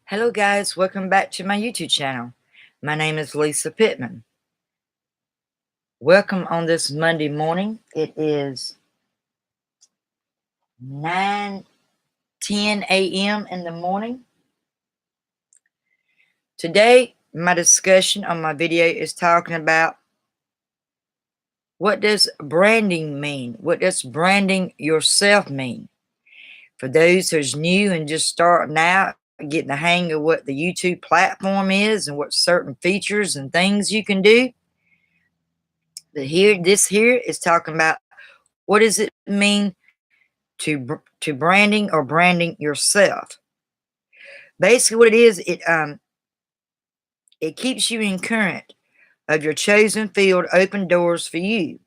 Hello guys, welcome back to my YouTube channel. My name is Lisa Pittman. Welcome on this Monday morning. It is 9:10 a.m. in the morning. Today, my discussion on my video is talking about what does branding mean? What does branding yourself mean? For those who's new and just starting out, getting the hang of what the YouTube platform is and what certain features and things you can do. This here is talking about what does it mean to branding or branding yourself. Basically, what it is, it keeps you in current of your chosen field, open doors for you,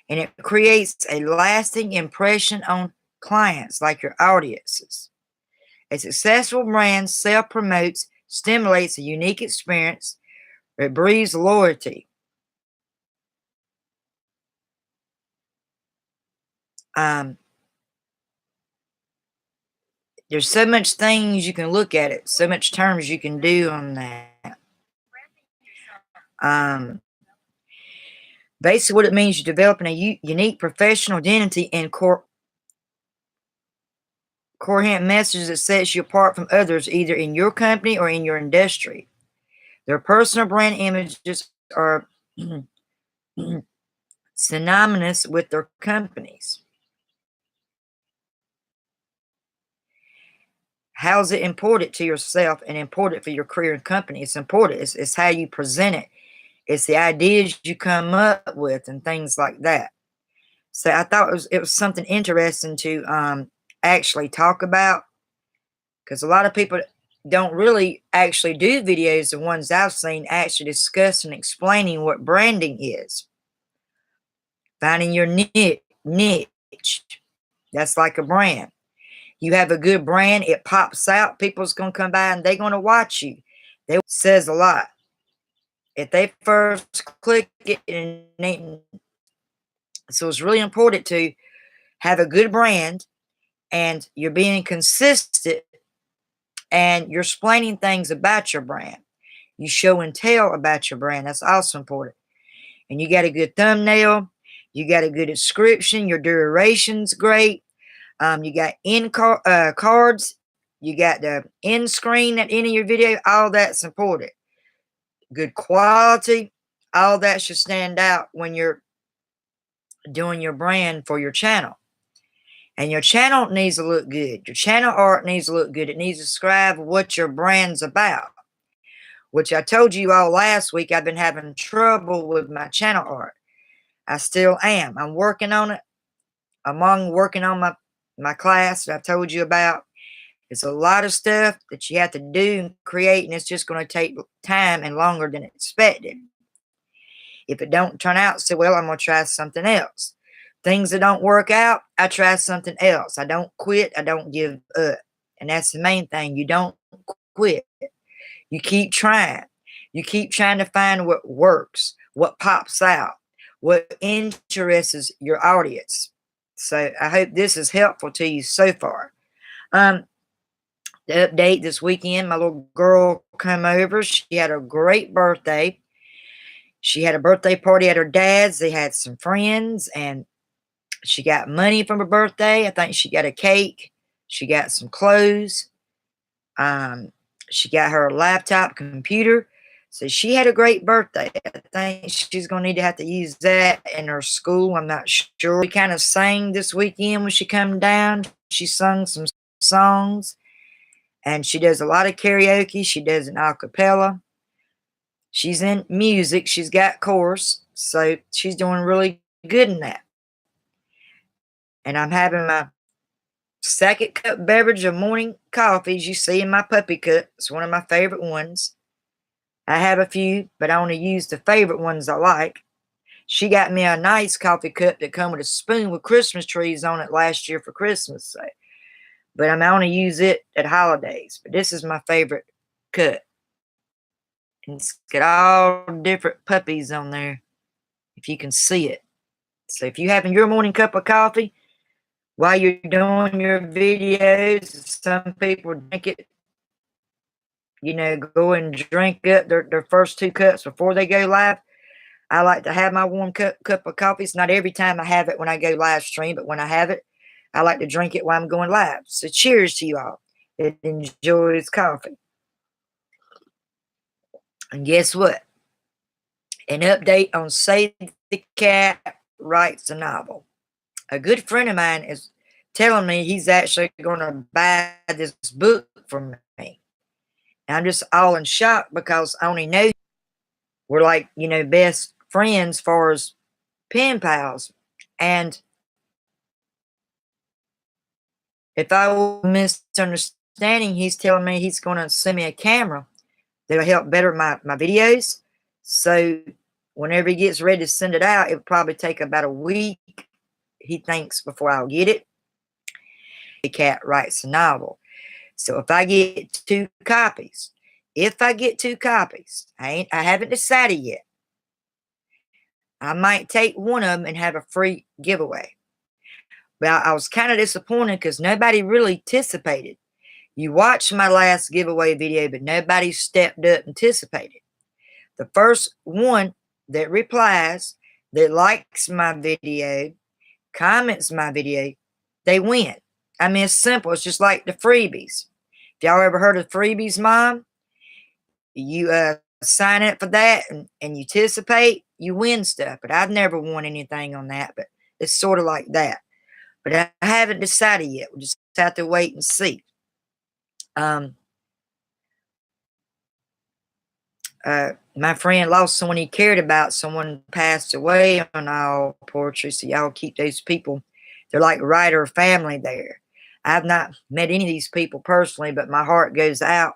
and it creates a lasting impression on clients like your audiences. A successful brand self promotes, stimulates a unique experience. It breeds loyalty. There's so much things you can look at it, so much terms you can do on that. Basically, what it means, you're developing a unique professional identity and coherent message that sets you apart from others, either in your company or in your industry. Their personal brand images are synonymous with their companies. How's it important to yourself and important for your career and company? It's important. It's how you present it. It's the ideas you come up with and things like that. So I thought it was something interesting to actually talk about, because a lot of people don't really actually do videos, the ones I've seen, actually discussing and explaining what branding is. Finding your niche. That's like a brand. You have a good brand, it pops out, people's going to come by and they're going to watch you. That says a lot. If they first click it, so it's really important to have a good brand, and you're being consistent, and you're explaining things about your brand. You show and tell about your brand. That's also important. And you got a good thumbnail. You got a good description. Your duration's great. You got cards. You got the end screen at the end of your video. All that's important. Good quality. All that should stand out when you're doing your brand for your channel. And your channel needs to look good. Your channel art needs to look good. It needs to describe what your brand's about. Which I told you all last week, I've been having trouble with my channel art. I still am. I'm working on it. I'm working on my class that I told you about. It's a lot of stuff that you have to do and create, and it's just going to take time and longer than expected. If it don't turn out so well, I'm going to try something else. Things that don't work out, I try something else. I don't quit. I don't give up. And that's the main thing. You don't quit. You keep trying. You keep trying to find what works, what pops out, what interests your audience. So I hope this is helpful to you so far. The update this weekend, my little girl came over. She had a great birthday. She had a birthday party at her dad's. They had some friends, and she got money from her birthday. I think she got a cake. She got some clothes. She got her laptop, computer. So she had a great birthday. I think she's going to have to use that in her school. I'm not sure. We kind of sang this weekend when she come down. She sung some songs. And she does a lot of karaoke. She does an a cappella. She's in music. She's got chorus. So she's doing really good in that. And I'm having my second cup beverage of morning coffee, as you see in my puppy cup. It's one of my favorite ones. I have a few, but I only use the favorite ones I like. She got me a nice coffee cup that come with a spoon with Christmas trees on it last year for Christmas. So, but I only use it at holidays. But this is my favorite cup. And it's got all different puppies on there, if you can see it. So if you're having your morning cup of coffee while you're doing your videos, some people drink it you know, go and drink up their first 2 cups before they go live. I like to have my warm cup of coffee. It's not every time I have it when I go live stream, but when I have it, I like to drink it while I'm going live. So cheers to you all that enjoys coffee. And guess what? An update on Save the Cat Writes a Novel. A good friend of mine is telling me he's actually going to buy this book from me. And I'm just all in shock because I only know we're like, you know, best friends as far as pen pals. And if I was misunderstanding, he's telling me he's going to send me a camera that'll help better my videos. So whenever he gets ready to send it out, it'll probably take about a week, he thinks, before I'll get it. The Cat Writes a Novel. So if I get 2 copies, I haven't decided yet. I might take one of them and have a free giveaway. But I was kind of disappointed because nobody really anticipated. You watched my last giveaway video, but nobody stepped up and anticipated. The first one that replies, that likes my video, comments my video, they win. I mean, it's simple. It's just like the freebies. If y'all ever heard of freebies, Mom, you sign up for that and you anticipate, you win stuff. But I've never won anything on that, but it's sort of like that. But I haven't decided yet. We'll just have to wait and see. My friend lost someone he cared about. Someone passed away on our poetry. So y'all keep those people. They're like writer family there. I've not met any of these people personally, but my heart goes out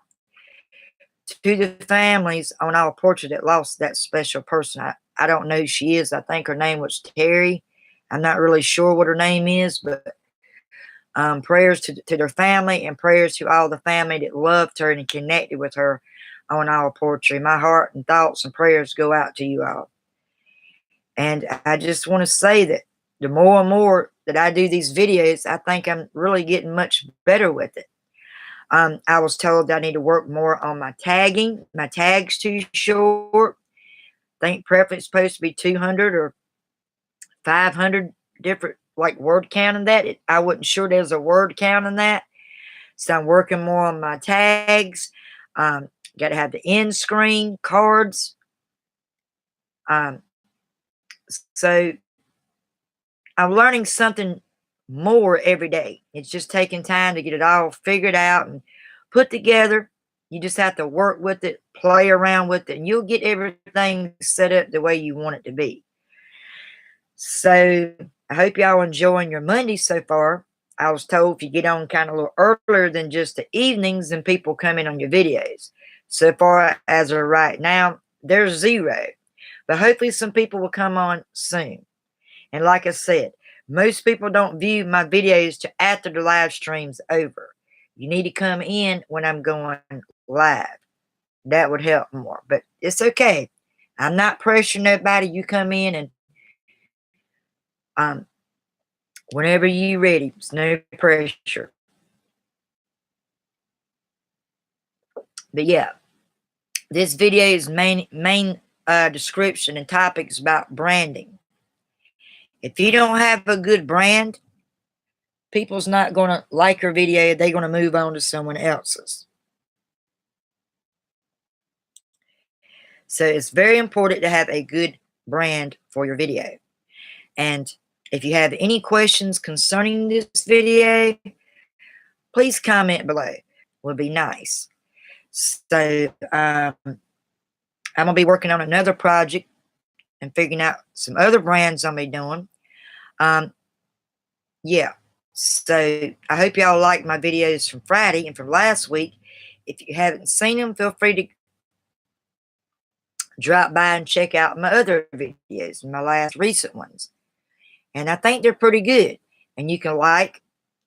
to the families on our portrait that lost that special person. I don't know who she is. I think her name was Terry. I'm not really sure what her name is, but prayers to their family and prayers to all the family that loved her and connected with her on our poetry. My heart and thoughts and prayers go out to you all. And I just want to say that the more and more that I do these videos, I think I'm really getting much better with it. I was told that I need to work more on my tagging. My tag's too short. I think preferably it's supposed to be 200 or 500 different, like, word count in that. I wasn't sure there's a word count in that. So I'm working more on my tags. Got to have the end screen, cards. So I'm learning something more every day. It's just taking time to get it all figured out and put together. You just have to work with it, play around with it, and you'll get everything set up the way you want it to be. So I hope y'all enjoying your Monday so far. I was told if you get on kind of a little earlier than just the evenings, then people come in on your videos. So far as of right now, there's 0. But hopefully some people will come on soon. And like I said, most people don't view my videos till after the live stream's over. You need to come in when I'm going live. That would help more. But it's okay. I'm not pressuring nobody. You come in and whenever you're ready. It's no pressure. But yeah, this video's main description and topic is about branding. If you don't have a good brand, people's not going to like your video. They're going to move on to someone else's. So it's very important to have a good brand for your video. And if you have any questions concerning this video, please comment below. Would be nice. So I'm going to be working on another project and figuring out some other brands I'll be doing. Yeah. So I hope y'all like my videos from Friday and from last week. If you haven't seen them, feel free to drop by and check out my other videos, my last recent ones. And I think they're pretty good. And you can like,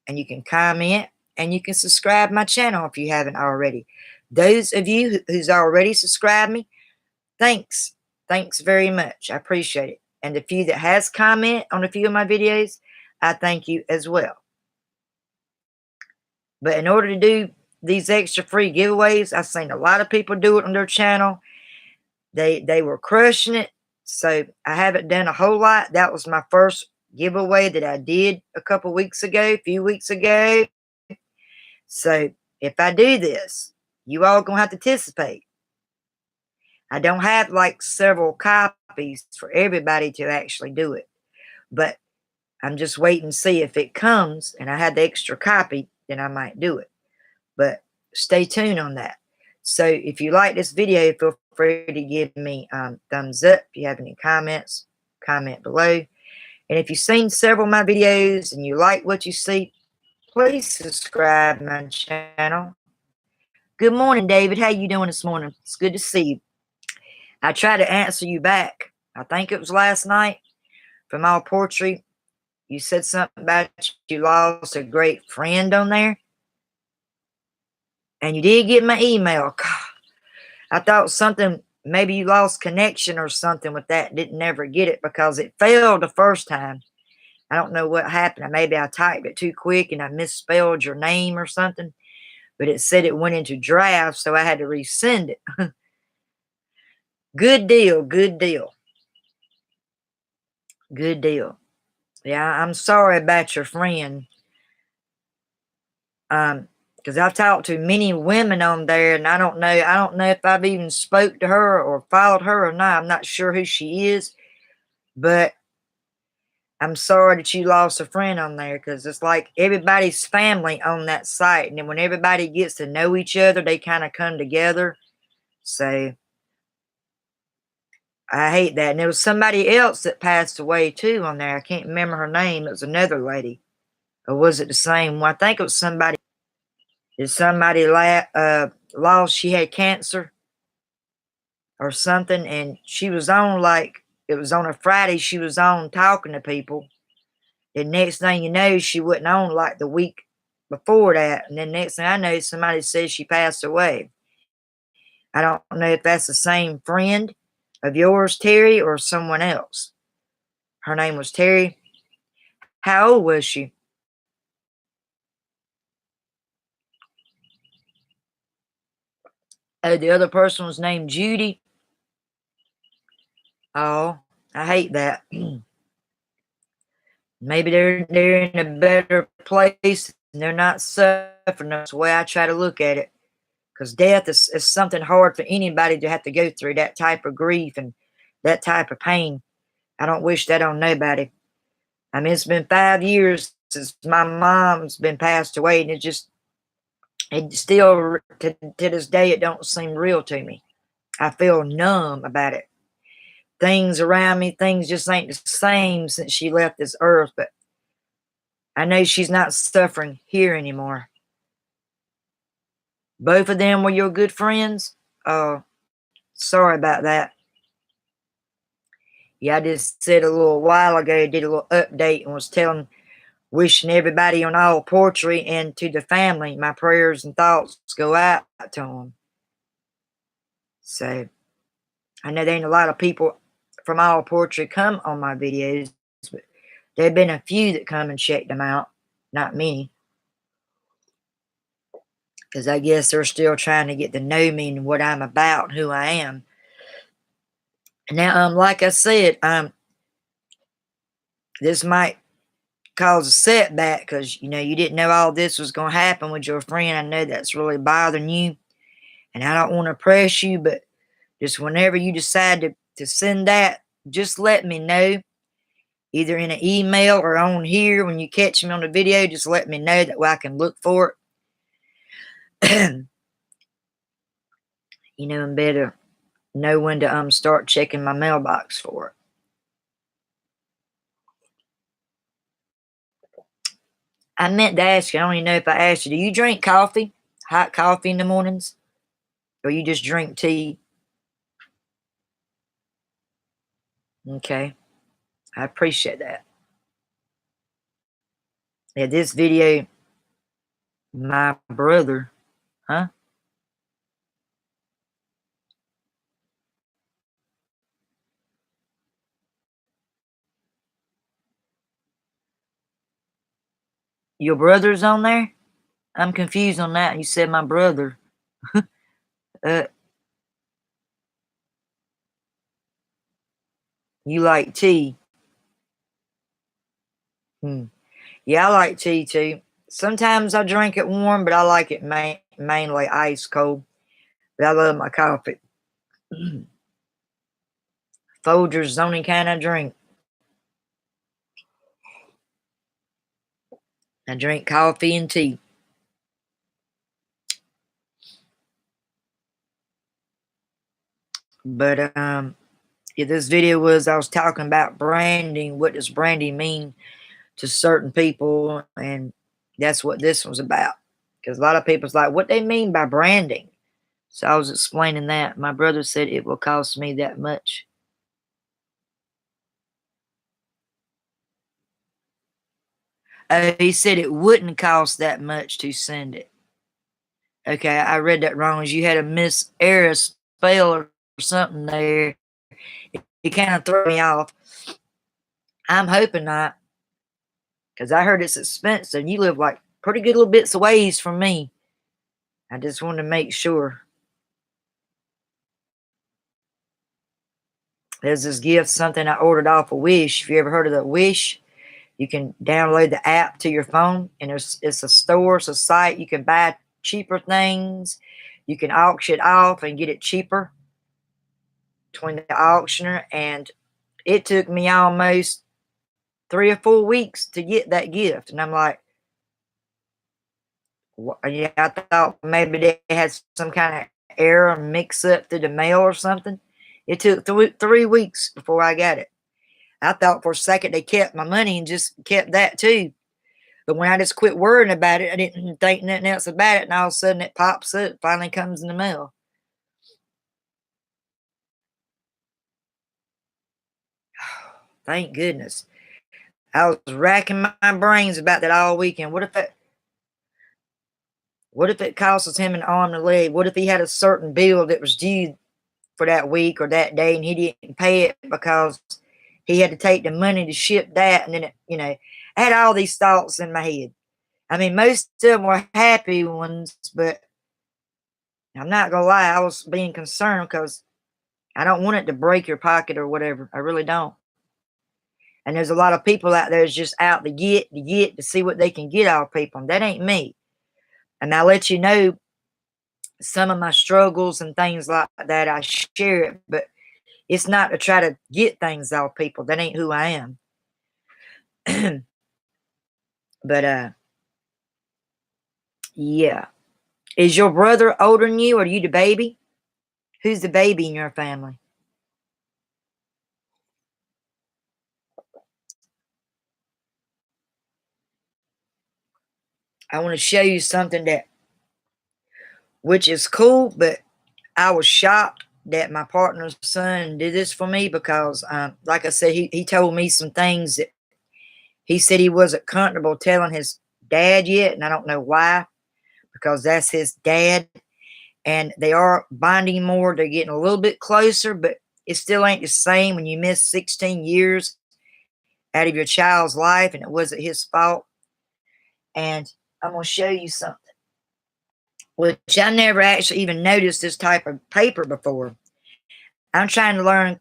and you can comment, and you can subscribe my channel if you haven't already. Those of you who's already subscribed me, thanks. Thanks very much. I appreciate it. And the few that has comment on a few of my videos, I thank you as well. But in order to do these extra free giveaways. I've seen a lot of people do it on their channel. They were crushing it. So I haven't done a whole lot. That was my first giveaway that I did a few weeks ago. So if I do this, you all gonna have to participate. I don't have like several copies for everybody to actually do it, but I'm just waiting to see if it comes and I have the extra copy, then I might do it. But stay tuned on that. So if you like this video, feel free to give me thumbs up. If you have any comments, comment below. And if you've seen several of my videos and you like what you see, please subscribe to my channel. Good morning, David. How you doing this morning? It's good to see you. I tried to answer you back. I think it was last night from All Poetry. You said something about you lost a great friend on there. And you did get my email. God, I thought something, maybe you lost connection or something with that. Didn't never get it because it failed the first time. I don't know what happened. Maybe I typed it too quick and I misspelled your name or something. But it said it went into draft, so I had to resend it. Good deal, good deal. Good deal. Yeah, I'm sorry about your friend. Because I've talked to many women on there, and I don't know if I've even spoke to her or followed her or not. I'm not sure who she is, but I'm sorry that you lost a friend on there, because it's like everybody's family on that site, and then when everybody gets to know each other, they kind of come together. So I hate that. And there was somebody else that passed away too on there. I can't remember her name. It was another lady, or was it the same one? I think it was somebody. Did somebody lost? She had cancer or something, and she was on, like, it was on a Friday. She was on talking to people. And next thing you know, she wasn't on like the week before that. And then next thing I know, somebody says she passed away. I don't know if that's the same friend of yours, Terry, or someone else. Her name was Terry. How old was she? Oh, the other person was named Judy. Oh, I hate that. Maybe they're in a better place and they're not suffering. That's the way I try to look at it. Because death is something hard for anybody to have to go through, that type of grief and that type of pain. I don't wish that on nobody. I mean, it's been 5 years since my mom's been passed away, and it still, to this day, it don't seem real to me. I feel numb about it. Things around me, things just ain't the same since she left this earth, but I know she's not suffering here anymore. Both of them were your good friends? Sorry about that. Yeah, I just said a little while ago, did a little update and was wishing everybody on All Poetry and to the family, my prayers and thoughts go out to them. So, I know there ain't a lot of people from All Poetry come on my videos, but there have been a few that come and check them out. Not many. Because I guess they're still trying to get to know me and what I'm about, who I am. Now, like I said, this might cause a setback because, you know, you didn't know all this was going to happen with your friend. I know that's really bothering you. And I don't want to press you, but just whenever you decide to send that, just let me know. Either in an email or on here when you catch me on the video, just let me know. That way I can look for it. You know, and better know when to start checking my mailbox for it. I meant to ask you, I don't even know if I asked you, do you drink coffee? Hot coffee in the mornings? Or you just drink tea? Okay. I appreciate that. Yeah, this video, my brother, huh? Your brother's on there? I'm confused on that. You said my brother. uh, you like tea. Hmm. Yeah, I like tea too. Sometimes I drink it warm, but I like it mainly ice cold. But I love my coffee. Folgers is the only kind I drink. I drink coffee and tea. But yeah, this video was I was talking about branding. What does branding mean to certain people? And that's what this was about. Because a lot of people's like, what they mean by branding? So I was explaining that. My brother said it will cost me that much. He said it wouldn't cost that much to send it. Okay, I read that wrong. As you had a miss error spell or something there. It kind of threw me off. I'm hoping not, because I heard it's expensive. And you live like pretty good little bits of ways from me. I just wanted to make sure. There's this gift, something I ordered off of Wish. If you ever heard of the Wish, you can download the app to your phone, and it's a store, it's a site. You can buy cheaper things. You can auction it off and get it cheaper between the auctioner. And it took me almost 3 or 4 weeks to get that gift. And I'm like, yeah, I thought maybe they had some kind of error mix up through the mail or something. It took 3 weeks before I got it. I thought for a second they kept my money and just kept that too. But when I just quit worrying about it, I didn't think nothing else about it. And all of a sudden it pops up, finally comes in the mail. Thank goodness. I was racking my brains about that all weekend. What if it costs him an arm and a leg? What if he had a certain bill that was due for that week or that day and he didn't pay it because he had to take the money to ship that? And then I had all these thoughts in my head. I mean, most of them were happy ones, but I'm not gonna lie, I was being concerned because I don't want it to break your pocket or whatever. I really don't. And there's a lot of people out there that's just out to see what they can get out of people. And that ain't me. And I'll let you know some of my struggles and things like that. I share it, but it's not to try to get things out of people. That ain't who I am. But yeah. Is your brother older than you, or are you the baby? Who's the baby in your family? I want to show you something which is cool, but I was shocked that my partner's son did this for me because, like I said, he told me some things that he said he wasn't comfortable telling his dad yet, and I don't know why, because that's his dad, and they are bonding more. They're getting a little bit closer, but it still ain't the same when you miss 16 years out of your child's life, and it wasn't his fault. And I'm going to show you something, which I never actually even noticed this type of paper before. I'm trying to learn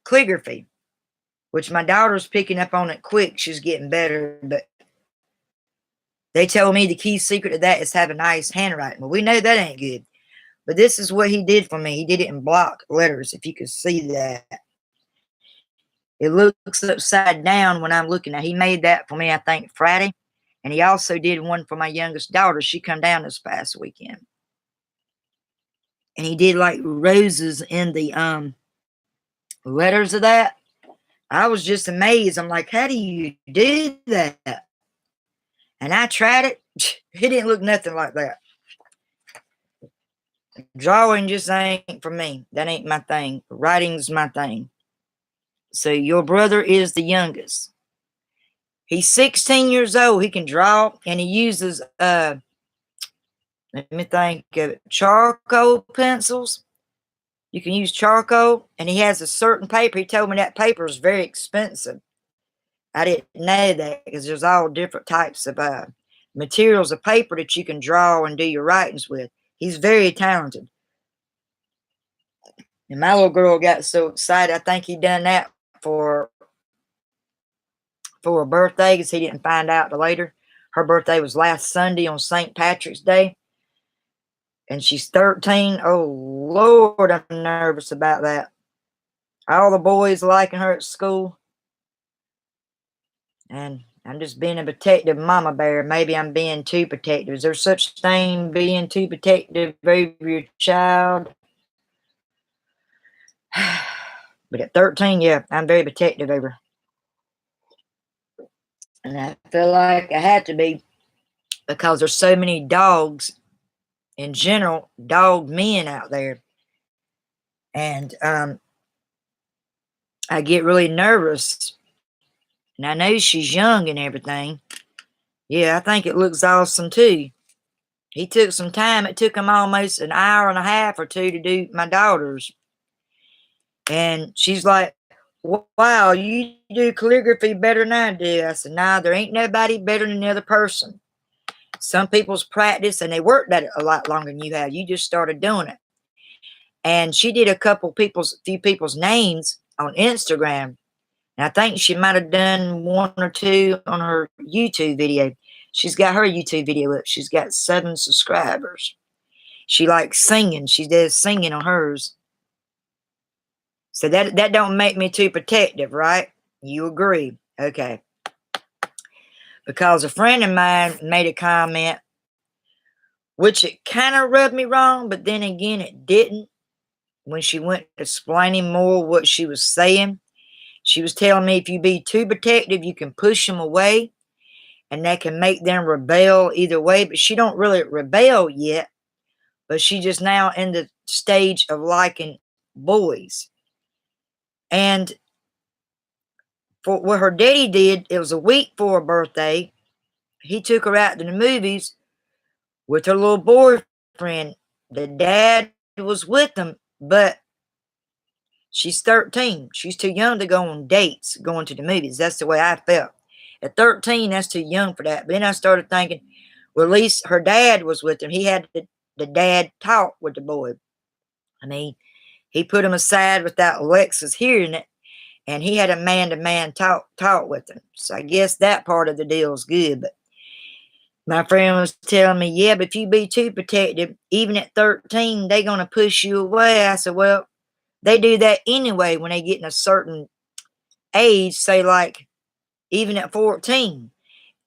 calligraphy, which my daughter's picking up on it quick. She's getting better, but they told me the key secret to that is having nice handwriting. Well, we know that ain't good. But this is what he did for me. He did it in block letters, if you could see that. It looks upside down when I'm looking at it. He made that for me, I think, Friday. And he also did one for my youngest daughter. She come down this past weekend. And he did like roses in the letters of that. I was just amazed. I'm like, how do you do that? And I tried it. It didn't look nothing like that. Drawing just ain't for me. That ain't my thing. Writing's my thing. So your brother is the youngest. He's 16 years old. He can draw, and he uses let me think of it, charcoal pencils. You can use charcoal, and he has a certain paper. He told me that paper is very expensive. I didn't know that because there's all different types of materials of paper that you can draw and do your writings with. He's very talented. And my little girl got so excited. I think he done that for her birthday, because he didn't find out till later. Her birthday was last Sunday on St. Patrick's Day. And she's 13. Oh, Lord, I'm nervous about that. All the boys liking her at school. And I'm just being a protective mama bear. Maybe I'm being too protective. Is there such thing being too protective over your child? But at 13, yeah, I'm very protective over her. And I feel like I had to be, because there's so many dogs in general, dog men out there. And I get really nervous. And I know she's young and everything. Yeah, I think it looks awesome too. He took some time. It took him almost an hour and a half or two to do my daughter's. And she's like, wow, you do calligraphy better than I do. I said, nah, there ain't nobody better than the other person. Some people's practice and they worked at it a lot longer than you have. You just started doing it. And she did a few people's names on Instagram. And I think she might have done one or two on her YouTube video. She's got her YouTube video up. She's got 7 subscribers. She likes singing. She does singing on hers. So that don't make me too protective, right? You agree? Okay. Because a friend of mine made a comment, which it kind of rubbed me wrong, but then again it didn't. When she went explaining more what she was saying, she was telling me if you be too protective, you can push them away, and that can make them rebel either way. But she don't really rebel yet, but she just now in the stage of liking boys. And for what her daddy did, it was a week for her birthday. He took her out to the movies with her little boyfriend. The dad was with them, but she's 13. She's too young to go on dates, going to the movies. That's the way I felt. At 13, that's too young for that. But then I started thinking, well, at least her dad was with him. He had the dad talk with the boy. I mean, he put him aside without Alexis hearing it, and he had a man-to-man talk with him. So I guess that part of the deal is good. But my friend was telling me, yeah, but if you be too protective, even at 13, they're going to push you away. I said, well, they do that anyway when they get in a certain age, say like even at 14.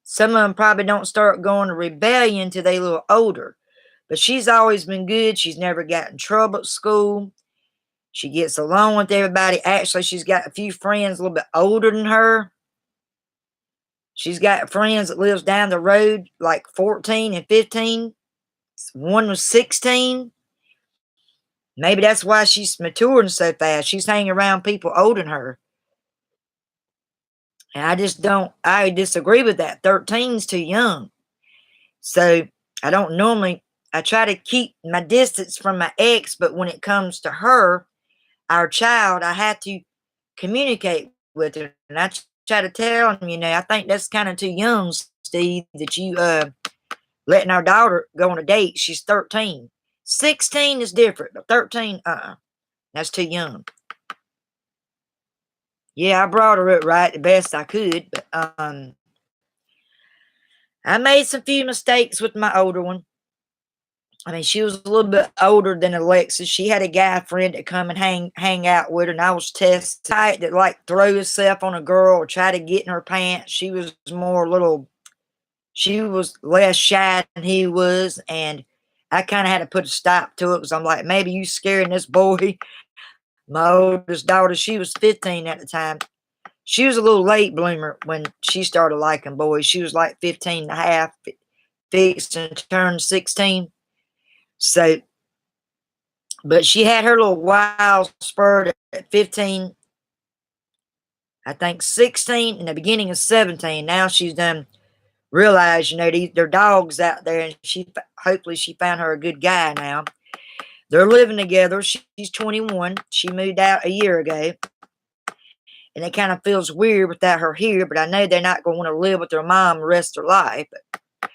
Some of them probably don't start going to rebellion till they a little older. But she's always been good. She's never got in trouble at school. She gets along with everybody. Actually, she's got a few friends a little bit older than her. She's got friends that lives down the road, like 14 and 15. One was 16. Maybe that's why she's maturing so fast. She's hanging around people older than her. And I disagree with that. 13's too young. So I try to keep my distance from my ex, but when it comes to her, our child, I have to communicate with her. And I try to tell him, I think that's kind of too young, Steve, that you letting our daughter go on a date. She's 13. 16 is different, but 13, that's too young. Yeah, I brought her up right the best I could, but I made some few mistakes with my older one. I mean, she was a little bit older than Alexis. She had a guy friend that come and hang out with her, and I was tested type that like throw herself on a girl or try to get in her pants. She was she was less shy than he was, and I kind of had to put a stop to it because I'm like, maybe you scaring this boy. My oldest daughter, she was 15 at the time. She was a little late bloomer when she started liking boys. She was like 15 and a half, fixed and turned 16. So, but she had her little wild spurt at 15, I think 16, in the beginning of 17. Now she's done realized, they're dogs out there, and hopefully she found her a good guy now. They're living together. She's 21. She moved out a year ago. And it kind of feels weird without her here, but I know they're not going to want to live with their mom the rest of their life. But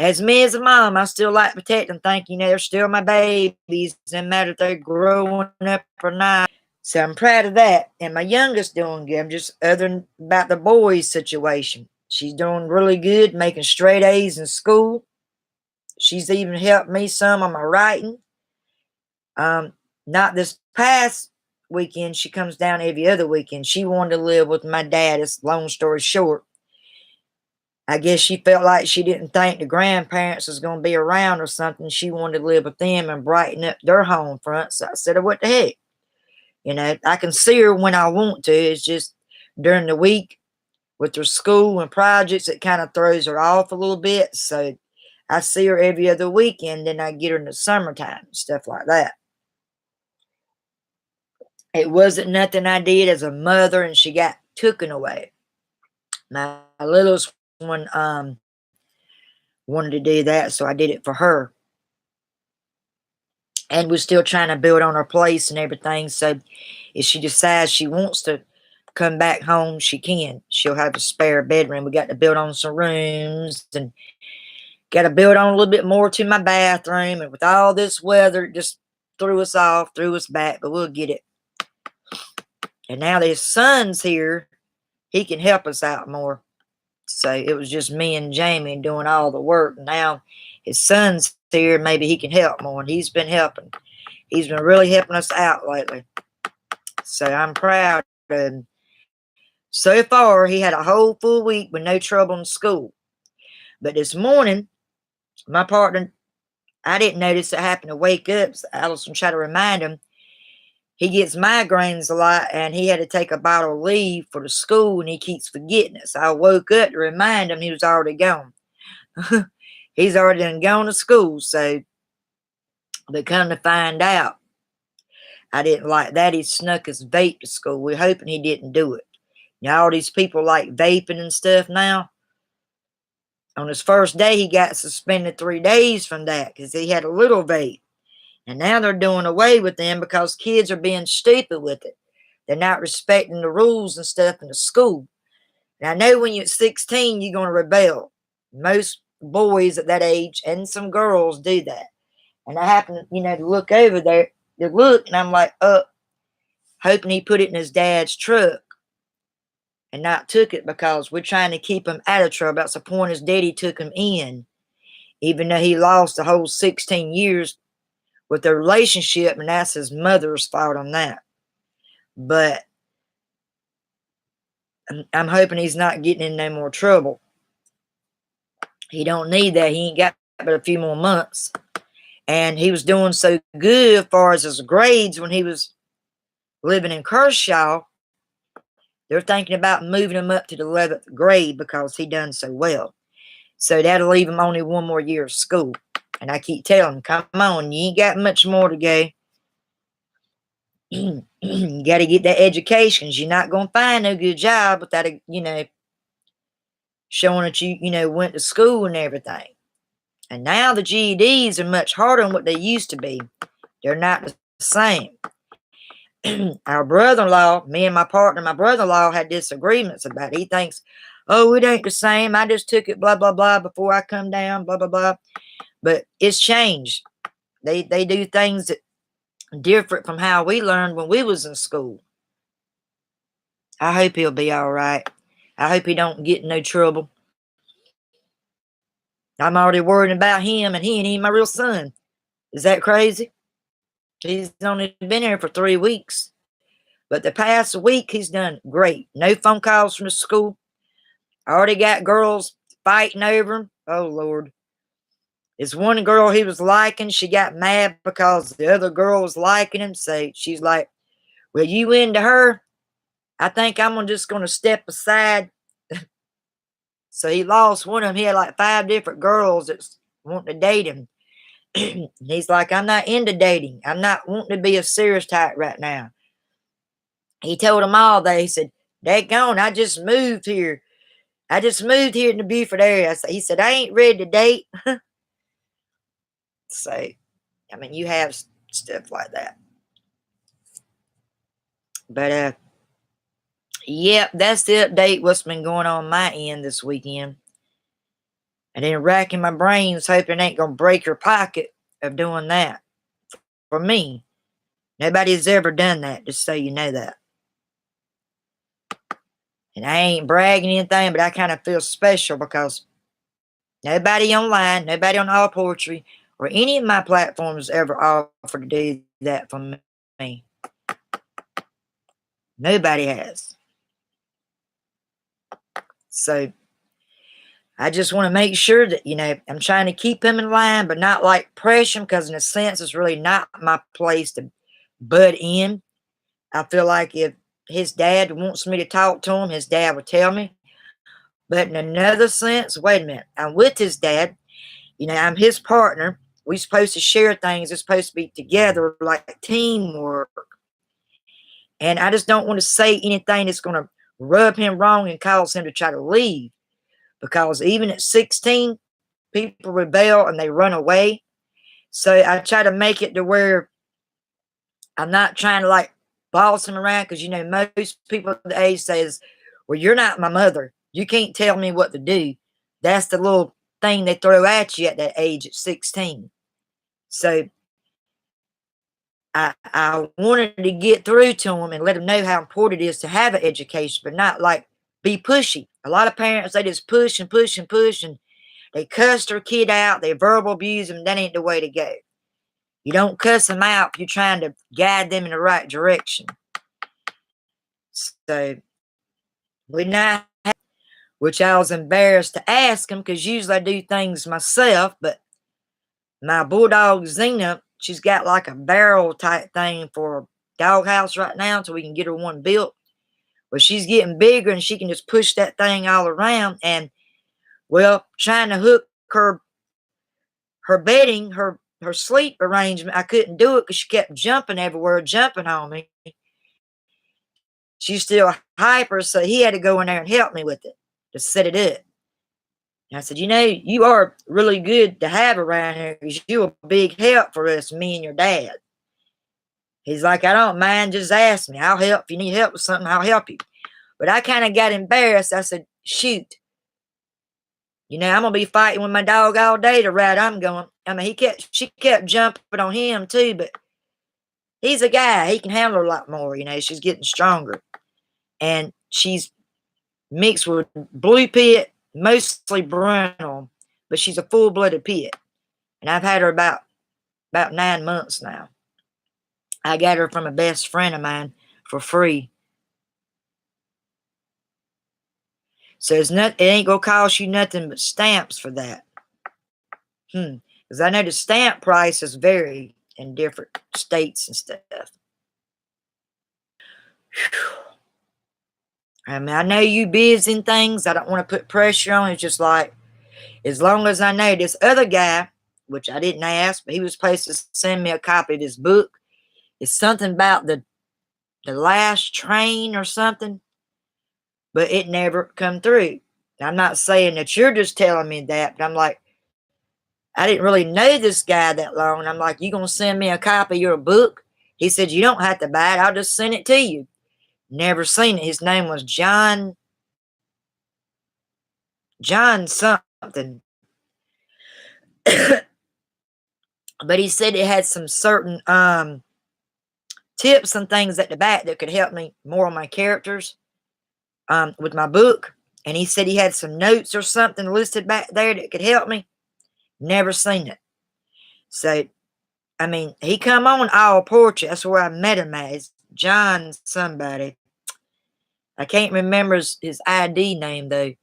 As me as a mom, I still like to protect them. Think, they're still my babies, no matter if they're growing up or not. So I'm proud of that. And my youngest doing good. I'm just other than about the boys' situation. She's doing really good, making straight A's in school. She's even helped me some on my writing. Not this past weekend. She comes down every other weekend. She wanted to live with my dad. It's long story short. I guess she felt like she didn't think the grandparents was going to be around or something. She wanted to live with them and brighten up their home front. So I said, oh, what the heck? I can see her when I want to. It's just during the week with her school and projects, it kind of throws her off a little bit. So I see her every other weekend, then I get her in the summertime and stuff like that. It wasn't nothing I did as a mother, and she got taken away. My littlest one wanted to do that, so I did it for her. And we're still trying to build on her place and everything. So if she decides she wants to come back home, she can. She'll have a spare bedroom. We got to build on some rooms and got to build on a little bit more to my bathroom. And with all this weather, it just threw us off, threw us back, but we'll get it. And now that his son's here, he can help us out more. So it was just me and Jamie doing all the work. Now his son's here, maybe he can help more. And he's been helping. He's been really helping us out lately. So I'm proud of him. So far, he had a whole full week with no trouble in school. But this morning, my partner, I didn't notice it happened to wake up. So Allison tried to remind him. He gets migraines a lot, and he had to take a bottle of leave for the school, and he keeps forgetting it. So I woke up to remind him he was already gone. He's already done gone to school. So they come to find out, I didn't like that. He snuck his vape to school. We're hoping he didn't do it. All these people like vaping and stuff now. On his first day, he got suspended 3 days from that because he had a little vape. And now they're doing away with them because kids are being stupid with it. They're not respecting the rules and stuff in the school. And I know when you're 16, you're going to rebel. Most boys at that age and some girls do that. And I happen, to look over there, and I'm like, hoping he put it in his dad's truck and not took it because we're trying to keep him out of trouble. That's the point his daddy took him in, even though he lost the whole 16 years with their relationship, and that's his mother's fault on that. But I'm hoping he's not getting in no more trouble. He don't need that. He ain't got but a few more months. And he was doing so good as far as his grades when he was living in Kershaw. They're thinking about moving him up to the 11th grade because he done so well. So that'll leave him only one more year of school. And I keep telling him, come on, you ain't got much more to go. You got to get that education. You're not going to find no good job without, showing that you went to school and everything. And now the GEDs are much harder than what they used to be. They're not the same. Our brother-in-law, me and my partner, my brother-in-law had disagreements about it. He thinks, oh, it ain't the same. I just took it, blah, blah, blah, before I come down, blah, blah, blah. But it's changed. They do things that different from how we learned when we was in school. I hope he'll be all right. I hope he don't get in no trouble. I'm already worrying about him, and he ain't even my real son. Is that crazy? He's only been here for 3 weeks. But the past week, he's done great. No phone calls from the school. I already got girls fighting over him. Oh, Lord. It's one girl he was liking. She got mad because the other girl was liking him. So she's like, well, you into her? I think I'm just going to step aside. So he lost one of them. He had like 5 different girls that wanting to date him. He's like, I'm not into dating. I'm not wanting to be a serious type right now. He told them all that. He said, daggone, I just moved here. I just moved here in the Beaufort area. He said, I ain't ready to date. So, I mean, you have stuff like that. But, yep, that's the update. What's been going on my end this weekend. And then racking my brains hoping it ain't going to break her pocket of doing that. For me, nobody's ever done that, just so you know that. And I ain't bragging anything, but I kind of feel special because nobody online, nobody on All Poetry, or any of my platforms ever offered to do that for me. Nobody has. So I just want to make sure that, I'm trying to keep him in line, but not like pressure him, because in a sense, it's really not my place to butt in. I feel like if his dad wants me to talk to him, his dad would tell me. But in another sense, wait a minute, I'm with his dad. I'm his partner. We're supposed to share things. It's supposed to be together, like teamwork. And I just don't want to say anything that's going to rub him wrong and cause him to try to leave. Because even at 16, people rebel and they run away. So I try to make it to where I'm not trying to like boss him around, because most people the age says, well, you're not my mother. You can't tell me what to do. That's the little thing they throw at you at that age at 16. So I wanted to get through to him and let him know how important it is to have an education, but not like be pushy. A lot of parents, they just push and push and push, and they cuss their kid out. They verbal abuse them. That ain't the way to go. You don't cuss them out. You're trying to guide them in the right direction. So we now have, which I was embarrassed to ask him, because usually I do things myself, but my bulldog Xena, she's got like a barrel type thing for a doghouse right now until we can get her one built. Well, she's getting bigger and she can just push that thing all around. And, well, trying to hook her bedding, her sleep arrangement, I couldn't do it because she kept jumping everywhere, jumping on me. She's still hyper, so he had to go in there and help me with it to set it up. And I said, you are really good to have around here because you're a big help for us, me and your dad. He's like, I don't mind, just ask me. I'll help. If you need help with something, I'll help you. But I kind of got embarrassed. I said, shoot. I'm going to be fighting with my dog all day the route I'm going. I mean, she kept jumping on him too, but he's a guy. He can handle a lot more. She's getting stronger. And she's mixed with blue pit, mostly brindle, but she's a full-blooded pit. And I've had her about 9 months now. I got her from a best friend of mine for free. So it ain't going to cost you nothing but stamps for that. Because I know the stamp prices vary in different states and stuff. Whew. I mean, I know you busy and things. I don't want to put pressure on. It's just like, as long as I know this other guy, which I didn't ask, but he was supposed to send me a copy of his book. It's something about the last train or something, but it never come through. I'm not saying that you're just telling me that, but I'm like, I didn't really know this guy that long. And I'm like, you going to send me a copy of your book? He said, you don't have to buy it. I'll just send it to you. Never seen it. His name was John something. But he said it had some certain tips and things at the back that could help me more on my characters with my book. And he said he had some notes or something listed back there that could help me. Never seen it. So, I mean, he come on All Poetry. That's where I met him as John somebody. I can't remember his ID name though.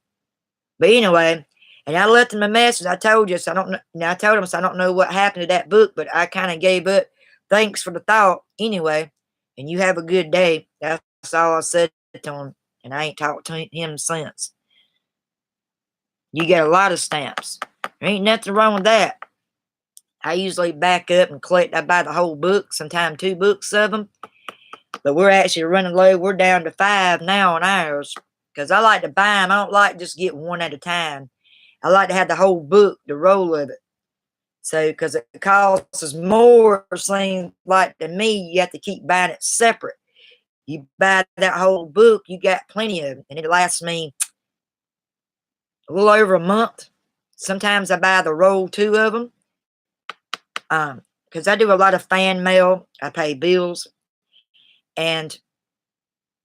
But anyway, and I left him a message. I told you, so I don't know. I told him, so I don't know what happened to that book, but I kind of gave up. Thanks for the thought anyway. And you have a good day. That's all I said to him. And I ain't talked to him since. You get a lot of stamps. There ain't nothing wrong with that. I usually back up and collect. I buy the whole book, sometimes 2 books of them. But we're actually running low. We're down to 5 now on ours. Because I like to buy them. I don't like just get one at a time. I like to have the whole book, the roll of it. So, because it costs us more, seems like to me, you have to keep buying it separate. You buy that whole book, you got plenty of it. And it lasts me a little over a month. Sometimes I buy the roll 2 of them. Because I do a lot of fan mail. I pay bills. And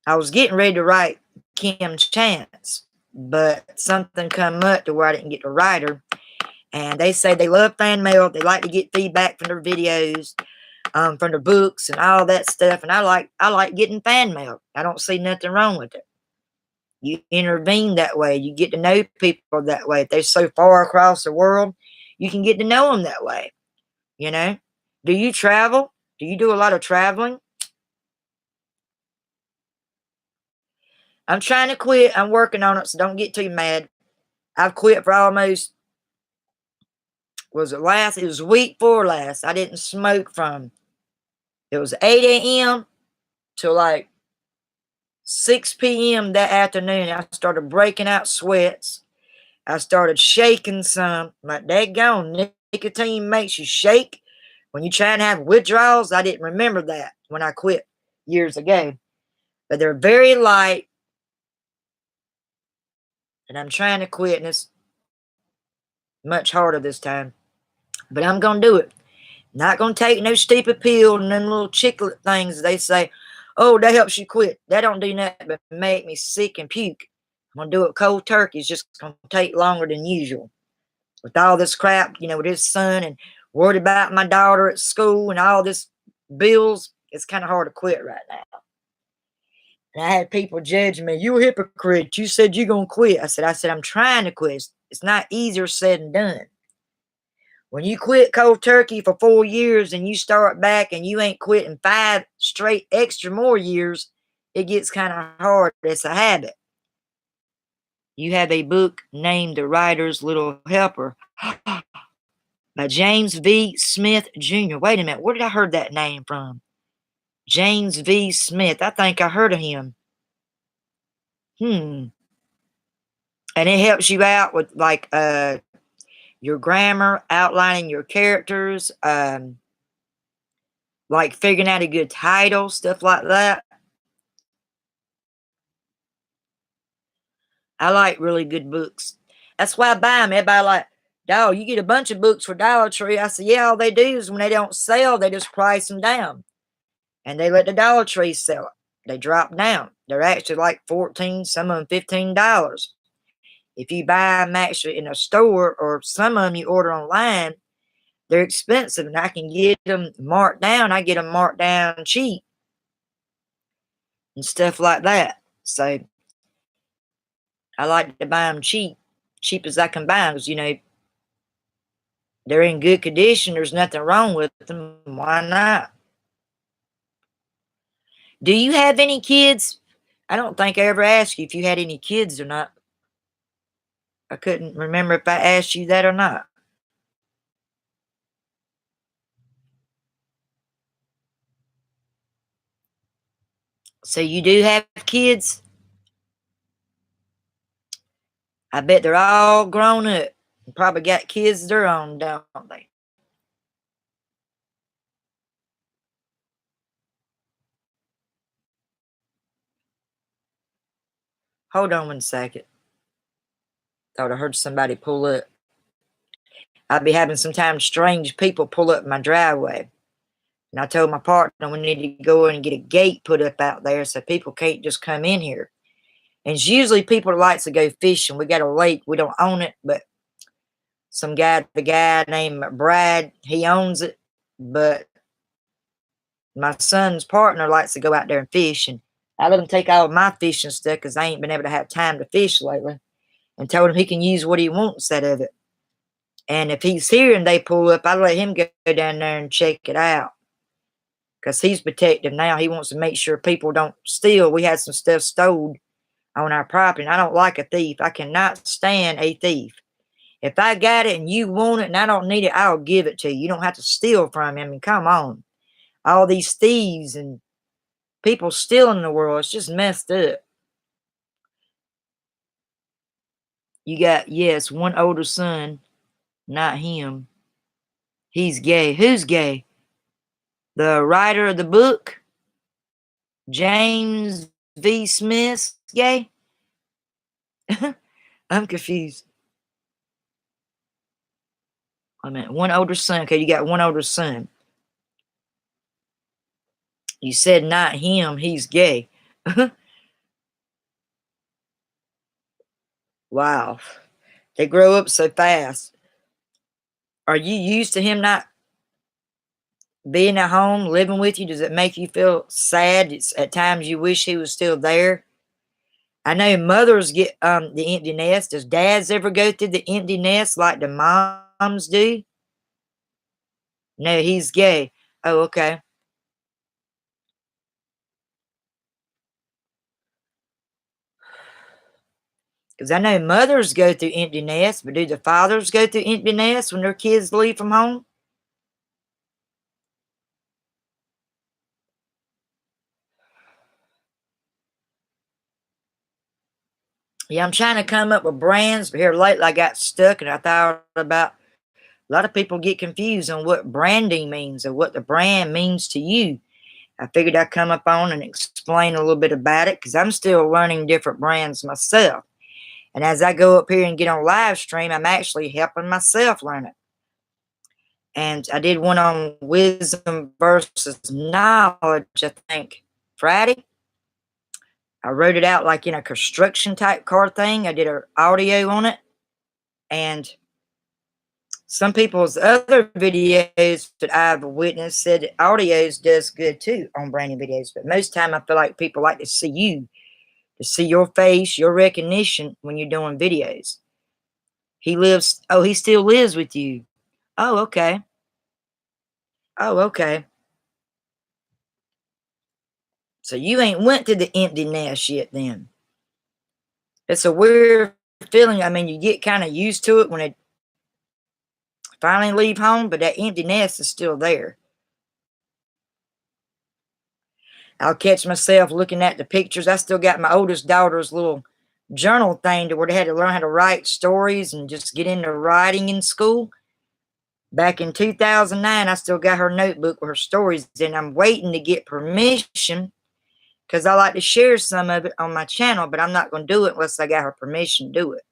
I was getting ready to write Kim Chance, but something come up to where I didn't get to write her. And they say they love fan mail. They like to get feedback from their videos, from their books and all that stuff. And I like getting fan mail. I don't see nothing wrong with it. You intervene that way. You get to know people that way. If they're so far across the world, you can get to know them that way. You know? Do you travel? Do you do a lot of traveling? I'm trying to quit. I'm working on it, so don't get too mad. I've quit for almost, it was week 4 last. I didn't smoke from, it was 8 a.m. till like 6 p.m. that afternoon. I started breaking out sweats. I started shaking some. Like, daggone, nicotine makes you shake when you try and have withdrawals. I didn't remember that when I quit years ago. But they're very light. And I'm trying to quit, and it's much harder this time. But I'm going to do it. Not going to take no stupid pill and them little chiclet things they say, oh, that helps you quit. That don't do nothing but make me sick and puke. I'm going to do it cold turkey. It's just going to take longer than usual. With all this crap, with his son and worried about my daughter at school and all this bills, it's kind of hard to quit right now. And I had people judge me. You a hypocrite. You said you're going to quit. I said, I'm trying to quit. It's not easier said than done. When you quit cold turkey for 4 years and you start back and you ain't quit in 5 straight extra more years, it gets kind of hard. It's a habit. You have a book named The Writer's Little Helper by James V. Smith Jr. Wait a minute. Where did I heard that name from? James V. Smith. I think I heard of him. And it helps you out with like your grammar, outlining your characters, like figuring out a good title, stuff like that. I like really good books. That's why I buy them. Everybody like, dog, you get a bunch of books for Dollar Tree. I said, yeah, all they do is when they don't sell, they just price them down. And they let the Dollar Tree sell it. They drop down. They're actually like $14, some of them $15. If you buy them actually in a store, or some of them you order online, they're expensive, and I can get them marked down. I get them marked down cheap and stuff like that. So I like to buy them cheap as I can buy them, because, they're in good condition. There's nothing wrong with them. Why not? Do you have any kids? I don't think I ever asked you if you had any kids or not. I couldn't remember if I asked you that or not. So you do have kids? I bet they're all grown up. Probably got kids of their own, don't they? Hold on 1 second. Thought I heard somebody pull up. I'd be having sometimes strange people pull up my driveway. And I told my partner we need to go in and get a gate put up out there so people can't just come in here. And it's usually people that likes to go fishing. We got a lake. We don't own it, but the guy named Brad, he owns it. But my son's partner likes to go out there and fish. And I let him take all of my fishing stuff because I ain't been able to have time to fish lately. And told him he can use what he wants instead of it. And if he's here and they pull up, I let him go down there and check it out. Because he's protective now. He wants to make sure people don't steal. We had some stuff stolen on our property, and I don't like a thief. I cannot stand a thief. If I got it and you want it and I don't need it, I'll give it to you. You don't have to steal from me. I mean, come on. All these thieves and people stealing in the world, it's just messed up. You got, yes, one older son, not him. He's gay. Who's gay? The writer of the book? James V. Smith's gay? I'm confused. I mean, one older son. Okay, you got one older son. You said not him, he's gay. Wow. They grow up so fast. Are you used to him not being at home, living with you? Does it make you feel sad? It's, at times you wish he was still there. I know mothers get the empty nest. Does dads ever go through the empty nest like the moms do? No, he's gay. Oh, okay. Because I know mothers go through empty nests, but do the fathers go through empty nests when their kids leave from home? Yeah, I'm trying to come up with brands, but here lately I got stuck and I thought about a lot of people get confused on what branding means or what the brand means to you. I figured I'd come up on and explain a little bit about it because I'm still learning different brands myself. And as I go up here and get on live stream, I'm actually helping myself learn it. And I did one on wisdom versus knowledge, I think, Friday. I wrote it out like in a construction type car thing. I did an audio on it. And some people's other videos that I've witnessed said audios does good too on branding videos. But most time I feel like people like to see you, to see your face, your recognition when you're doing videos. He lives, oh, he still lives with you. Oh, okay. Oh, okay. So you ain't went to the empty nest yet then. It's a weird feeling. I mean, you get kind of used to it when they finally leave home, but that empty nest is still there. I'll catch myself looking at the pictures. I still got my oldest daughter's little journal thing to where they had to learn how to write stories and just get into writing in school. Back in 2009, I still got her notebook with her stories, and I'm waiting to get permission because I like to share some of it on my channel, but I'm not going to do it unless I got her permission to do it.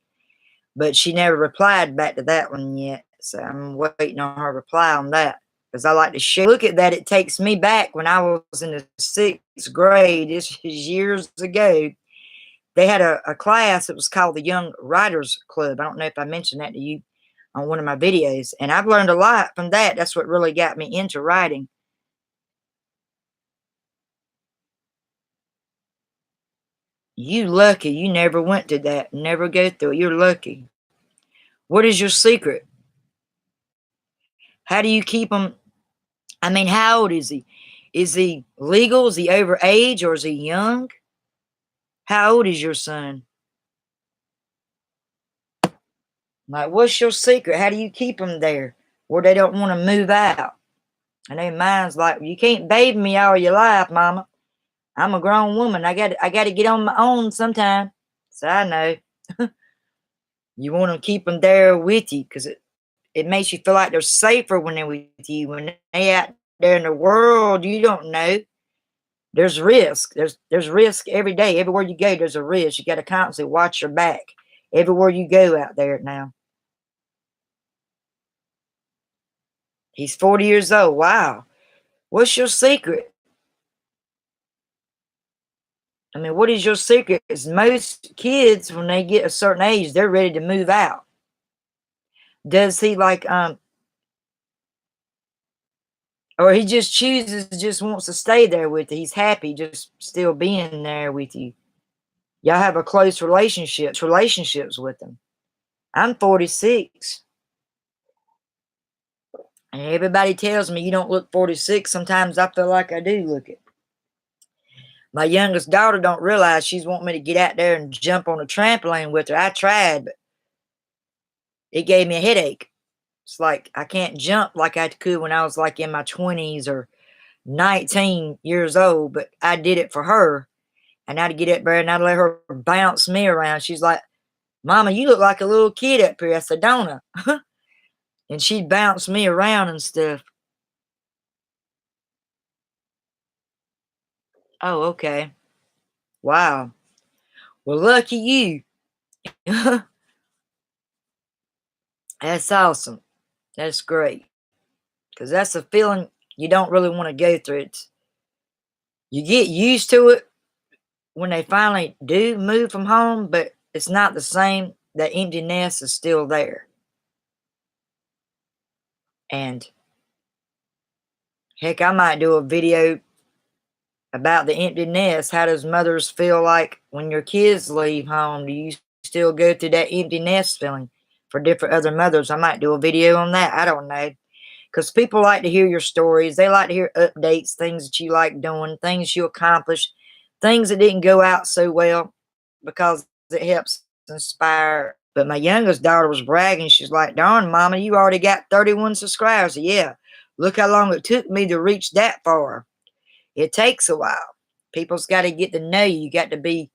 But she never replied back to that one yet, so I'm waiting on her reply on that because I like to share. Look at that. It takes me back when I was in the 6th grade. This is years ago. They had a class that was called the Young Writers Club. I don't know if I mentioned that to you on one of my videos, and I've learned a lot from that. That's what really got me into writing. You lucky you never went to that, never go through it. You're lucky. What is your secret? How do you keep them? I mean, how old is he? Is he legal? Is he over age or is he young? How old is your son? Like, what's your secret? How do you keep them there where they don't want to move out? I know mine's like, you can't baby me all your life, mama. I'm a grown woman. I got to get on my own sometime. So I know. You want to keep them there with you because it makes you feel like they're safer when they're with you. When they out there in the world, you don't know. There's risk. There's risk every day. Everywhere you go, there's a risk. You got to constantly watch your back everywhere you go out there now. He's 40 years old. Wow. What's your secret? I mean, what is your secret? Because most kids, when they get a certain age, they're ready to move out. Does he like or he just chooses, just wants to stay there with you? He's happy just still being there with you. Y'all have a close relationships with him. I'm 46. And everybody tells me you don't look 46. Sometimes I feel like I do look it. My youngest daughter don't realize she's wanting me to get out there and jump on a trampoline with her. I tried, but it gave me a headache. It's like I can't jump like I could when I was like in my 20s or 19 years old, but I did it for her. And I'd get up there and I'd let her bounce me around. She's like, Mama, you look like a little kid up here. I said, don't I? And she'd bounce me around and stuff. Oh, okay. Wow. Well, lucky you. That's awesome. That's great. Because that's a feeling you don't really want to go through. You get used to it when they finally do move from home, but it's not the same. The empty nest is still there. And heck, I might do a video about the empty nest. How does mothers feel like when your kids leave home? Do you still go through that empty nest feeling? For different other mothers, I might do a video on that. I don't know. Because people like to hear your stories. They like to hear updates, things that you like doing, things you accomplished, things that didn't go out so well, because it helps inspire. But my youngest daughter was bragging. She's like, darn, Mama, you already got 31 subscribers. Yeah, look how long it took me to reach that far. It takes a while. People's got to get to know you. You got to be,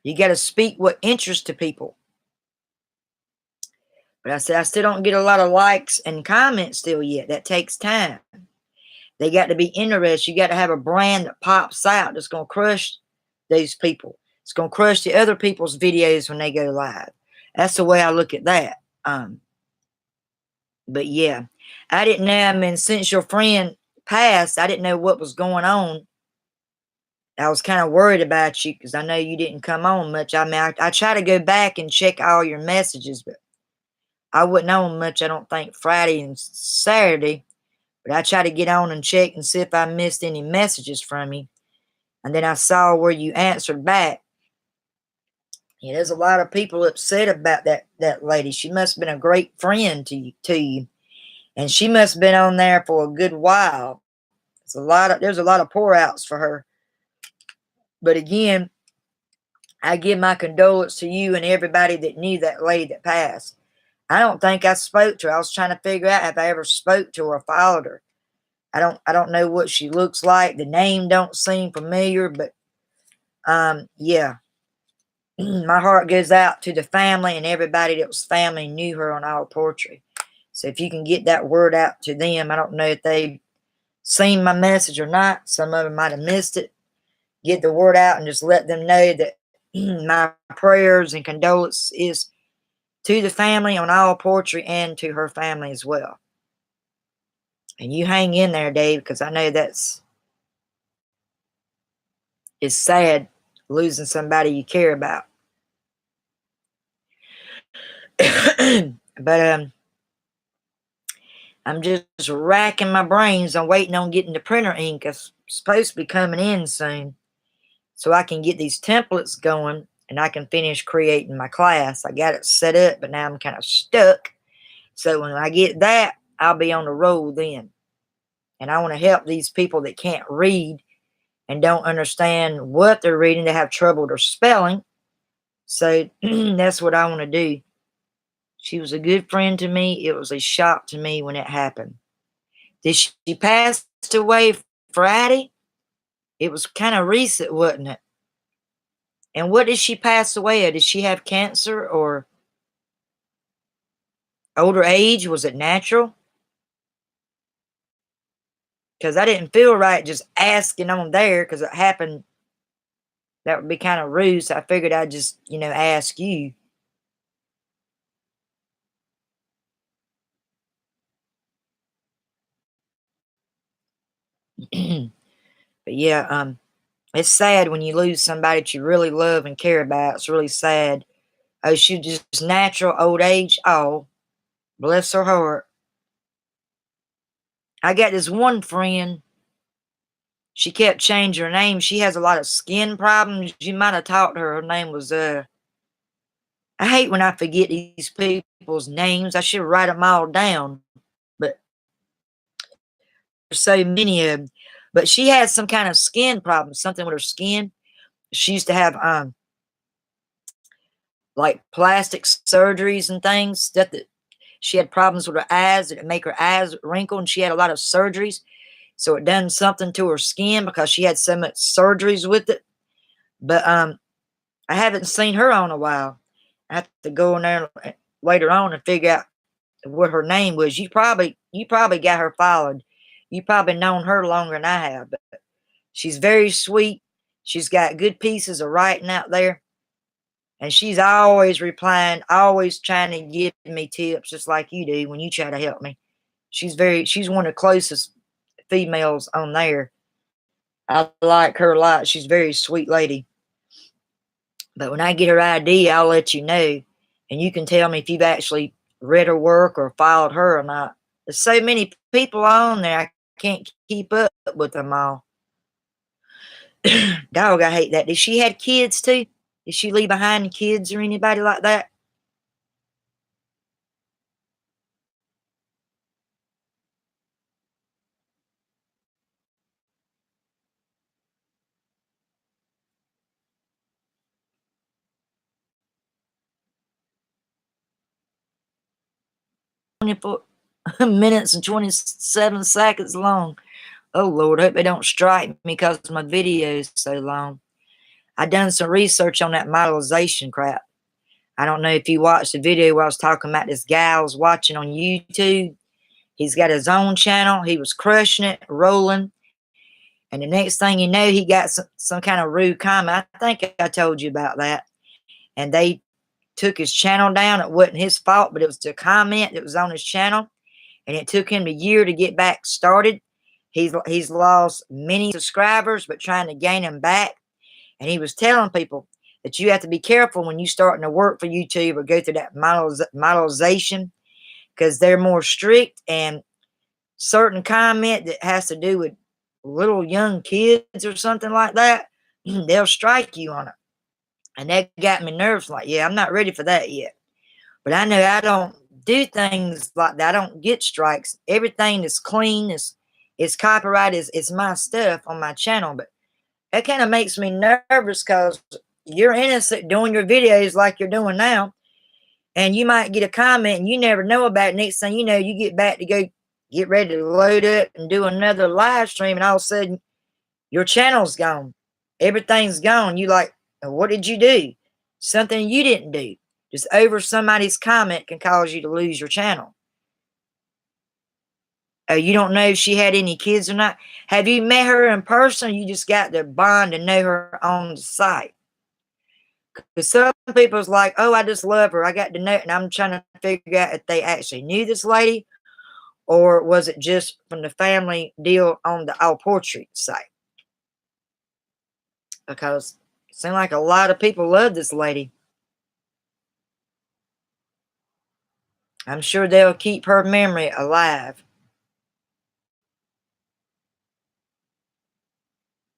you got to speak what interests to people. But I said, I still don't get a lot of likes and comments still yet. That takes time. They got to be interested. You got to have a brand that pops out that's going to crush these people. It's going to crush the other people's videos when they go live. That's the way I look at that. But yeah, I didn't know. I mean, since your friend passed, I didn't know what was going on. I was kind of worried about you because I know you didn't come on much. I mean, I try to go back and check all your messages, but I wasn't on much, I don't think, Friday and Saturday. But I try to get on and check and see if I missed any messages from you. And then I saw where you answered back. Yeah, there's a lot of people upset about that lady. She must have been a great friend to you. And she must have been on there for a good while. There's a lot of pour outs for her. But again, I give my condolence to you and everybody that knew that lady that passed. I don't think I spoke to her. I was trying to figure out if I ever spoke to her or followed her. I don't know what she looks like. The name don't seem familiar, but yeah. My heart goes out to the family and everybody that was family knew her on Our Poetry. So if you can get that word out to them, I don't know if they've seen my message or not. Some of them might have missed it. Get the word out and just let them know that my prayers and condolences is to the family on Our Poetry and to her family as well. And you hang in there, Dave, because I know it's sad losing somebody you care about. But I'm just racking my brains. I'm waiting on getting the printer ink. It's supposed to be coming in soon, so I can get these templates going and I can finish creating my class. I got it set up, but now I'm kind of stuck. So when I get that, I'll be on the roll then. And I want to help these people that can't read and don't understand what they're reading. They have trouble with their spelling. So that's what I want to do. She was a good friend to me. It was a shock to me when it happened. Did she pass away Friday? It was kind of recent, wasn't it? And what did she pass away of? Did she have cancer or older age? Was it natural? Because I didn't feel right just asking on there because it happened. That would be kind of rude. So I figured I'd just, ask you. But yeah, it's sad when you lose somebody that you really love and care about. It's really sad. Oh, she just natural old age. Oh, bless her heart. I got this one friend. She kept changing her name. She has a lot of skin problems. You might have talked to her. Her name was I hate when I forget these people's names. I should write them all down. But there's so many of them. But she had some kind of skin problem, something with her skin. She used to have like plastic surgeries and things that she had problems with her eyes that make her eyes wrinkle, and she had a lot of surgeries. So it done something to her skin because she had so much surgeries with it. But I haven't seen her on a while. I have to go in there later on and figure out what her name was. You probably got her followed. You probably known her longer than I have. But she's very sweet. She's got good pieces of writing out there. And she's always replying, always trying to give me tips, just like you do when you try to help me. She's one of the closest females on there. I like her a lot. She's a very sweet lady. But when I get her ID, I'll let you know. And you can tell me if you've actually read her work or followed her or not. There's so many people on there, I can't keep up with them all. Dog, I hate that. Did she have kids too? Did she leave behind kids or anybody like that? For minutes and 27 seconds long. Oh Lord, I hope they don't strike me because my video is so long. I done some research on that modelization crap. I don't know if you watched the video where I was talking about this guy I was watching on YouTube. He's got his own channel. He was crushing it, rolling. And the next thing you know, he got some kind of rude comment. I think I told you about that. And they took his channel down. It wasn't his fault, but it was the comment that was on his channel. And it took him a year to get back started. He's lost many subscribers, but trying to gain them back. And he was telling people that you have to be careful when you're starting to work for YouTube or go through that modelization, because they're more strict, and certain comment that has to do with little young kids or something like that, they'll strike you on it. And that got me nervous. Like, yeah, I'm not ready for that yet. But I know I don't do things like that. I don't get strikes. Everything is clean. It's copyright. It's my stuff on my channel. But that kind of makes me nervous because you're innocent doing your videos like you're doing now. And you might get a comment and you never know about it. Next thing you know, you get back to go get ready to load up and do another live stream. And all of a sudden, your channel's gone. Everything's gone. You like, what did you do? Something you didn't do. Just over somebody's comment can cause you to lose your channel. You don't know if she had any kids or not. Have you met her in person? Or you just got the bond to know her on the site. Because some people's like, oh, I just love her. I got to know it. And I'm trying to figure out if they actually knew this lady or was it just from the family deal on the All Portrait site. Because it seems like a lot of people love this lady. I'm sure they'll keep her memory alive.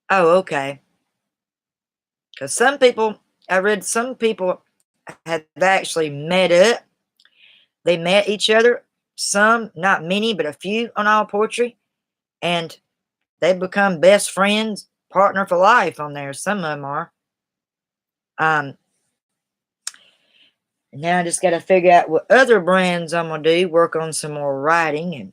Oh, okay. Because some people, I read some people have actually met up. They met each other. Some, not many, but a few on All Portrait. And they become best friends, partner for life on there. Some of them are. Now I just got to figure out what other brands I'm going to do. Work on some more writing. And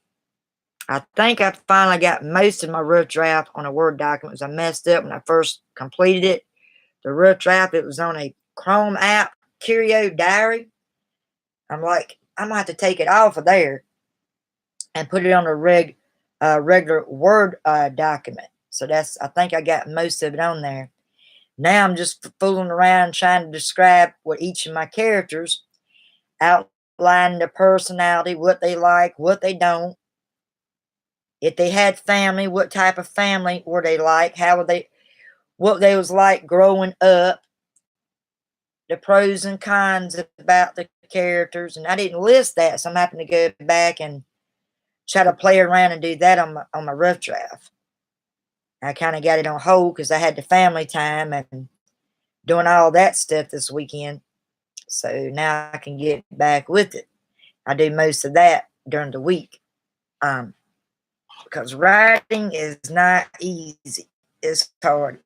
I think I finally got most of my rough draft on a Word document. I messed up when I first completed it. The rough draft, it was on a Chrome app, Curio Diary. I'm like, I'm going to have to take it off of there and put it on a regular Word document. So I think I got most of it on there. Now I'm just fooling around trying to describe what each of my characters, outline their personality, what they like, what they don't. If they had family, what type of family were they like? What they was like growing up, the pros and cons about the characters. And I didn't list that, so I'm having to go back and try to play around and do that on my rough draft. I kind of got it on hold because I had the family time and doing all that stuff this weekend. So now I can get back with it. I do most of that during the week. Because writing is not easy. It's hard.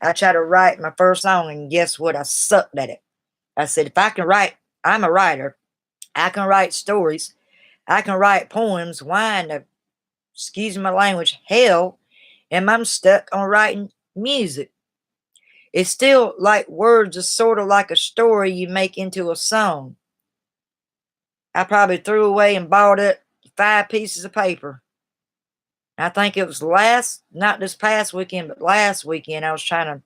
I tried to write my first song, and guess what? I sucked at it. I said, if I can write, I'm a writer. I can write stories. I can write poems. Why in the, excuse my language, hell am I stuck on writing music? It's still like words are sort of like a story you make into a song. I probably threw away and bought up 5 pieces of paper. I think it was not this past weekend, but last weekend, I was trying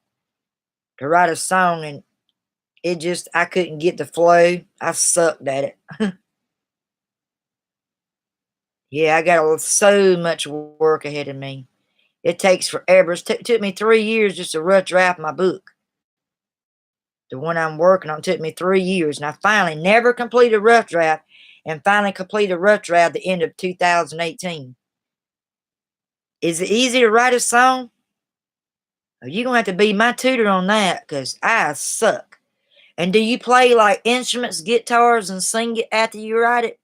to write a song, and It just, I couldn't get the flow. I sucked at it. Yeah, I got so much work ahead of me. It takes forever. It took me 3 years just to rough draft my book. The one I'm working on took me 3 years, and I finally never completed a rough draft, and finally completed a rough draft at the end of 2018. Is it easy to write a song? Well, you're going to have to be my tutor on that, because I suck. And do you play like instruments, guitars, and sing it after you write it?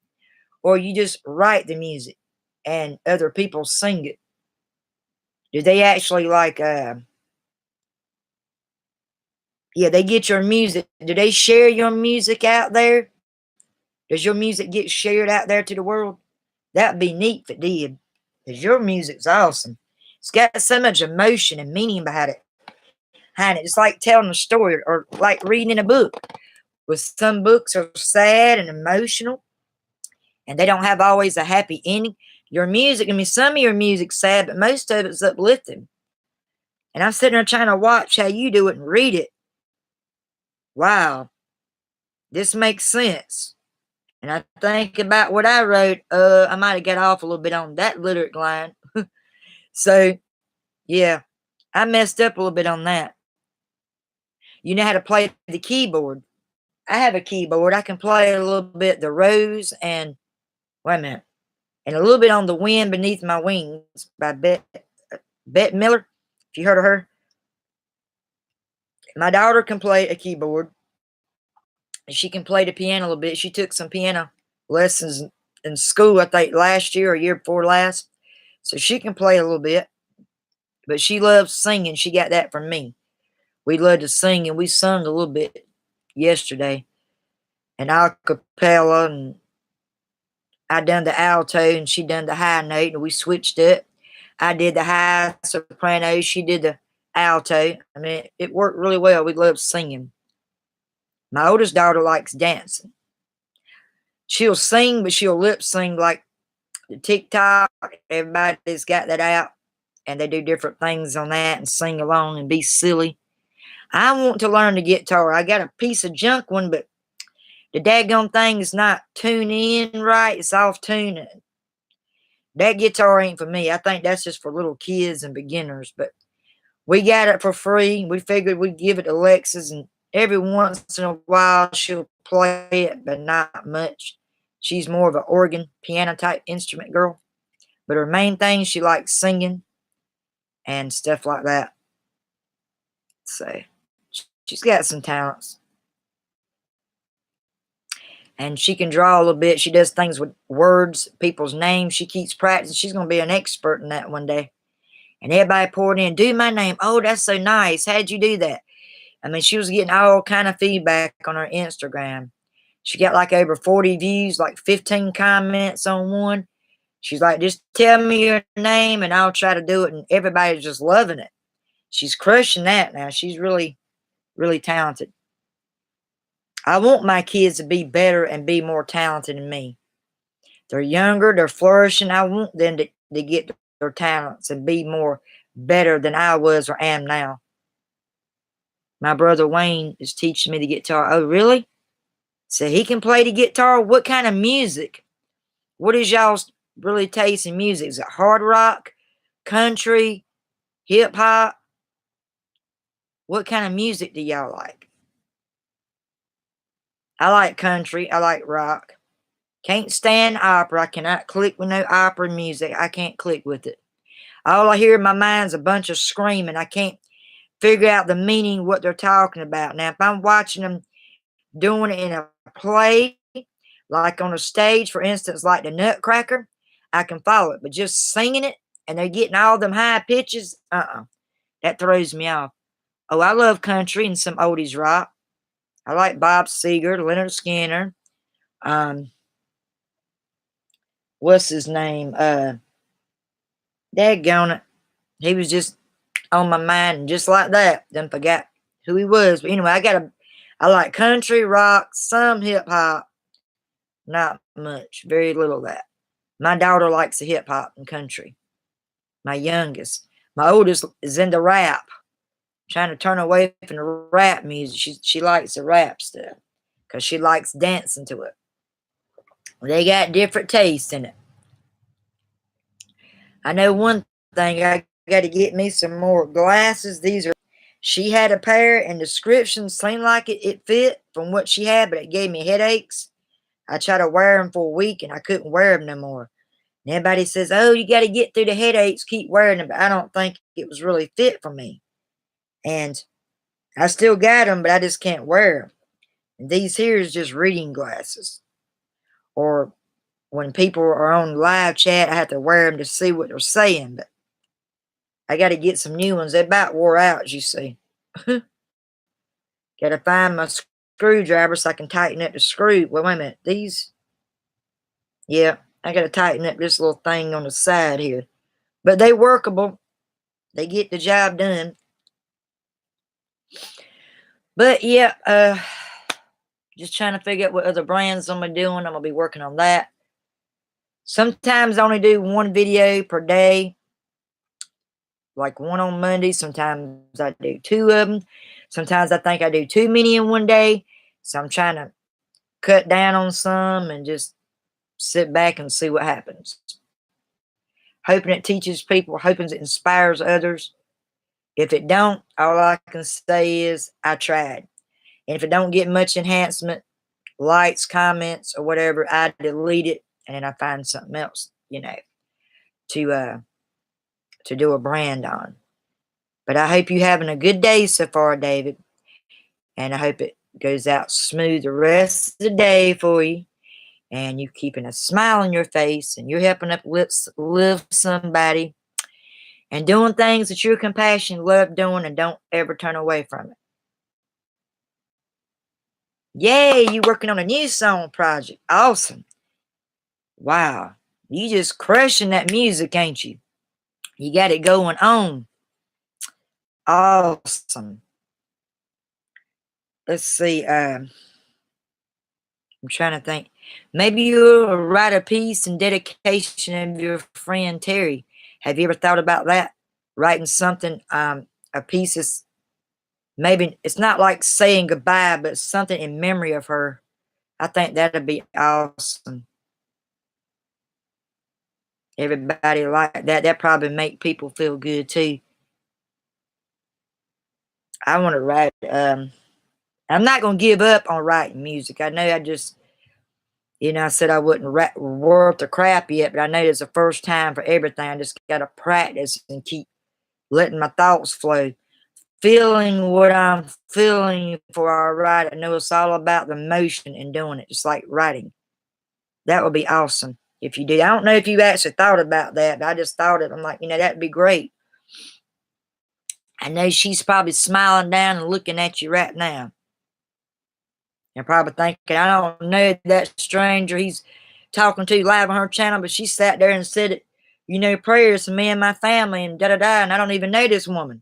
Or you just write the music and other people sing it? Do they actually like, yeah, they get your music. Do they share your music out there? Does your music get shared out there to the world? That'd be neat if it did, because your music's awesome. It's got so much emotion and meaning behind it. It's like telling a story or like reading a book. With some books are sad and emotional, and they don't have always a happy ending. Your music, I mean, some of your music's sad, but most of it's uplifting. And I'm sitting there trying to watch how you do it and read it. Wow, this makes sense. And I think about what I wrote. I might have got off a little bit on that lyric line. So, yeah, I messed up a little bit on that. You know how to play the keyboard. I have a keyboard. I can play a little bit the Rose and, wait a minute, and a little bit on The Wind Beneath My Wings by Bette Miller. If you heard of her. My daughter can play a keyboard. She can play the piano a little bit. She took some piano lessons in school, I think, last year or year before last. So she can play a little bit. But she loves singing. She got that from me. We love to sing, and we sung a little bit yesterday. And a cappella, and I done the alto, and she done the high note, and we switched it. I did the high soprano. She did the alto. I mean, it worked really well. We love singing. My oldest daughter likes dancing. She'll sing, but she'll lip sing like the TikTok. Everybody's got that out, and they do different things on that and sing along and be silly. I want to learn the guitar. I got a piece of junk one, but the daggone thing is not tuning in right. It's off tuning. That guitar ain't for me. I think that's just for little kids and beginners, but we got it for free. We figured we'd give it to Alexis, and every once in a while she'll play it, but not much. She's more of an organ, piano type instrument girl. But her main thing, she likes singing and stuff like that. So she's got some talents. And she can draw a little bit. She does things with words, people's names. She keeps practicing. She's going to be an expert in that one day. And everybody poured in, do my name. Oh, that's so nice. How'd you do that? I mean, she was getting all kind of feedback on her Instagram. She got like over 40 views, like 15 comments on one. She's like, just tell me your name and I'll try to do it. And everybody's just loving it. She's crushing that now. She's really, really talented. I want my kids to be better and be more talented than me. They're younger, they're flourishing. I want them to get their talents and be more better than I was or am now. My brother Wayne is teaching me the guitar. Oh, really? So he can play the guitar? What kind of music? What is y'all's really taste in music? Is it hard rock, country, hip hop? What kind of music do y'all like? I like country. I like rock. Can't stand opera. I cannot click with no opera music. I can't click with it. All I hear in my mind's a bunch of screaming. I can't figure out the meaning, what they're talking about. Now, if I'm watching them doing it in a play, like on a stage, for instance, like the Nutcracker, I can follow it. But just singing it and they're getting all them high pitches, that throws me off. Oh, I love country and some oldies rock. I like Bob Seger, Leonard Skinner. What's his name? Daggone it. He was just on my mind, and just like that, then forgot who he was. But anyway, I like country, rock, some hip hop. Not much, very little of that. My daughter likes the hip hop and country. My youngest. My oldest is into rap. Trying to turn away from the rap music. She likes the rap stuff because she likes dancing to it. They got different tastes in it. I know one thing. I got to get me some more glasses. These are. She had a pair, and descriptions seemed like it fit from what she had, but it gave me headaches. I tried to wear them for a week, and I couldn't wear them no more. And everybody says, "Oh, you got to get through the headaches. Keep wearing them." But I don't think it was really fit for me. And I still got them, but I just can't wear them. And these here is just reading glasses. Or when people are on live chat, I have to wear them to see what they're saying. But I got to get some new ones. They about wore out, as you see. Got to find my screwdriver so I can tighten up the screw. Well, wait a minute. These, yeah, I got to tighten up this little thing on the side here. But they workable. They get the job done. But yeah, just trying to figure out what other brands I'm going to be doing. I'm going to be working on that. Sometimes I only do one video per day. Like one on Monday. Sometimes I do two of them. Sometimes I think I do too many in one day. So I'm trying to cut down on some and just sit back and see what happens. Hoping it teaches people, hoping it inspires others. If it don't, all I can say is I tried. And if it don't get much enhancement, likes, comments, or whatever, I delete it and then I find something else, to do a brand on. But I hope you're having a good day so far, David. And I hope it goes out smooth the rest of the day for you. And you keeping a smile on your face and you're helping uplift somebody and doing things that you're compassionate, love doing, and don't ever turn away from it. Yay, you working on a new song project. Awesome. Wow. You just crushing that music, ain't you? You got it going on. Awesome. Let's see. I'm trying to think. Maybe you'll write a piece in dedication of your friend Terry. Have you ever thought about that? Writing something, a piece is maybe it's not like saying goodbye, but something in memory of her. I think that'd be awesome. Everybody like that. That probably make people feel good too. I want to write. I'm not gonna give up on writing music. I know I just, I said I wouldn't worth the crap yet, but I know it's the first time for everything. I just gotta practice and keep letting my thoughts flow, feeling what I'm feeling before I write. I know it's all about the motion and doing it, just like writing. That would be awesome if you did. I don't know if you actually thought about that, but I just thought it. I'm like, that'd be great. I know she's probably smiling down and looking at you right now. You're probably thinking, I don't know that stranger he's talking to live on her channel, but she sat there and said it, prayers for me and my family and da-da-da, and I don't even know this woman.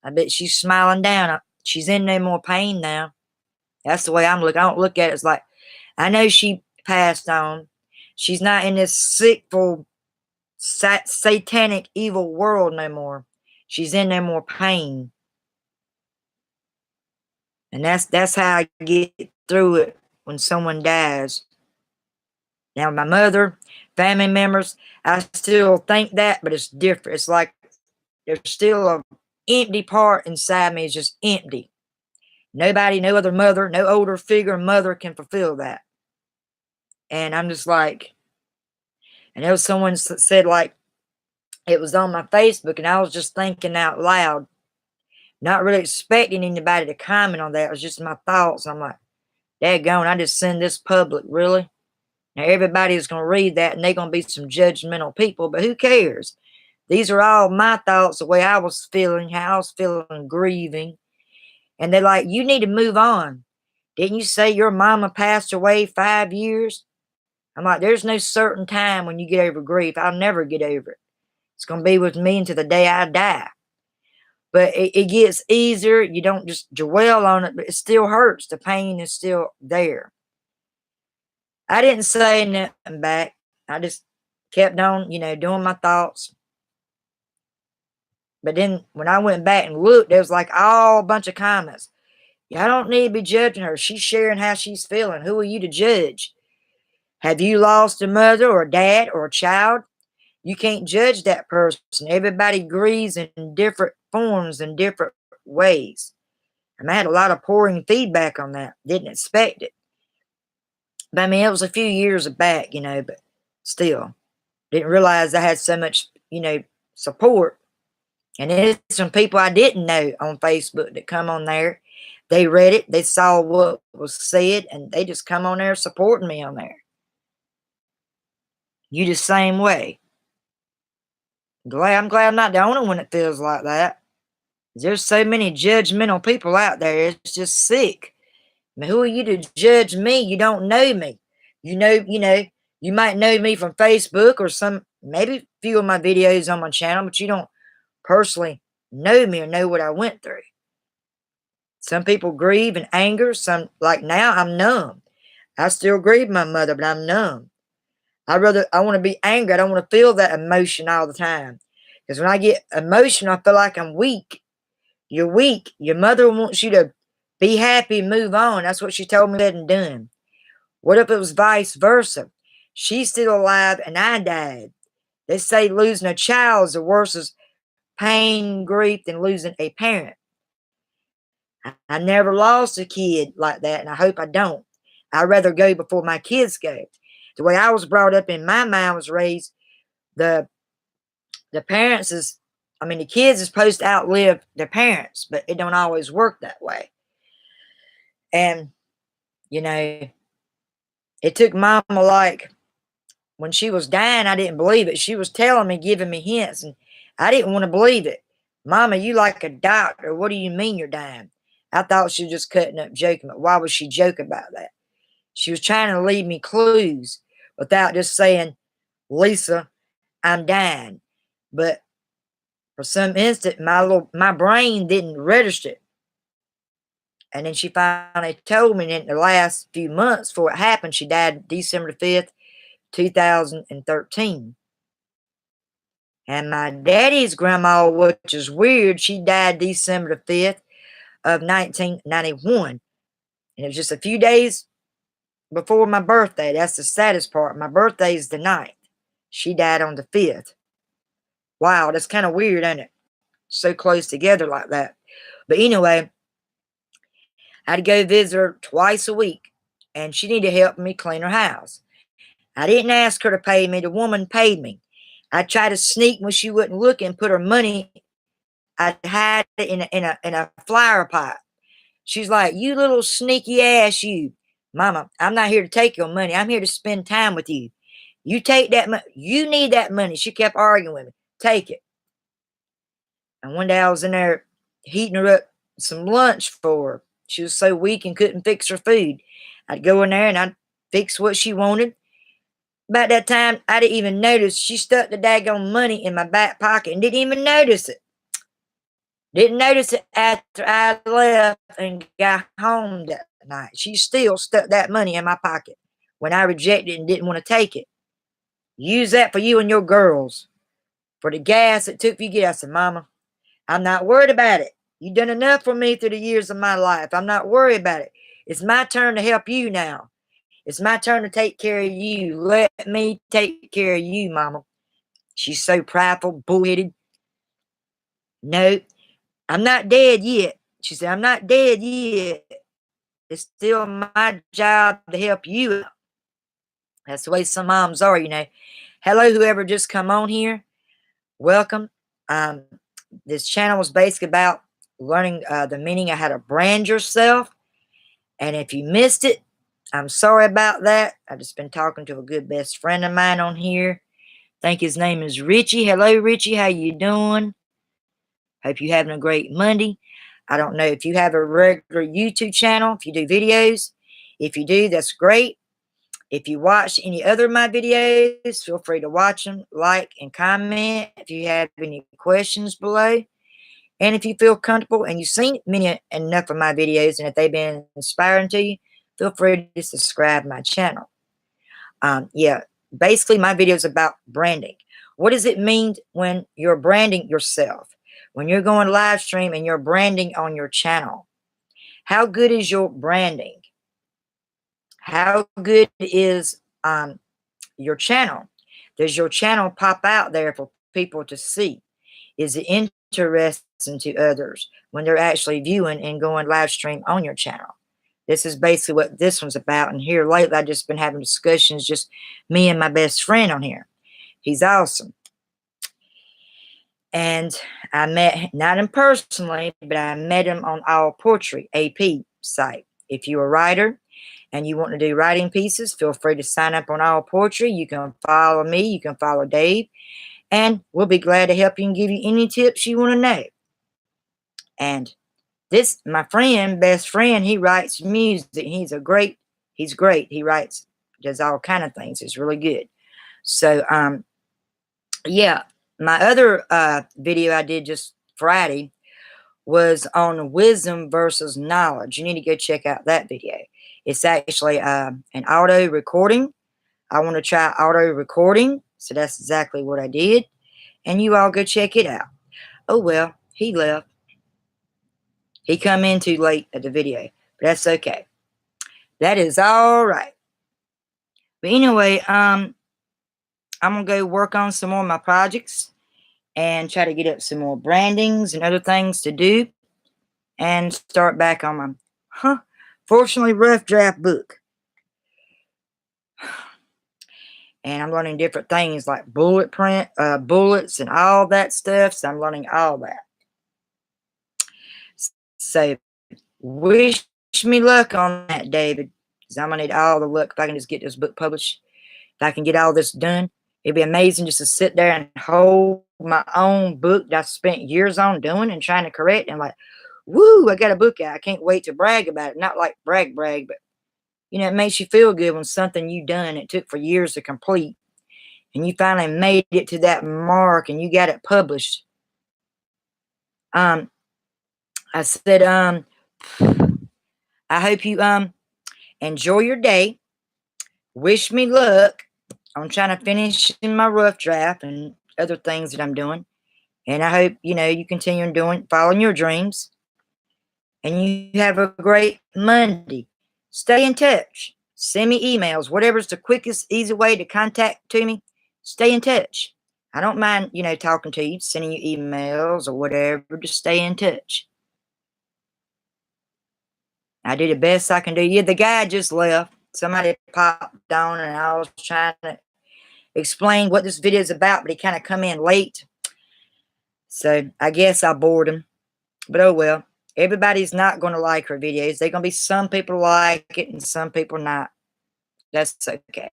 I bet she's smiling down. She's in no more pain now. That's the way I'm looking. I don't look at it as like, I know she passed on. She's not in this sickful, satanic, evil world no more. She's in no more pain. And that's how I get through it when someone dies. Now, my mother, family members, I still think that, but it's different. It's like there's still a empty part inside me. It's just empty. Nobody, no other mother, no older figure mother can fulfill that. And I'm just like, I know someone said like, it was on my Facebook and I was just thinking out loud, not really expecting anybody to comment on that. It was just my thoughts. I'm like, daggone, I just send this public, really? Now everybody's going to read that and they're going to be some judgmental people, but who cares? These are all my thoughts, the way I was feeling, how I was feeling, grieving. And they're like, you need to move on. Didn't you say your mama passed away 5 years? I'm like, there's no certain time when you get over grief. I'll never get over it. It's going to be with me until the day I die. But it gets easier. You don't just dwell on it, but it still hurts. The pain is still there. I didn't say nothing back. I just kept on, doing my thoughts. But then when I went back and looked, there was like all a bunch of comments. Yeah, I don't need to be judging her. She's sharing how she's feeling. Who are you to judge? Have you lost a mother or a dad or a child? You can't judge that person. Everybody grieves in different forms and different ways. And I had a lot of pouring feedback on that. Didn't expect it. But I mean, it was a few years back, but still. Didn't realize I had so much, support. And there's some people I didn't know on Facebook that come on there. They read it, they saw what was said, and they just come on there supporting me on there. You the same way. I'm glad I'm not the only one that feels like that. There's so many judgmental people out there. It's just sick. I mean, who are you to judge me? You don't know me. You might know me from Facebook or maybe a few of my videos on my channel, but you don't personally know me or know what I went through. Some people grieve and anger. Some, like now, I'm numb. I still grieve my mother, but I'm numb. I want to be angry. I don't want to feel that emotion all the time. Because when I get emotional, I feel like I'm weak. You're weak. Your mother wants you to be happy and move on. That's what she told me said and done. What if it was vice versa? She's still alive and I died. They say losing a child is the worst as pain, grief than losing a parent. I never lost a kid like that, and I hope I don't. I'd rather go before my kids go. The way I was brought up in my mind was raised, the parents is, the kids is supposed to outlive their parents, but it don't always work that way. And, it took Mama, like, when she was dying, I didn't believe it. She was telling me, giving me hints, and I didn't want to believe it. Mama, you like a doctor. What do you mean you're dying? I thought she was just cutting up, joking, but why would she joke about that? She was trying to leave me clues without just saying, Lisa, I'm dying. But for some instant, my brain didn't register it. And then she finally told me in the last few months before it happened, she died December 5th, 2013. And my daddy's grandma, which is weird, she died December 5th of 1991. And it was just a few days before my birthday. That's the saddest part. My birthday is the 9th. She died on the 5th. Wow, that's kind of weird, ain't it? So close together like that. But anyway, I'd go visit her twice a week, and she needed help me clean her house. I didn't ask her to pay me. The woman paid me. I tried to sneak when she wouldn't look and put her money. I'd hide it in a flower pot. She's like, you little sneaky ass, you. Mama, I'm not here to take your money. I'm here to spend time with you. You take that money. You need that money. She kept arguing with me. Take it. And one day I was in there heating her up some lunch for her. She was so weak and couldn't fix her food. I'd go in there and I'd fix what she wanted. About that time, I didn't even notice she stuck the daggone money in my back pocket and didn't even notice it. Didn't notice it after I left and got home that night. She still stuck that money in my pocket when I rejected it and didn't want to take it. Use that for you and your girls. For the gas it took for you to get. I said, Mama, I'm not worried about it. You've done enough for me through the years of my life. I'm not worried about it. It's my turn to help you now. It's my turn to take care of you. Let me take care of you, Mama. She's so prideful, bullheaded. No, I'm not dead yet. She said, I'm not dead yet. It's still my job to help you out. That's the way some moms are, Hello, whoever just come on here. Welcome. This channel was basically about learning the meaning of how to brand yourself. And if you missed it, I'm sorry about that. I've just been talking to a good best friend of mine on here. I think his name is Richie. Hello, Richie. How you doing? Hope you're having a great Monday. I don't know if you have a regular YouTube channel, if you do videos. If you do, that's great. If you watch any other of my videos, feel free to watch them, like, and comment if you have any questions below. And if you feel comfortable and you've seen enough of my videos and if they've been inspiring to you, feel free to subscribe to my channel. Yeah, basically my video is about branding. What does it mean when you're branding yourself? when you're going live stream and you're branding on your channel, how good is your branding? How good is your channel? Does your channel pop out there for people to see? Is it interesting to others when they're actually viewing and going live stream on your channel? This is basically what this one's about. And here lately, I've just been having discussions, just me and my best friend on here. He's awesome. And I met, not him personally, but I met him on All Poetry AP site. If you're a writer and you want to do writing pieces, feel free to sign up on All Poetry. You can follow me. You can follow Dave. And we'll be glad to help you and give you any tips you want to know. And this, my friend, best friend, he writes music. He's great. He writes, does all kind of things. It's really good. So, yeah, my other video I did just Friday was on wisdom versus knowledge. You need to go check out that video. It's actually an auto recording. I want to try auto recording. So that's exactly what I did. And you all go check it out. Oh, well, he left. He come in too late at the video, but that's okay. That is all right. But anyway, I'm going to go work on some more of my projects and try to get up some more brandings and other things to do and start back on my, fortunately, rough draft book. And I'm learning different things like bullets and all that stuff. So I'm learning all that. So wish me luck on that, David, because I'm going to need all the luck if I can just get this book published. If I can get all this done, it'd be amazing just to sit there and hold my own book that I spent years on doing and trying to correct. And like, woo, I got a book out. I can't wait to brag about it. Not like brag, but, you know, it makes you feel good when something you done, it took for years to complete, and you finally made it to that mark and you got it published. I said, I hope you enjoy your day. Wish me luck on trying to finish in my rough draft and other things that I'm doing. And I hope, you know, you continue following your dreams. And you have a great Monday. Stay in touch. Send me emails. Whatever's the quickest, easy way to contact to me, stay in touch. I don't mind, you know, talking to you, sending you emails or whatever. Just stay in touch. I do the best I can do. Yeah, the guy just left. Somebody popped on and I was trying to explain what this video is about, but he kind of come in late. So I guess I bored him. But oh well. Everybody's not going to like her videos. There's going to be some people like it and some people not. That's okay.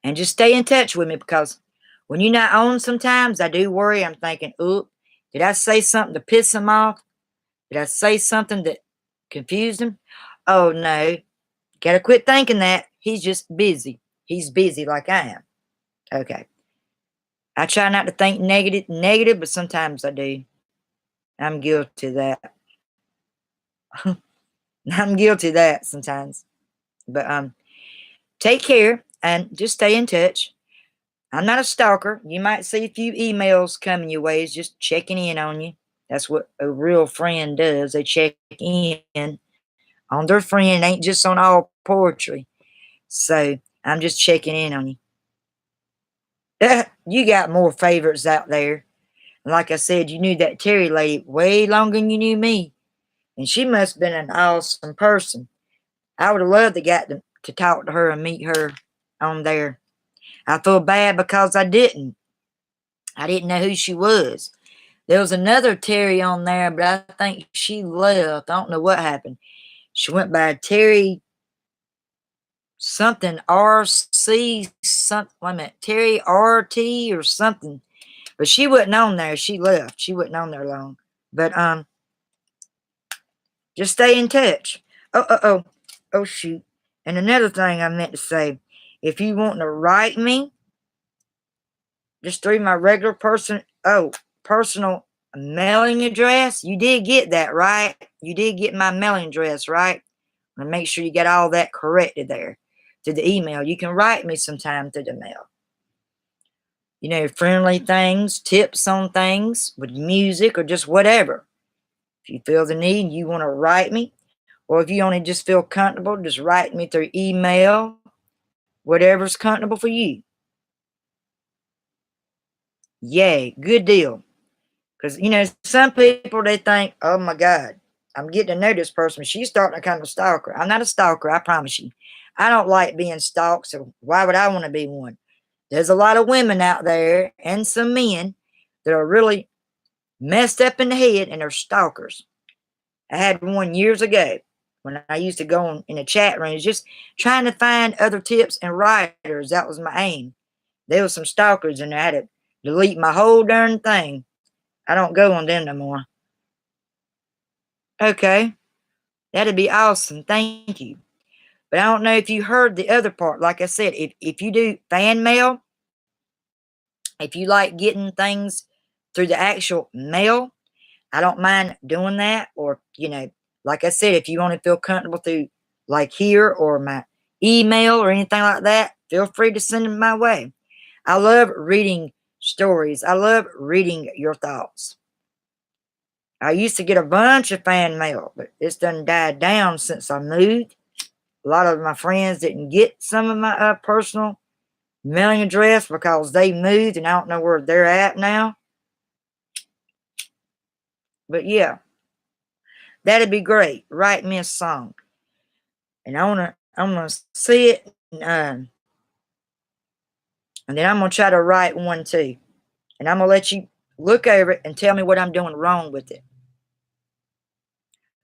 And just stay in touch with me, because when you're not on sometimes, I do worry. I'm thinking, oop, did I say something to piss him off? Did I say something that confused him? Oh, no. Got to quit thinking that. He's just busy. He's busy like I am. Okay. I try not to think negative, but sometimes I do. I'm guilty of that. I'm guilty of that sometimes. But take care and just stay in touch. I'm not a stalker. You might see a few emails coming your ways, just checking in on you. That's what a real friend does. They check in on their friend. It ain't just on All Poetry. So I'm just checking in on you. You got more favorites out there. Like I said, you knew that Terry lady way longer than you knew me. And she must have been an awesome person. I would have loved to get to talk to her and meet her on there. I feel bad because I didn't. I didn't know who she was. There was another Terry on there, but I think she left. I don't know what happened. She went by Terry something RC something. Wait a minute, Terry RT or something. But she wasn't on there. She left. She wasn't on there long. But just stay in touch. Oh shoot. And another thing I meant to say, if you want to write me, just through my regular personal mailing address. You did get that, right? You did get my mailing address, right? And make sure you get all that corrected there to the email. You can write me sometime through the mail. friendly things, tips on things with music or just whatever. If you feel the need and you want to write me, or if you only just feel comfortable, just write me through email, whatever's comfortable for you. Yay, good deal. Because, some people, they think, oh my God, I'm getting to know this person. She's starting to become a stalker. I'm not a stalker, I promise you. I don't like being stalked, so why would I want to be one? There's a lot of women out there and some men that are really messed up in the head and they're stalkers. I had one years ago when I used to go in a chat room, just trying to find other tips and writers. That was my aim. There was some stalkers and I had to delete my whole darn thing. I don't go on them no more. Okay, that'd be awesome. Thank you. But I don't know if you heard the other part. Like I said, if you do fan mail, if you like getting things through the actual mail, I don't mind doing that. Or, like I said, if you want to feel comfortable through like here or my email or anything like that, feel free to send them my way. I love reading stories. I love reading your thoughts. I used to get a bunch of fan mail, but it's done died down since I moved. A lot of my friends didn't get some of my personal mailing address because they moved and I don't know where they're at now. But yeah, that'd be great. Write me a song. And I'm gonna see it and then I'm gonna try to write one too. And I'm gonna let you look over it and tell me what I'm doing wrong with it.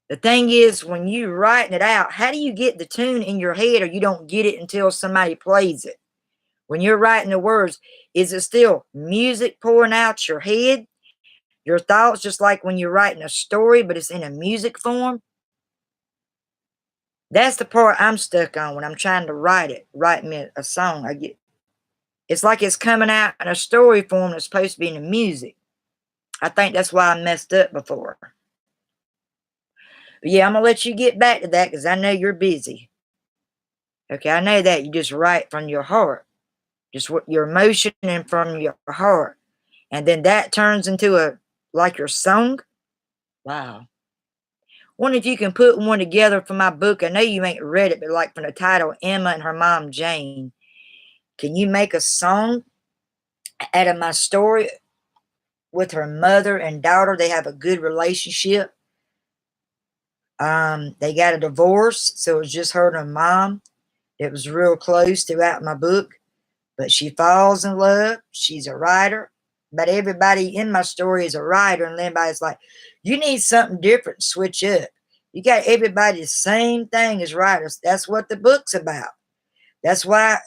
The thing is, when you're writing it out, how do you get the tune in your head or you don't get it until somebody plays it? When you're writing the words, is it still music pouring out your head? Your thoughts, just like when you're writing a story, but it's in a music form? That's the part I'm stuck on when I'm trying to write me a song. It's like it's coming out in a story form that's supposed to be in the music. I think that's why I messed up before. But yeah, I'm gonna let you get back to that because I know you're busy. Okay, I know that you just write from your heart, just what your emotion and from your heart, and then that turns into like your song. Wow. Wonder if you can put one together for my book. I know you ain't read it, but like from the title, Emma and her mom Jane. Can you make a song out of my story with her mother and daughter? They have a good relationship. They got a divorce, so it was just her and her mom. It was real close throughout my book, but she falls in love. She's a writer, but everybody in my story is a writer, and everybody's like, you need something different, switch up. You got everybody the same thing as writers. That's what the book's about. That's why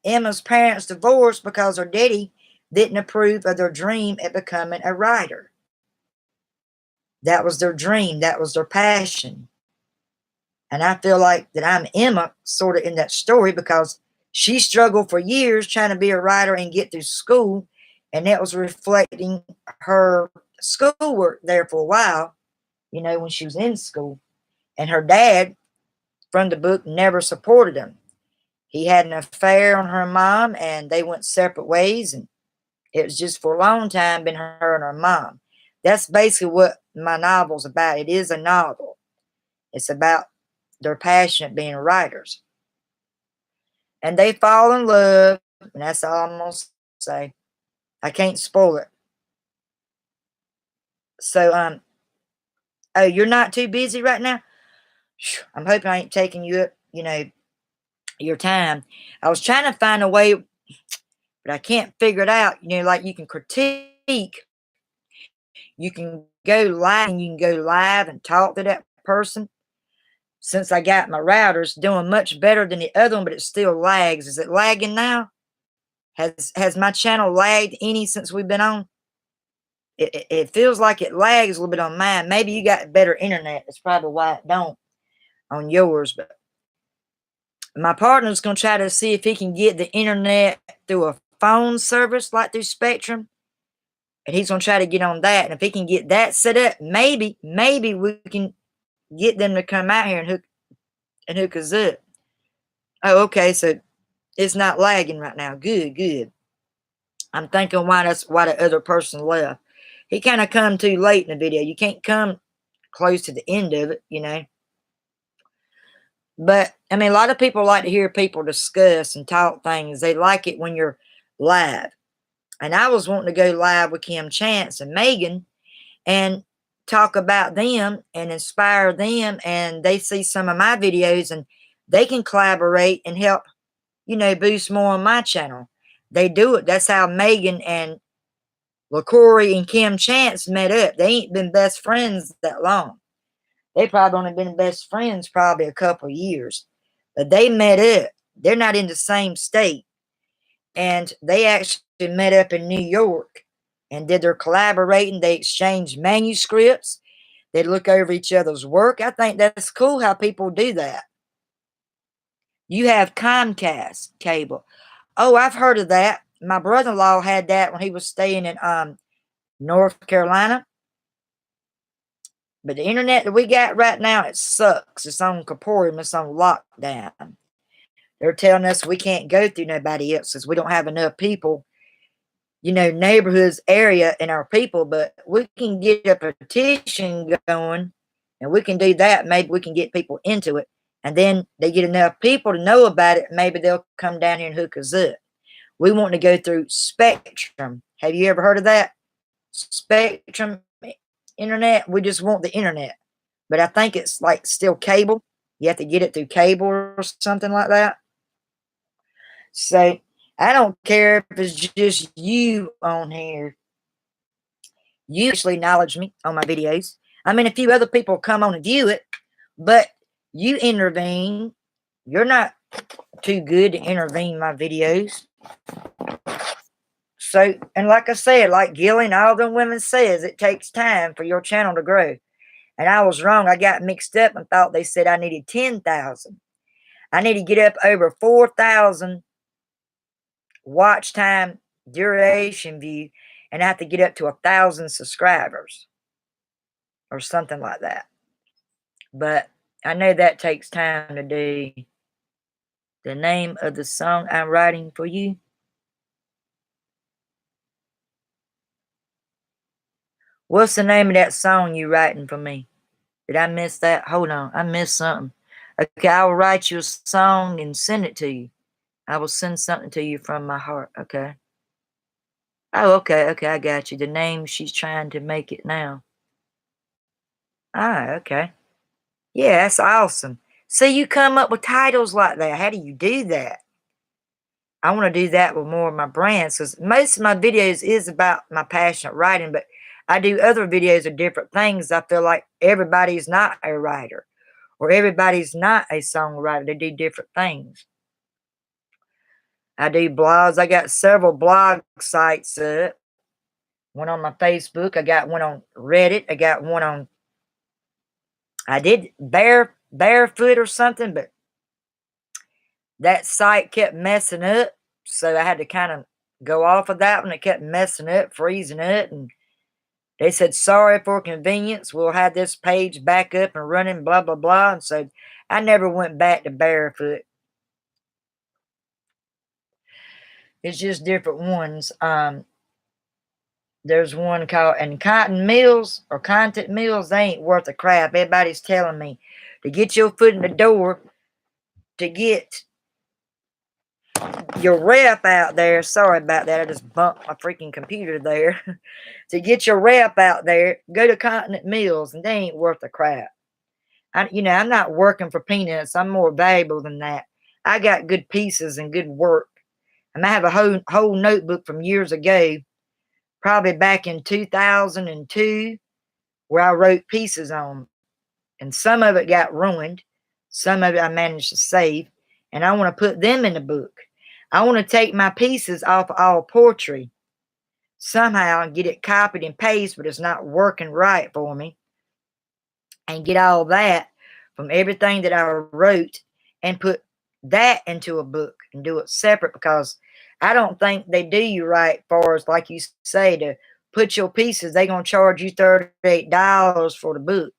Emma's parents divorced, because her daddy didn't approve of their dream at becoming a writer. That was their dream. That was their passion. And I feel like that I'm Emma sort of in that story because she struggled for years trying to be a writer and get through school. And that was reflecting her schoolwork there for a while, when she was in school. And her dad, from the book, never supported him. He had an affair on her mom and they went separate ways. And it was just for a long time been her and her mom. That's basically what my novel's about. It is a novel. It's about their passion at being writers. And they fall in love, and that's all I'm going to say. I can't spoil it. So, oh, you're not too busy right now? I'm hoping I ain't taking you up, your time. I was trying to find a way, but I can't figure it out. Like you can critique, you can go live, and you can go live and talk to that person. Since I got my routers doing much better than the other one, but it still lags. Is it lagging now? Has my channel lagged any since we've been on? It feels like it lags a little bit on mine. Maybe you got better internet. That's probably why it don't on yours. But my partner's going to try to see if he can get the internet through a phone service like through Spectrum. And he's going to try to get on that. And if he can get that set up, maybe we can get them to come out here and hook us up. Oh, okay. So It's not lagging right now. Good, good. I'm thinking why the other person left. He kind of come too late in the video. You can't come close to the end of it, you know. But, I mean, a lot of people like to hear people discuss and talk things. They like it when you're live. And I was wanting to go live with Kim Chance and Megan and talk about them and inspire them. And they see some of my videos and they can collaborate and help, you know, boost more on my channel. They do it. That's how Megan and LaCorey and Kim Chance met up. They ain't been best friends that long. They probably only been best friends probably a couple years. But they met up. They're not in the same state. And they actually met up in New York and did their collaborating. They exchanged manuscripts. They look over each other's work. I think that's cool how people do that. You have Comcast cable. Oh, I've heard of that. My brother-in-law had that when he was staying in North Carolina. But the internet that we got right now, it sucks. It's on Caporium. It's on lockdown. They're telling us we can't go through nobody else because we don't have enough people, you know, neighborhoods, area, and our people. But we can get a petition going, and we can do that. Maybe we can get people into it. And then they get enough people to know about it. Maybe they'll come down here and hook us up. We want to go through Spectrum. Have you ever heard of that? Spectrum internet. We just want the internet. But I think it's like still cable. You have to get it through cable or something like that. So I don't care if it's just you on here. You actually acknowledge me on my videos. I mean, a few other people come on and view it, but you intervene. You're not too good to intervene in my videos. So, and like I said, like Gilly and all them women says, it takes time for your channel to grow. And I was wrong. I got mixed up and thought they said I needed 10,000. I need to get up over 4,000 watch time duration view, and I have to get up to 1,000 subscribers or something like that. But I know that takes time to do. The name of the song I'm writing for you. What's the name of that song you writing for me? Did I miss that? Hold on, I missed something. Okay, I will write you a song and send it to you. I will send something to you from my heart. Okay. Oh, okay, I got you. The name, she's trying to make it now. Ah, okay. Yeah, that's awesome. See, you come up with titles like that. How do you do that? I want to do that with more of my brands, because most of my videos is about my passionate writing, but I do other videos of different things. I feel like everybody's not a writer or everybody's not a songwriter. They do different things. I do blogs. I got several blog sites up. One on my Facebook. I got one on Reddit. I got one on, I did Barefoot or something, but that site kept messing up. So I had to kind of go off of that one. It kept messing up, freezing up. And they said, sorry for convenience. We'll have this page back up and running, blah, blah, blah. And so I never went back to Barefoot. It's just different ones. There's one called, and Cotton Mills or Content Mills, they ain't worth a crap. Everybody's telling me to get your foot in the door, to get your rep out there. Sorry about that. I just bumped my freaking computer there. To get your rep out there, go to Continent Mills, and they ain't worth a crap. I'm not working for peanuts. I'm more valuable than that. I got good pieces and good work. And I have a whole notebook from years ago, probably back in 2002, where I wrote pieces on. And some of it got ruined. Some of it I managed to save. And I want to put them in the book. I want to take my pieces off All Poetry somehow and get it copied and pasted, but it's not working right for me. And get all that from everything that I wrote and put that into a book and do it separate, because I don't think they do you right far as, like you say, to put your pieces. They're going to charge you $38 for the book.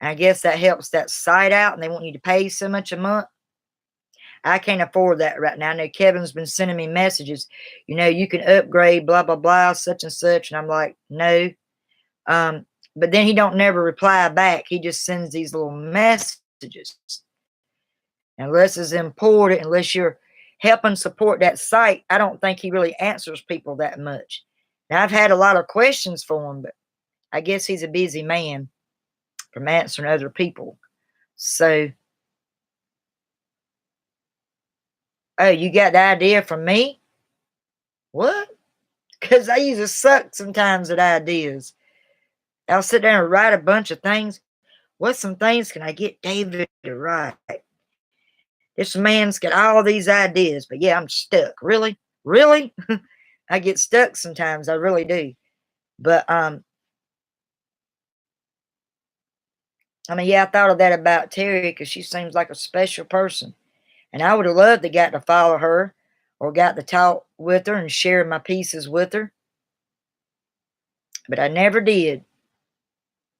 And I guess that helps that site out, and they want you to pay so much a month. I can't afford that right now. I know Kevin's been sending me messages, you can upgrade, blah, blah, blah, such and such. And I'm like, no. But then he don't never reply back. He just sends these little messages. Unless it's important, unless you're helping support that site, I don't think he really answers people that much. Now, I've had a lot of questions for him, but I guess he's a busy man from answering other people. So, oh, you got the idea from me? What? Because I usually suck sometimes at ideas. I'll sit there and write a bunch of things. What some things can I get David to write? This man's got all these ideas, but yeah, I'm stuck. Really? Really? I get stuck sometimes. I really do. But, I mean, yeah, I thought of that about Terry because she seems like a special person. And I would have loved to got to follow her or got to talk with her and share my pieces with her. But I never did.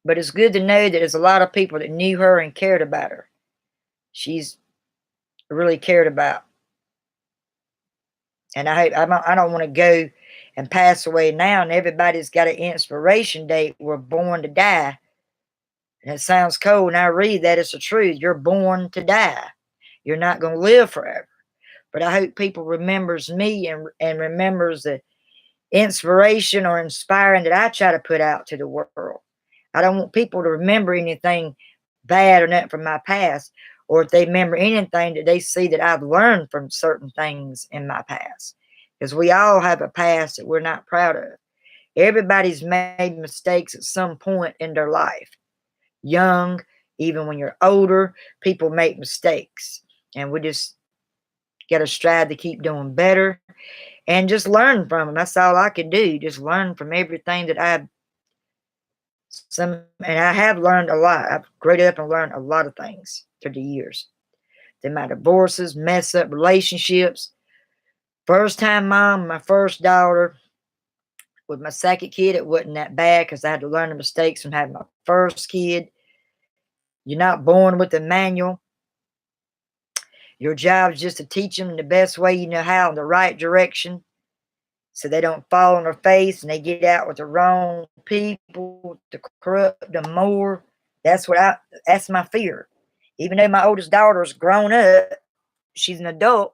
But it's good to know that there's a lot of people that knew her and cared about her. She's really cared about. And I don't want to go and pass away now and everybody's got an inspiration date. We're born to die. And it sounds cold when I read that. It's the truth. You're born to die. You're not going to live forever. But I hope people remembers me and remembers the inspiration or inspiring that I try to put out to the world. I don't want people to remember anything bad or nothing from my past, or if they remember anything that they see that I've learned from certain things in my past. Because we all have a past that we're not proud of. Everybody's made mistakes at some point in their life. Young, even when you're older, people make mistakes. And we just got to strive to keep doing better and just learn from them. That's all I can do. Just learn from everything that and I have learned a lot. I've grown up and learned a lot of things through the years. Then my divorces, mess up relationships, first time mom, my first daughter. With my second kid, it wasn't that bad because I had to learn the mistakes from having my first kid. You're not born with a manual. Your job is just to teach them the best way you know how in the right direction so they don't fall on their face and they get out with the wrong people to corrupt them more. That's my fear. Even though my oldest daughter's grown up, she's an adult,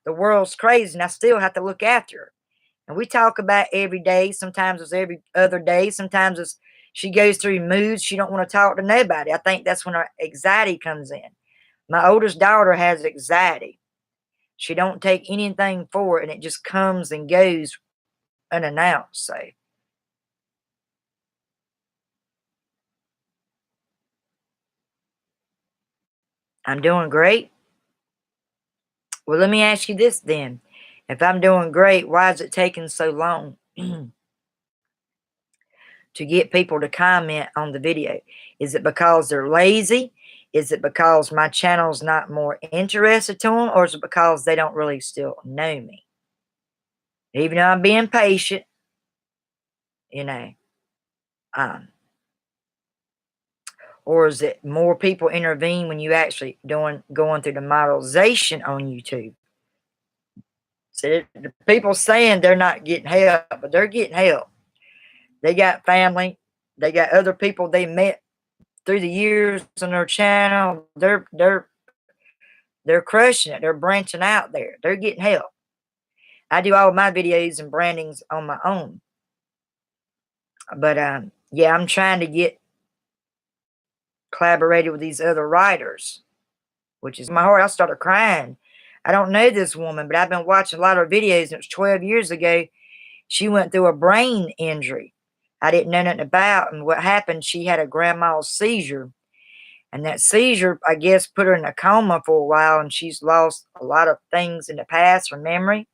the world's crazy and I still have to look after her. And we talk about every day. Sometimes it's every other day. Sometimes it's she goes through moods. She don't want to talk to nobody. I think that's when her anxiety comes in. My oldest daughter has anxiety. She don't take anything for it, and it just comes and goes unannounced. So I'm doing great. Well, let me ask you this then. If I'm doing great, why is it taking so long to get people to comment on the video? Is it because they're lazy? Is it because my channel's not more interested to them? Or is it because they don't really still know me? Even though I'm being patient, you know, or is it more people intervene when you actually going through the monetization on YouTube? So the people saying they're not getting help, but they're getting help. They got family. They got other people they met through the years on their channel. They're crushing it. They're branching out there. They're getting help. I do all my videos and brandings on my own. But yeah, I'm trying to get collaborated with these other writers, which is my heart. I started crying. I don't know this woman, but I've been watching a lot of her videos. And it was 12 years ago. She went through a brain injury I didn't know nothing about. And what happened, she had a grand mal seizure. And that seizure, I guess, put her in a coma for a while. And she's lost a lot of things in the past from memory.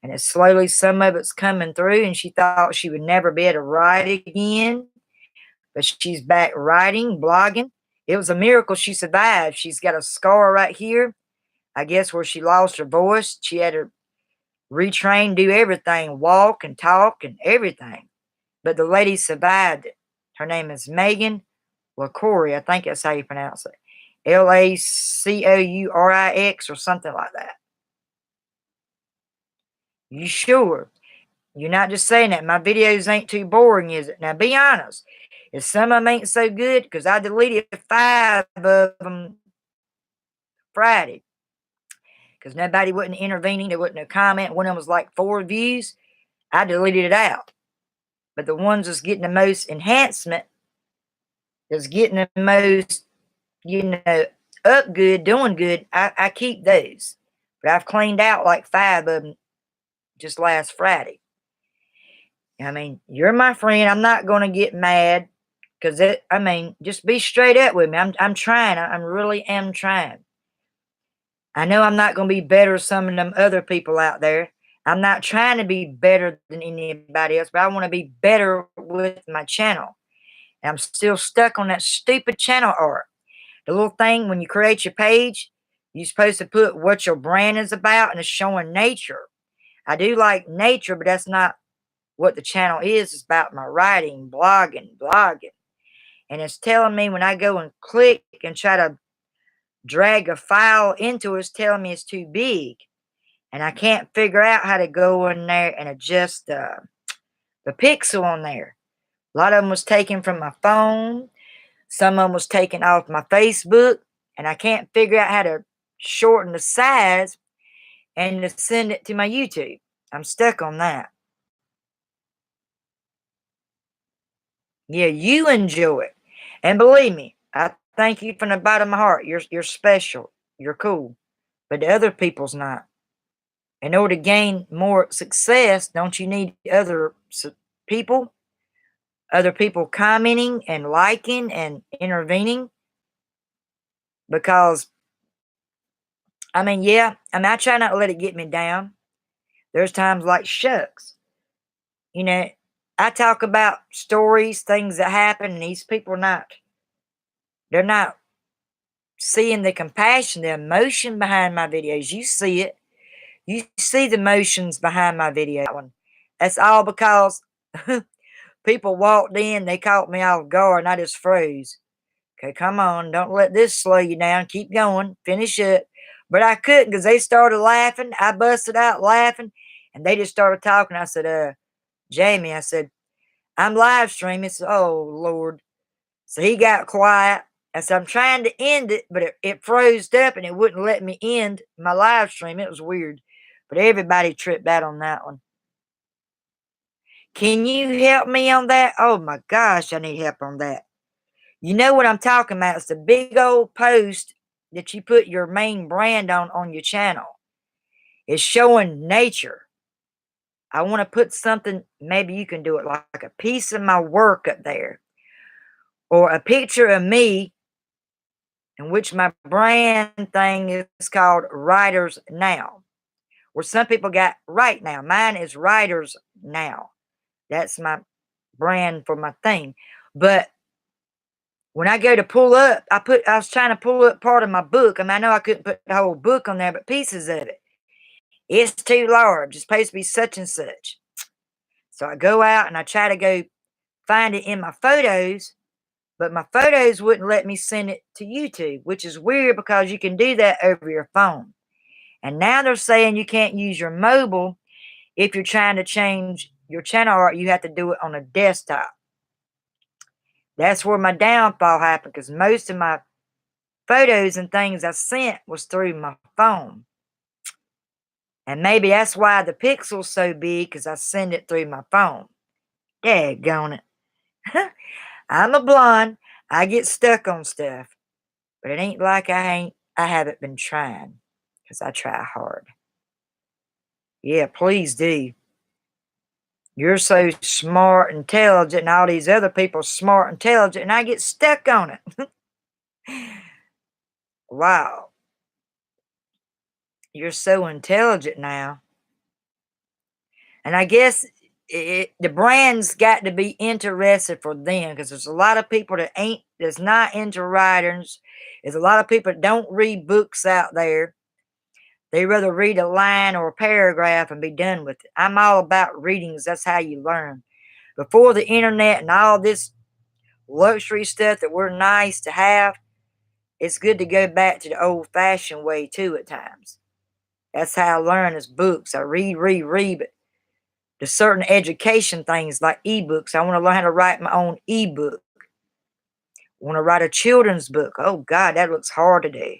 And it's slowly, some of it's coming through. And she thought she would never be able to write again. But she's back writing, blogging. It was a miracle she survived. She's got a scar right here, I guess, where she lost her voice. She had to retrain, do everything, walk and talk and everything. But the lady survived it. Her name is Megan LaCoury. I think that's how you pronounce it. Lacourix or something like that. You sure? You're not just saying that. My videos ain't too boring, is it? Now, be honest. If some of them ain't so good, because I deleted 5 of them Friday, because nobody wasn't intervening. There wasn't a comment. One of them was like 4 views. I deleted it out. But the ones that's getting the most enhancement, that's getting the most, up good, doing good, I keep those. But I've cleaned out like 5 of them just last Friday. I mean, you're my friend. I'm not going to get mad because just be straight up with me. I'm trying. I really am trying. I know I'm not going to be better than some of them other people out there. I'm not trying to be better than anybody else, but I want to be better with my channel. And I'm still stuck on that stupid channel art. The little thing when you create your page, you're supposed to put what your brand is about, and it's showing nature. I do like nature, but that's not what the channel is. It's about my writing, blogging. And it's telling me when I go and click and try to drag a file into it, it's telling me it's too big. And I can't figure out how to go in there and adjust the pixel on there. A lot of them was taken from my phone. Some of them was taken off my Facebook. And I can't figure out how to shorten the size and to send it to my YouTube. I'm stuck on that. Yeah, you enjoy it. And believe me, I thank you from the bottom of my heart. You're special. You're cool. But the other people's not. In order to gain more success, don't you need people? Other people commenting and liking and intervening? Because, I try not to let it get me down. There's times like, shucks. I talk about stories, things that happen, and these people they're not seeing the compassion, the emotion behind my videos. You see it. You see the emotions behind my video. That's all because people walked in, they caught me off guard, and I just froze. Okay, come on. Don't let this slow you down. Keep going. Finish it. But I couldn't because they started laughing. I busted out laughing, and they just started talking. I said, Jamie, I said, I'm live streaming. He said, oh, Lord. So he got quiet. I said, I'm trying to end it, but it froze up and it wouldn't let me end my live stream. It was weird. But everybody tripped out on that one. Can you help me on that? Oh my gosh, I need help on that. You know what I'm talking about. It's the big old post that you put your main brand on your channel. It's showing nature. I want to put something, maybe you can do it like a piece of my work up there. Or a picture of me, in which my brand thing is called Writers Now. Where some people got Right Now. Mine is Writers Now. That's my brand for my thing. But when I go to pull up, I was trying to pull up part of my book. I know I couldn't put the whole book on there, but pieces of it. It's too large. It's supposed to be such and such. So I go out and I try to go find it in my photos, but my photos wouldn't let me send it to YouTube, which is weird because you can do that over your phone. And now they're saying you can't use your mobile if you're trying to change your channel art. You have to do it on a desktop. That's where my downfall happened, because most of my photos and things I sent was through my phone. And maybe that's why the pixel's so big, because I send it through my phone. Daggone it. I'm a blonde. I get stuck on stuff. But it ain't like I haven't been trying, because I try hard. Yeah, please do. You're so smart, intelligent, and all these other people are smart, intelligent, and I get stuck on it. Wow. You're so intelligent now. And I guess the brand's got to be interested for them, because there's a lot of people that's not into writers. There's a lot of people that don't read books out there. They rather read a line or a paragraph and be done with it. I'm all about readings. That's how you learn. Before the internet and all this luxury stuff that we're nice to have, it's good to go back to the old-fashioned way too at times. That's how I learn is books. I read, but there's certain education things like ebooks. I want to learn how to write my own ebook. I want to write a children's book. Oh God, that looks hard to do.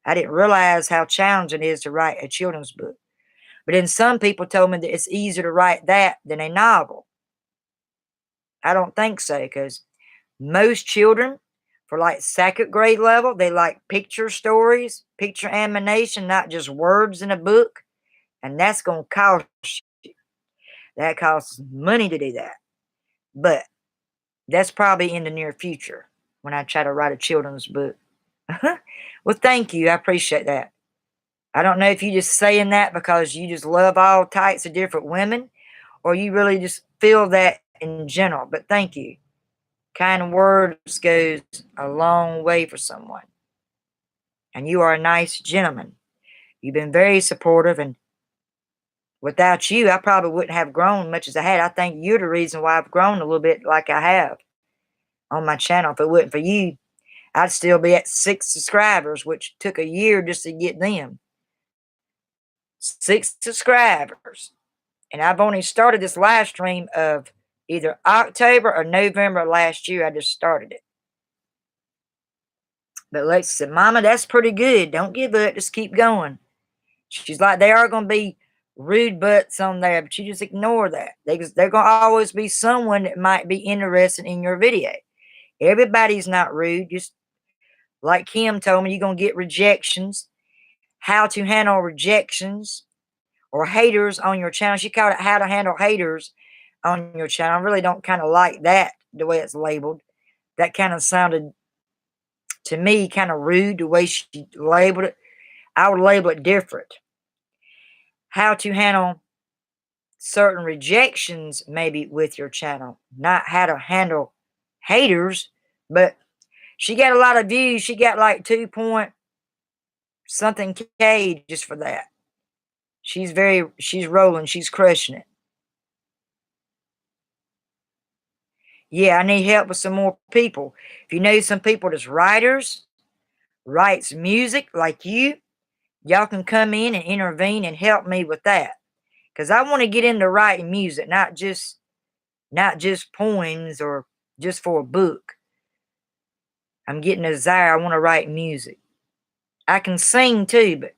I didn't realize how challenging it is to write a children's book. But then some people told me that it's easier to write that than a novel. I don't think so, because most children, for like second grade level, they like picture stories, picture animation, not just words in a book. And that's going to cost you. That costs money to do that. But that's probably in the near future when I try to write a children's book. Well, thank you. I appreciate that. I don't know if you just saying that because you just love all types of different women, or you really just feel that in general. But thank you. Kind words goes a long way for someone. And you are a nice gentleman. You've been very supportive, and without you, I probably wouldn't have grown much as I had. I think you're the reason why I've grown a little bit like I have on my channel. If it wasn't for you, I'd still be at 6 subscribers, which took a year just to get them. 6 subscribers. And I've only started this live stream of either October or November last year. I just started it. But Lexi said, Mama, that's pretty good. Don't give up. Just keep going. She's like, they are going to be rude butts on there, but you just ignore that. They're going to always be someone that might be interested in your video. Everybody's not rude. Just like Kim told me, you're going to get rejections. How to handle rejections or haters on your channel. She called it how to handle haters on your channel. I really don't kind of like that, the way it's labeled. That kind of sounded, to me, kind of rude, the way she labeled it. I would label it different. How to handle certain rejections maybe with your channel. Not how to handle haters, but she got a lot of views. She got like 2 point something K just for that. She's rolling. She's crushing it. Yeah, I need help with some more people. If you know some people that's writers, writes music like you, y'all can come in and intervene and help me with that. Because I want to get into writing music, not just poems or just for a book. I'm getting a desire. I want to write music. I can sing too, but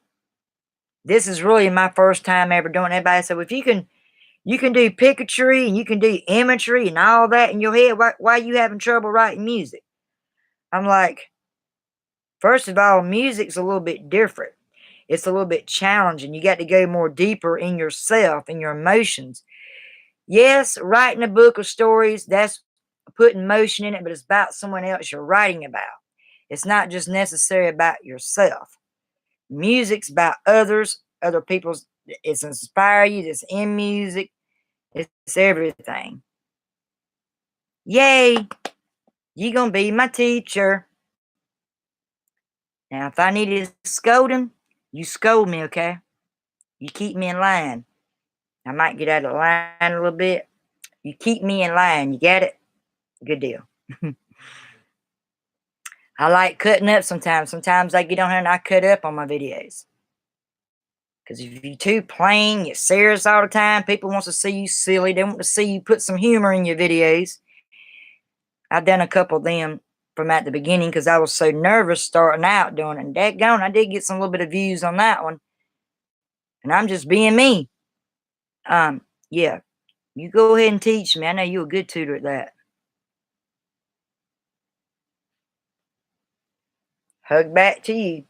this is really my first time ever doing it. Everybody said, well, if you can do picture and you can do imagery and all that in your head, why are you having trouble writing music? I'm like, first of all, music's a little bit different. It's a little bit challenging. You got to go more deeper in yourself, in your emotions. Yes, writing a book of stories, that's putting motion in it, but it's about someone else you're writing about. It's not just necessarily about yourself. Music's about others, other people's. It's inspire you. It's in music. It's everything. Yay! You gonna be my teacher. Now, if I needed scolding, you scold me, okay? You keep me in line. I might get out of line a little bit. You keep me in line. You get it? Good deal. I like cutting up sometimes. Sometimes I get on here and I cut up on my videos. Because if you're too plain, you're serious all the time, people want to see you silly. They want to see you put some humor in your videos. I've done a couple of them from at the beginning because I was so nervous starting out doing it. And daggone, I did get some little bit of views on that one. And I'm just being me. Yeah. You go ahead and teach me. I know you're a good tutor at that. Hug back to you.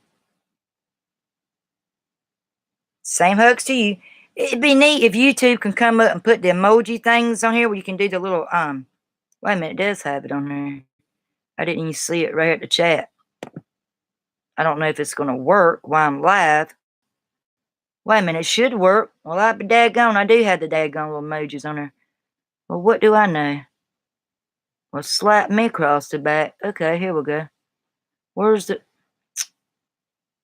Same hugs to you. It'd be neat if YouTube can come up and put the emoji things on here where you can do the little, wait a minute, it does have it on there. I didn't even see it right at the chat. I don't know if it's going to work while I'm live. Wait a minute, it should work. Well, I'd be daggone. I do have the daggone little emojis on there. Well, what do I know? Well, slap me across the back. Okay, here we go. Where's the...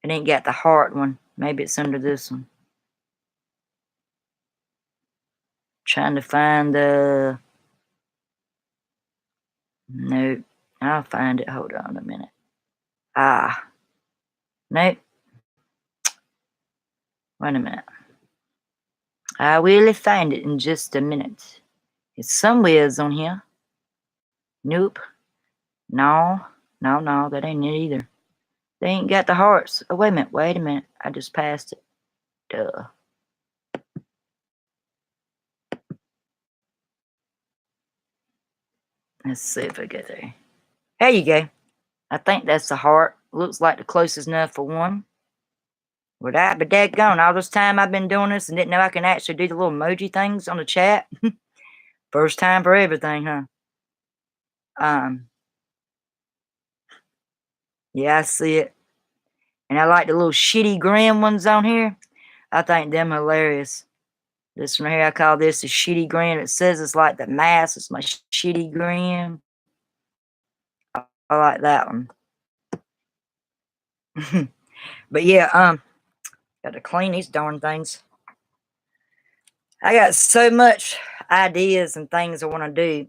It ain't got the heart one. Maybe it's under this one. Trying to find the... Nope. I'll find it. Hold on a minute. Ah, Nope. Wait a minute. I will find it in just a minute. It's somewheres on here. Nope. No. No, no, that ain't it either. They ain't got the hearts. Oh, wait a minute. I just passed it. Duh. Let's see if I get there. There you go. I think that's the heart. Looks like the closest enough for one. Well, that be daggone. All this time I've been doing this and didn't know I can actually do the little emoji things on the chat. First time for everything, huh? Yeah, I see it. And I like the little shitty grin ones on here. I think them hilarious. This one here, I call this a shitty grin. It says it's like the mask. It's my shitty grin. I like that one. But yeah, got to clean these darn things. I got so much ideas and things I want to do.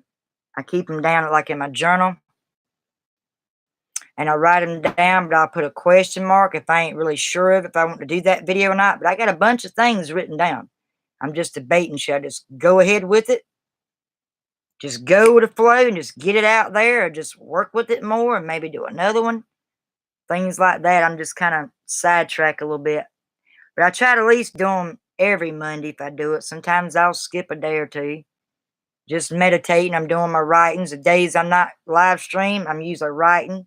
I keep them down like in my journal. And I write them down, but I'll put a question mark if I ain't really sure of if I want to do that video or not. But I got a bunch of things written down. I'm just debating, should I just go ahead with it? Just go with the flow and just get it out there, or just work with it more and maybe do another one? Things like that. I'm just kind of sidetrack a little bit. But I try to at least do them every Monday if I do it. Sometimes I'll skip a day or two. Just meditating. I'm doing my writings. The days I'm not live stream, I'm usually writing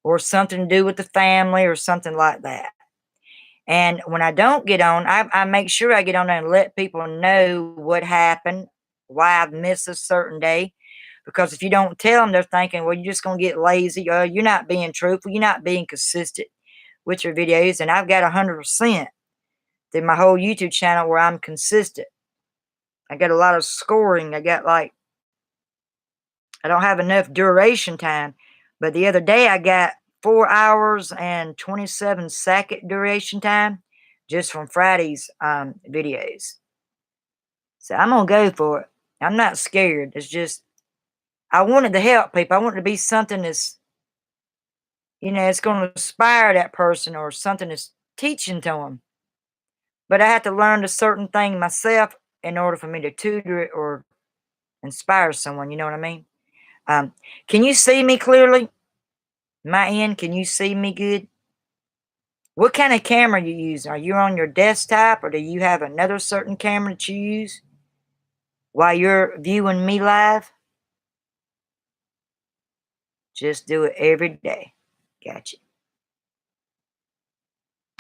or something to do with the family or something like that. And when I don't get on, I make sure I get on there and let people know what happened, why I've missed a certain day. Because if you don't tell them, they're thinking, well, you're just going to get lazy, or you're not being truthful, you're not being consistent with your videos. And I've got 100% through my whole YouTube channel where I'm consistent. I got a lot of scoring. I don't have enough duration time. But the other day I got 4 hours and 27-second duration time just from Friday's videos. So I'm going to go for it. I'm not scared. It's just, I wanted to help people. I want it to be something that's, it's going to inspire that person or something that's teaching to them. But I have to learn a certain thing myself in order for me to tutor it or inspire someone. You know what I mean? Can you see me clearly? My end, can you see me good? What kind of camera you use? Are you on your desktop, or do you have another certain camera that you use while you're viewing me live? Just do it every day. Gotcha.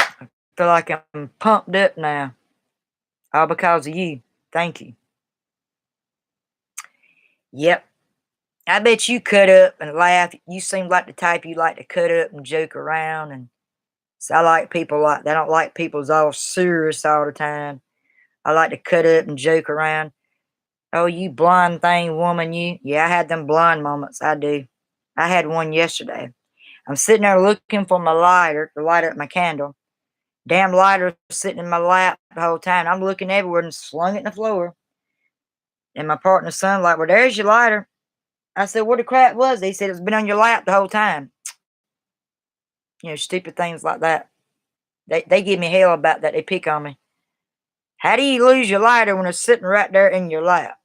I feel like I'm pumped up now. All because of you. Thank you. Yep. I bet you cut up and laugh. You seem like the type you like to cut up and joke around. And so I like people like that. I don't like people's all serious all the time. I like to cut up and joke around. Oh, you blonde thing, woman, you. Yeah, I had them blonde moments. I do. I had one yesterday. I'm sitting there looking for my lighter to light up my candle. Damn lighter sitting in my lap the whole time. I'm looking everywhere and slung it in the floor. And my partner's son like, well, there's your lighter. I said, what the crap was it? He said, it's been on your lap the whole time. Stupid things like that. They give me hell about that. They pick on me. How do you lose your lighter when it's sitting right there in your lap?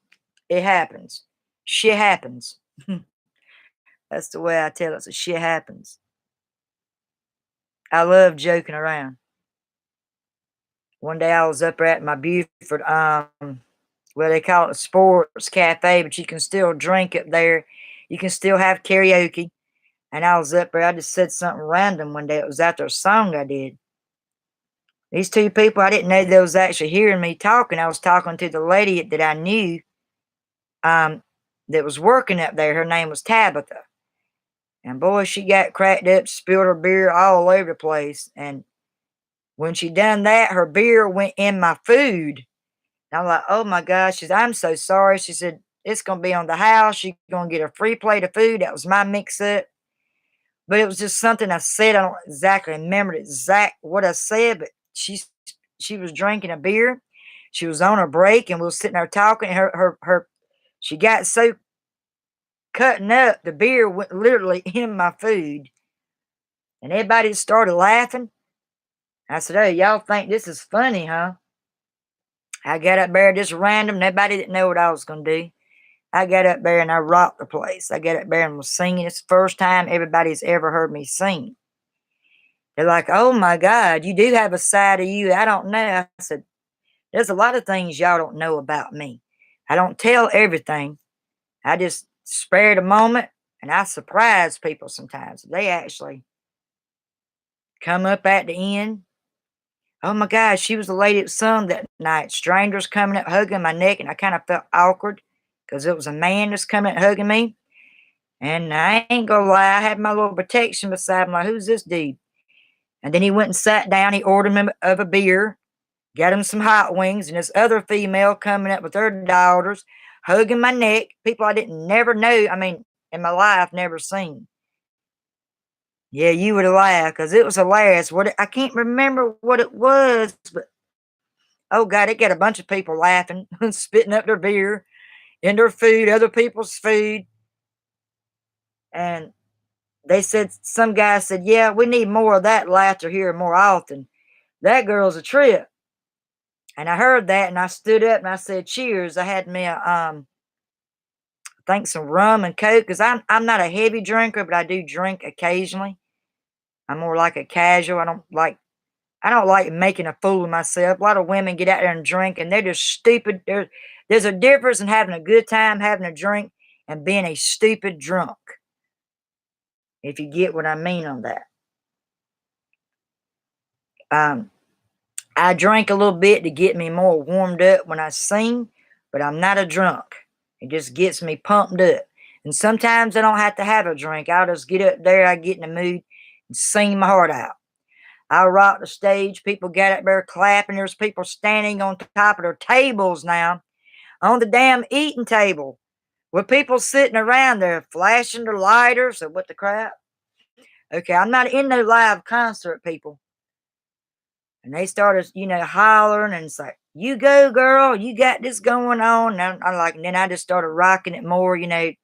It happens. Shit happens. That's the way I tell it. So shit happens. I love joking around. One day I was up at my Buford, well, they call it a sports cafe, but you can still drink up there. You can still have karaoke. And I was up there. I just said something random one day. It was after a song I did. These two people, I didn't know they was actually hearing me talking. I was talking to the lady that I knew that was working up there. Her name was Tabitha. And boy, she got cracked up, spilled her beer all over the place. And when she done that, her beer went in my food. And I'm like, oh my gosh. She said, I'm so sorry. She said, it's going to be on the house. She's going to get a free plate of food. That was my mix-up. But it was just something I said. I don't exactly remember what I said, but she was drinking a beer. She was on her break, and we were sitting there talking. And she got so cutting up, the beer went literally in my food. And everybody started laughing. I said, "Oh, y'all think this is funny, huh?" I got up there just random. Nobody didn't know what I was going to do. I got up there and I rocked the place. I got up there and was singing. It's the first time everybody's ever heard me sing. They're like, "Oh my God, you do have a side of you I don't know." I said, "There's a lot of things y'all don't know about me. I don't tell everything. I just spare the moment and I surprise people sometimes. They actually come up at the end. Oh my gosh, she was the lady that sung that night. Strangers coming up hugging my neck, and I kind of felt awkward because it was a man that's coming up hugging me. And I ain't gonna lie, I had my little protection beside me. Like, who's this dude?" And then he went and sat down. He ordered him of a beer, got him some hot wings, and this other female coming up with her daughters, hugging my neck. People I didn't never know. I mean, in my life, never seen. Yeah, you would have laughed because it was hilarious. I can't remember what it was, but oh God, it got a bunch of people laughing, spitting up their beer in their food, other people's food. And they said, some guy said, "Yeah, we need more of that laughter here more often. That girl's a trip." And I heard that and I stood up and I said, "Cheers." I had me I think some rum and coke because I'm not a heavy drinker, but I do drink occasionally. I'm more like a casual. I don't like making a fool of myself. A lot of women get out there and drink, and they're just stupid. There's a difference in having a good time, having a drink, and being a stupid drunk, if you get what I mean on that. Um, I drink a little bit to get me more warmed up when I sing, but I'm not a drunk. It just gets me pumped up. And sometimes I don't have to have a drink. I'll just get up there, I get in the mood, and sing my heart out. I rock the stage. People get up there clapping. There's people standing on top of their tables now, on the damn eating table, with people sitting around there flashing their lighters or what the crap. Okay, I'm not in no live concert, people. And they started, hollering and it's like, "You go, girl. You got this going on." And I'm like, and then I just started rocking it more. They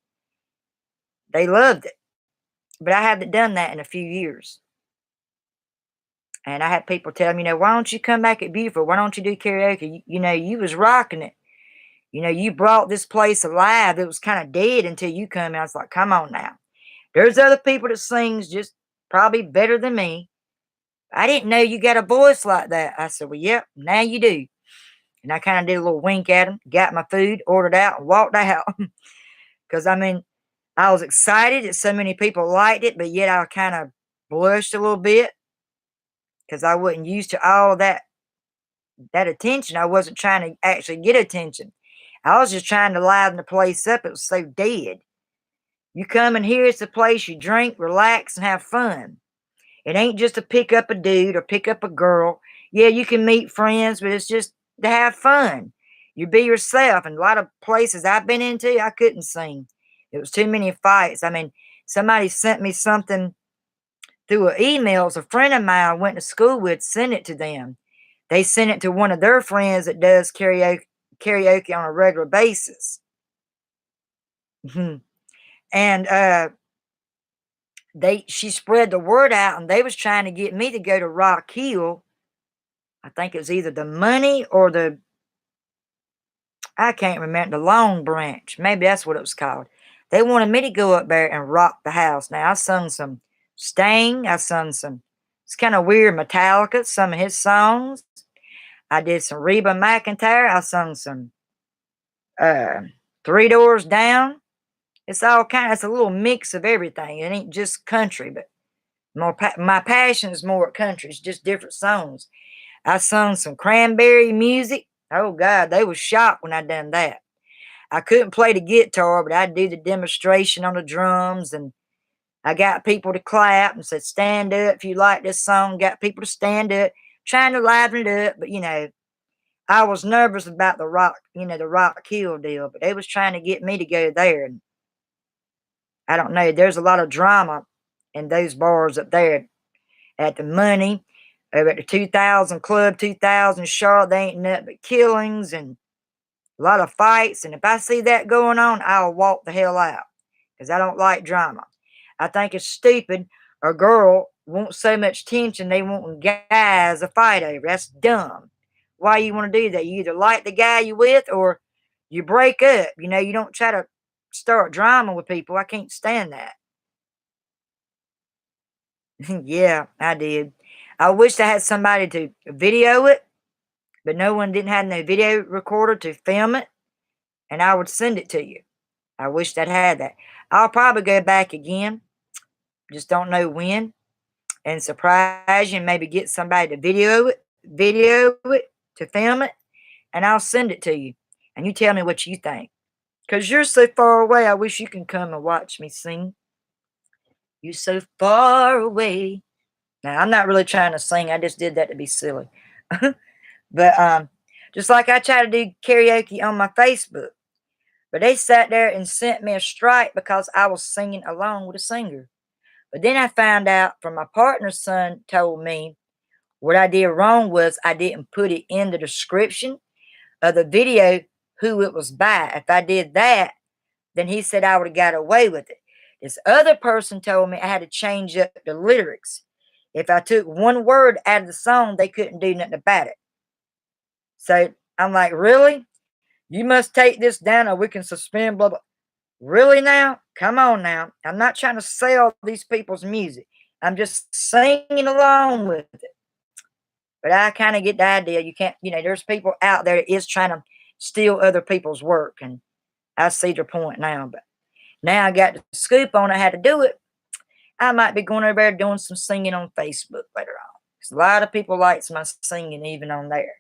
loved it. But I haven't done that in a few years. And I had people tell me, "Why don't you come back at Beaufort? Why don't you do karaoke? You was rocking it. You brought this place alive. It was kind of dead until you come." And I was like, "Come on now. There's other people that sings just probably better than me. I didn't know you got a voice like that." I said, "Well, yep, now you do." And I kind of did a little wink at him, got my food, ordered out, and walked out. Because, I mean, I was excited that so many people liked it, but yet I kind of blushed a little bit because I wasn't used to all that attention. I wasn't trying to actually get attention. I was just trying to liven the place up. It was so dead. You come in here, it's a place you drink, relax, and have fun. It ain't just to pick up a dude or pick up a girl. Yeah, you can meet friends, but it's just to have fun. You be yourself. And a lot of places I've been into, I couldn't sing. It was too many fights. I mean, somebody sent me something through an email. It's a friend of mine I went to school with sent it to them. They sent it to one of their friends that does karaoke on a regular basis. And she spread the word out and they was trying to get me to go to Rock Hill. I think it was either the Money or I can't remember, the Long Branch. Maybe that's what it was called. They wanted me to go up there and rock the house. Now, I sung some Sting. I sung it's kind of weird, Metallica, some of his songs. I did some Reba McEntire. I sung some uh, Three Doors Down. It's it's a little mix of everything. It ain't just country, but my passion is more country. It's just different songs. I sung some Cranberry music. Oh God, they was shocked when I done that. I couldn't play the guitar, but I'd do the demonstration on the drums, and I got people to clap and said, "Stand up if you like this song." Got people to stand up, trying to liven it up, but I was nervous about the Rock Hill deal, but they was trying to get me to go there, and I don't know. There's a lot of drama in those bars up there at the Money, over at the 2000 Club, 2000 Charlotte. They ain't nothing but killings and a lot of fights. And if I see that going on, I'll walk the hell out because I don't like drama. I think it's stupid a girl want so much tension, they want guys to fight over. That's dumb. Why you want to do that? You either like the guy you with or you break up. You know, you don't try to start drama with people. I can't stand that. Yeah, I did. I wish I had somebody to video it, but no one didn't have no video recorder to film it, and I would send it to you. I wish I'd had that. I'll probably go back again, just don't know when, and surprise you and maybe get somebody to video it to film it, and I'll send it to you. And you tell me what you think. Because you're so far away, I wish you can come and watch me sing. You're so far away. Now, I'm not really trying to sing. I just did that to be silly. But just like I try to do karaoke on my Facebook. But they sat there and sent me a strike because I was singing along with a singer. But then I found out from my partner's son told me what I did wrong was I didn't put it in the description of the video who it was by. If I did that, then he said I would have got away with it. This other person told me I had to change up the lyrics. If I took one word out of the song, they couldn't do nothing about it. So I'm like, really? You must take this down or we can suspend blah blah. Really now? Come on now. I'm not trying to sell these people's music. I'm just singing along with it. But I kind of get the idea. You can't, there's people out there that is trying to steal other people's work. And I see their point now. But now I got the scoop on how to do it. I might be going over there doing some singing on Facebook later on. Because a lot of people likes my singing even on there.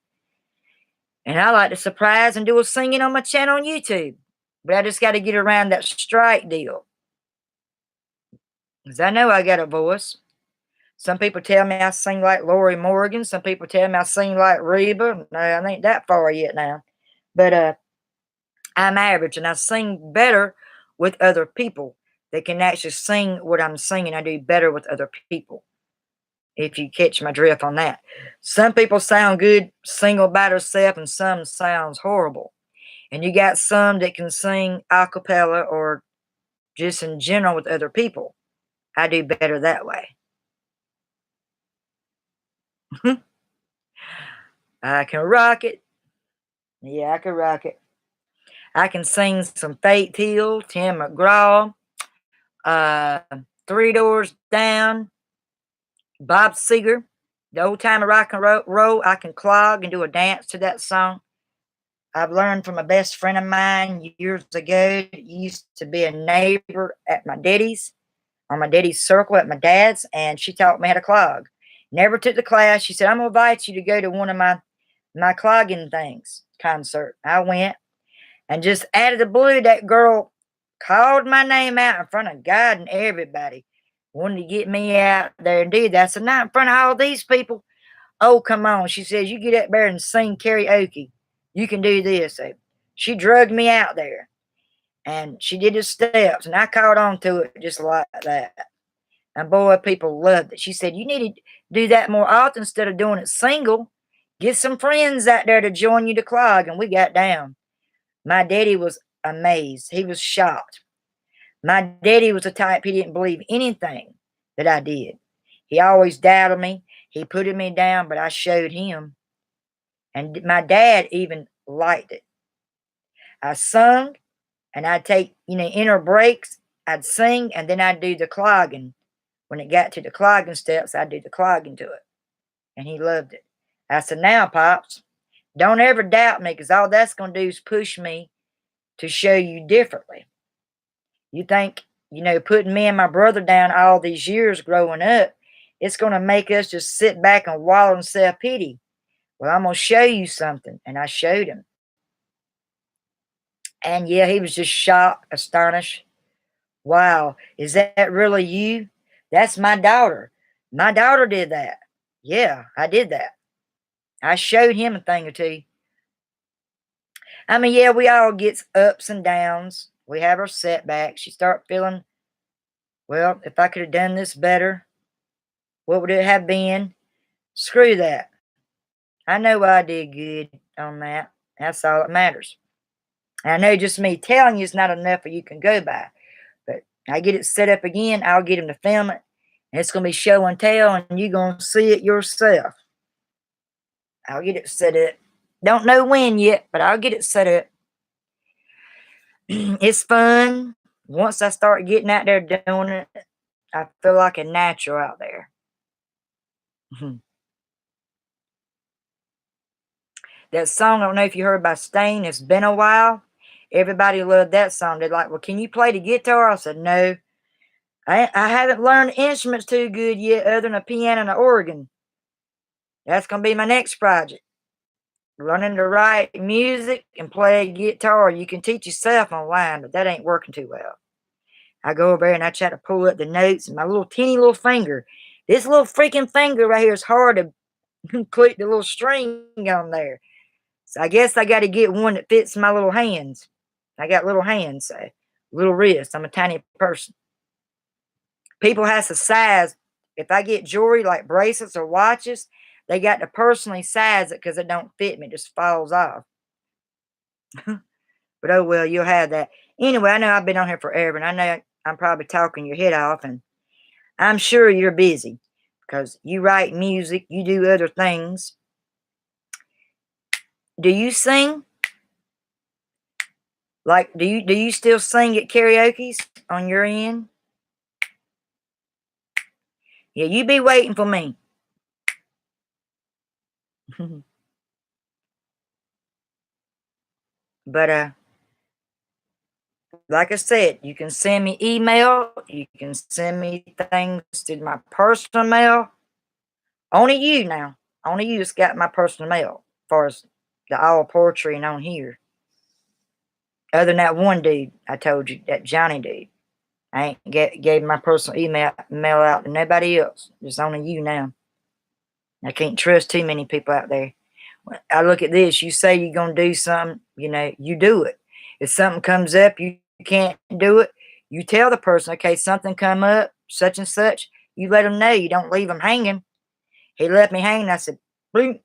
And I like to surprise and do a singing on my channel on YouTube. But I just got to get around that strike deal. Because I know I got a voice. Some people tell me I sing like Lori Morgan. Some people tell me I sing like Reba. No, I ain't that far yet now. But I'm average and I sing better with other people. They can actually sing what I'm singing. I do better with other people. If you catch my drift on that. Some people sound good single by themselves and some sounds horrible. And you got some that can sing a cappella or just in general with other people. I do better that way. I can rock it. Yeah, I can rock it. I can sing some Faith Hill, Tim McGraw, uh, Three Doors Down, Bob Seger, the old time rock and roll. I can clog and do a dance to that song. I've learned from a best friend of mine years ago. He used to be a neighbor at my daddy's, on my daddy's circle at my dad's, and she taught me how to clog. Never took the class. She said, I'm going to invite you to go to one of my clogging things, concert. I went, and just out of the blue, that girl called my name out in front of God and everybody. Wanted to get me out there and do that. So not in front of all these people. Oh, come on. She says, you get up there and sing karaoke. You can do this. So she drugged me out there. And she did the steps. And I caught on to it just like that. And boy, people loved it. She said, you need to do that more often instead of doing it single. Get some friends out there to join you to clog. And we got down. My daddy was amazed. He was shocked. My daddy was the type he didn't believe anything that I did. He always doubted me. He put me down, but I showed him. And my dad even liked it. I sung, and I'd take, inner breaks. I'd sing, and then I'd do the clogging. When it got to the clogging steps, I'd do the clogging to it. And he loved it. I said, now, Pops, don't ever doubt me, because all that's going to do is push me to show you differently. You think, putting me and my brother down all these years growing up, it's going to make us just sit back and wallow in self-pity. Well, I'm going to show you something. And I showed him. And yeah, he was just shocked, astonished. Wow, is that really you? That's my daughter. My daughter did that. Yeah, I did that. I showed him a thing or two. I mean, yeah, we all get ups and downs. We have our setbacks. You start feeling, well, if I could have done this better, what would it have been? Screw that. I know I did good on that. That's all that matters. And I know just me telling you is not enough for you can go by. But I get it set up again. I'll get him to film it. It's going to be show and tell, and you're going to see it yourself. I'll get it set up. Don't know when yet, but I'll get it set up. It's fun. Once I start getting out there doing it, I feel like a natural out there. That song, I don't know if you heard by Stain, It's Been a While. Everybody loved that song. They're like, well, can you play the guitar? I said, no. I haven't learned instruments too good yet other than a piano and an organ. That's going to be my next project. Learning to write music and play guitar. You can teach yourself online, but that ain't working too well. I go over there and I try to pull up the notes, and my little teeny little finger. This little freaking finger right here is hard to click the little string on there. So I guess I got to get one that fits my little hands. I got little hands, so little wrists. I'm a tiny person. People has to size. If I get jewelry like bracelets or watches, they got to personally size it because it don't fit me. It just falls off. But oh well, you'll have that. Anyway, I know I've been on here forever, and I know I'm probably talking your head off, and I'm sure you're busy because you write music, you do other things. Do you sing? Like, do you still sing at karaoke's on your end? Yeah, you be waiting for me. But like I said, you can send me email. You can send me things to my personal mail. Only you now. Only you's got my personal mail as far as the all poetry and on here. Other than that one dude I told you, that Johnny dude. I ain't gave my personal mail out to nobody else. Just only you now. I can't trust too many people out there. I look at this. You say you're going to do something, you do it. If something comes up, you can't do it, you tell the person, okay, something come up, such and such. You let them know. You don't leave them hanging. He left me hanging. I said, bloom,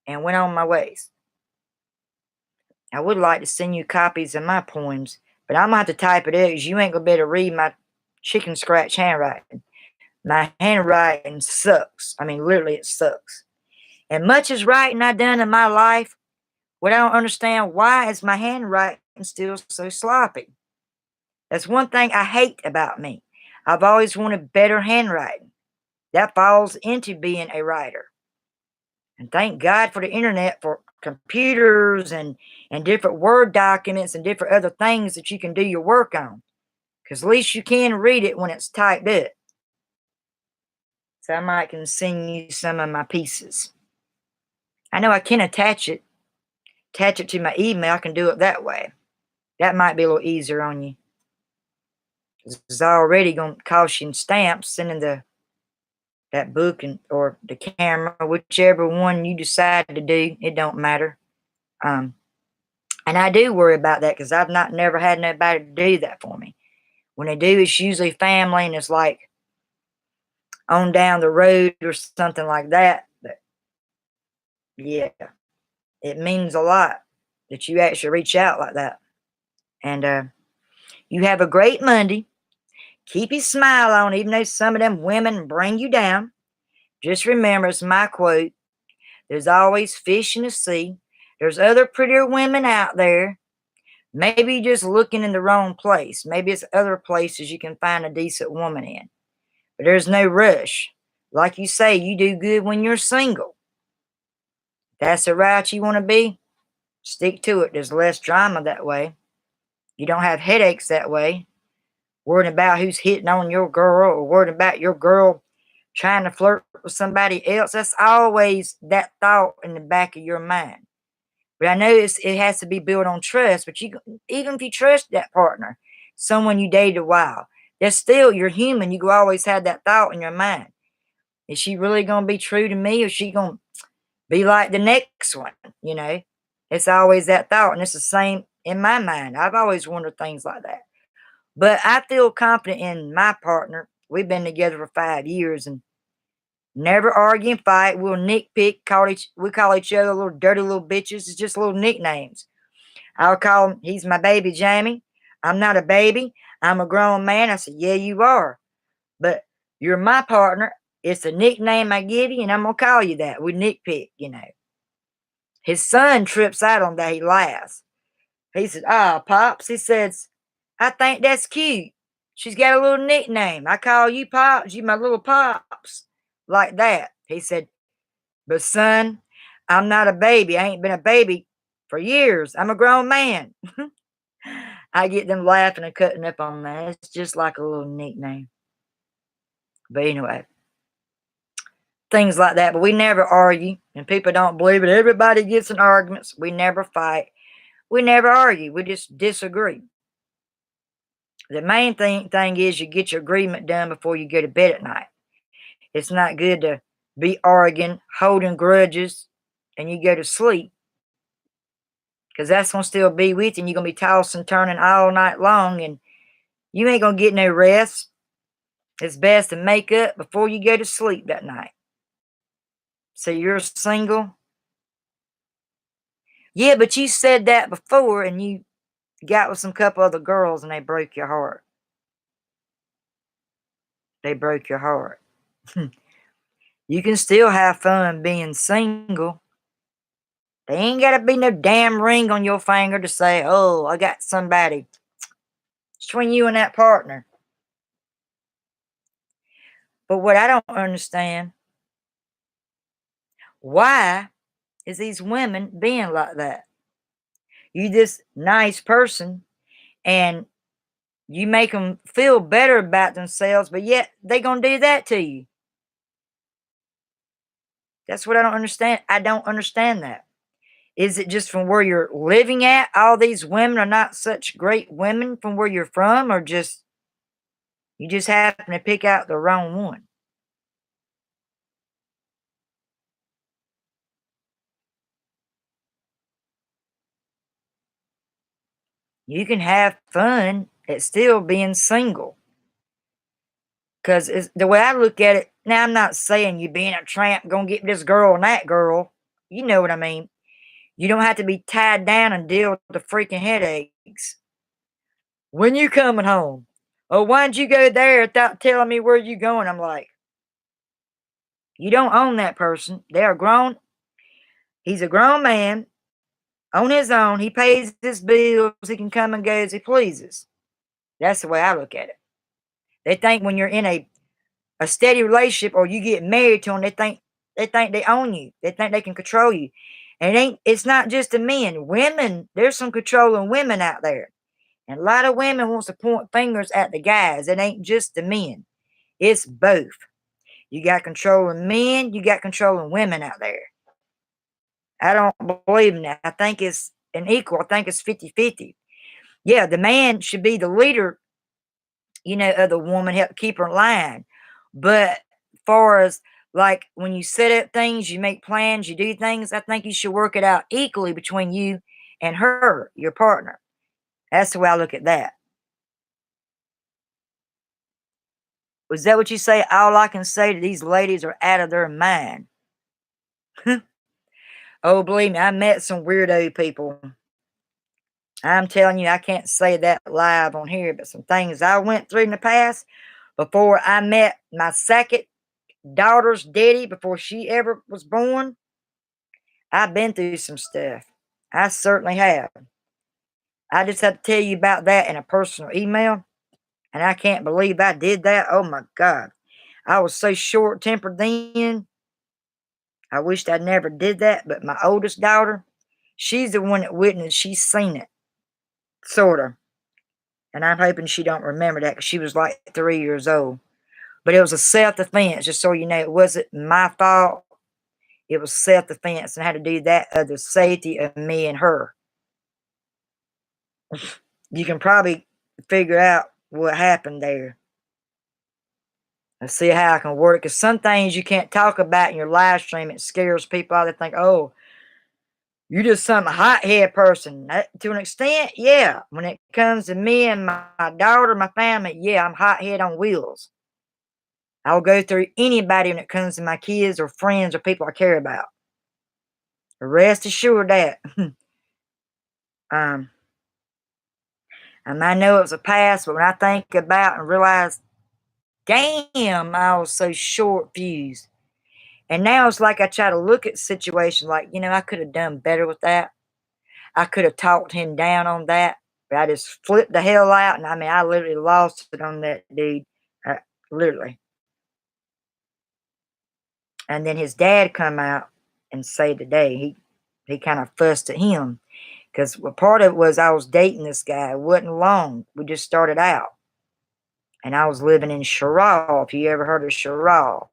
and went on my ways. I would like to send you copies of my poems, but I'm going to have to type it out because you ain't going to be able to read my chicken scratch handwriting. My handwriting sucks. I mean, literally, it sucks. And much as writing I've done in my life, what I don't understand, why is my handwriting still so sloppy? That's one thing I hate about me. I've always wanted better handwriting. That falls into being a writer. And thank God for the internet, for computers and different Word documents and different other things that you can do your work on. Because at least you can read it when it's typed up. So I might can send you some of my pieces. I know I can attach it to my email. I can do it that way. That might be a little easier on you. It's already going to cost you in stamps sending that book or the camera, whichever one you decide to do. It don't matter. And I do worry about that because I've never had nobody to do that for me. When they do, it's usually family, and it's like on down the road or something like that. But yeah, it means a lot that you actually reach out like that. And you have a great Monday. Keep your smile on, even though some of them women bring you down. Just remember, it's my quote, there's always fish in the sea. There's other prettier women out there. Maybe you're just looking in the wrong place. Maybe it's other places you can find a decent woman in. But there's no rush. Like you say, you do good when you're single. That's the route you want to be. Stick to it. There's less drama that way. You don't have headaches that way. Worrying about who's hitting on your girl or worrying about your girl trying to flirt with somebody else. That's always that thought in the back of your mind. But I know it has to be built on trust. But even if you trust that partner, someone you dated a while, that's still, you're human. You can always have that thought in your mind. Is she really going to be true to me, or is she going to be like the next one? It's always that thought. And it's the same in my mind. I've always wondered things like that. But I feel confident in my partner. We've been together for 5 years and never argue and fight. We'll nitpick. We call each other little dirty little bitches. It's just little nicknames. I'll call him, he's my baby Jamie. I'm not a baby. I'm a grown man. I said, yeah, you are. But You're my partner. It's a nickname I give you, and I'm going to call you that. We nitpick, His son trips out on that. He laughs. He said, "Ah, Pops," he says, "I think that's cute. She's got a little nickname. I call you Pops, you my little Pops." Like that. He said, "But son, I'm not a baby. I ain't been a baby for years. I'm a grown man." I get them laughing and cutting up on that. It's just like a little nickname. But anyway, things like that. But we never argue, and people don't believe it. Everybody gets in arguments. We never fight. We never argue. We just disagree. The main thing is you get your agreement done before you go to bed at night. It's not good to be arguing, holding grudges, and you go to sleep, because that's going to still be with you, and you're going to be tossing, turning all night long, and you ain't going to get no rest. It's best to make up before you go to sleep that night. So you're single? Yeah, but you said that before, and you got with some couple other girls, and they broke your heart. They broke your heart. You can still have fun being single. There ain't got to be no damn ring on your finger to say, "Oh, I got somebody." It's between you and that partner. But what I don't understand, why is these women being like that? You this nice person, and you make them feel better about themselves, but yet they gonna do that to you. That's what I don't understand. I don't understand that. Is it just from where you're living at? All these women are not such great women from where you're from, or just you just happen to pick out the wrong one? You can have fun at still being single. Because the way I look at it, now I'm not saying you being a tramp gonna get this girl and that girl. You know what I mean. You don't have to be tied down and deal with the freaking headaches. When you coming home? Oh, why'd you go there without telling me where you going? I'm like, you don't own that person. They're grown. He's a grown man on his own. He pays his bills. He can come and go as he pleases. That's the way I look at it. They think when you're in a steady relationship or you get married to them, they think they own you. They think they can control you. And it's not just the men. Women, there's some controlling women out there. And a lot of women wants to point fingers at the guys. It ain't just the men. It's both. You got controlling men, you got controlling women out there. I don't believe in that. I think it's an equal. I think it's 50-50. Yeah, the man should be the leader, of the woman, help keep her in line. But far as like when you set up things, you make plans, you do things, I think you should work it out equally between you and her, your partner. That's the way I look at that. Was that what you say? All I can say to these ladies are out of their mind. Oh, believe me, I met some weirdo people. I'm telling you, I can't say that live on here, but some things I went through in the past before I met my second daughter's daddy, before she ever was born, I've been through some stuff. I certainly have. I just have to tell you about that in a personal email, and I can't believe I did that. Oh my God. I was so short tempered then. I wished I never did that, but my oldest daughter, she's the one that witnessed, she's seen it, sort of. And I'm hoping she don't remember that because she was like 3 years old. But it was a self-defense, just so you know. It wasn't my fault. It was self-defense and had to do that of the safety of me and her. You can probably figure out what happened there. Let's see how I can work. Because some things you can't talk about in your live stream. It scares people out. They think, oh, you're just some hothead person. To an extent, yeah. When it comes to me and my daughter, my family, yeah, I'm hothead on wheels. I'll go through anybody when it comes to my kids or friends or people I care about. Rest assured that. um, and I know it was a past, but when I think about and realize damn, I was so short fused. And now it's like I try to look at the situation like, I could have done better with that. I could have talked him down on that, but I just flipped the hell out. And I mean, I literally lost it on that dude. Literally. And then his dad come out and say today, he kind of fussed at him. Because part of it was I was dating this guy. It wasn't long. We just started out. And I was living in Sherrall, if you ever heard of Sherrall.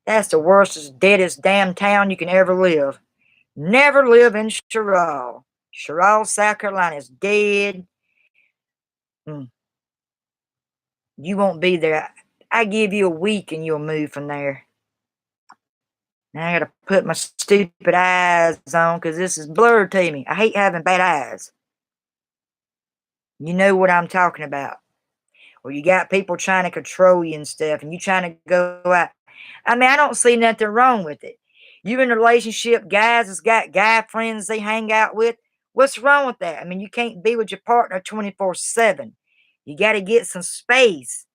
That's the worstest, deadest damn town you can ever live. Never live in Sherrall. Sherrall, South Carolina is dead. You won't be there. I give you a week and you'll move from there. Now I gotta put my stupid eyes on because this is blurred to me. I hate having bad eyes. You know what I'm talking about. Or you got people trying to control you and stuff, and you trying to go out. I mean, I don't see nothing wrong with it. You in a relationship, guys has got guy friends they hang out with. What's wrong with that? I mean, you can't be with your partner 24/7. You got to get some space.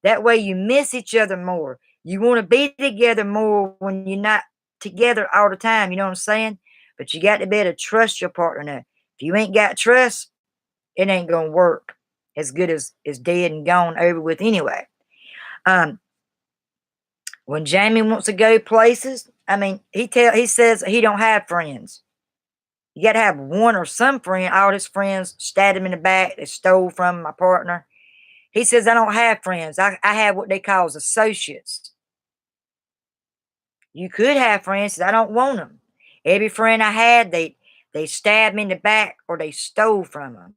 That way you miss each other more. You want to be together more when you're not together all the time. You know what I'm saying? But you got to be able to trust your partner now. If you ain't got trust, it ain't going to work. As good as dead and gone over with anyway. When Jamie wants to go places, I mean, he says he don't have friends. You got to have one or some friend. All his friends stabbed him in the back. They stole from my partner. He says, I don't have friends. I have what they call associates. You could have friends. I don't want them. Every friend I had, they stabbed me in the back or they stole from them.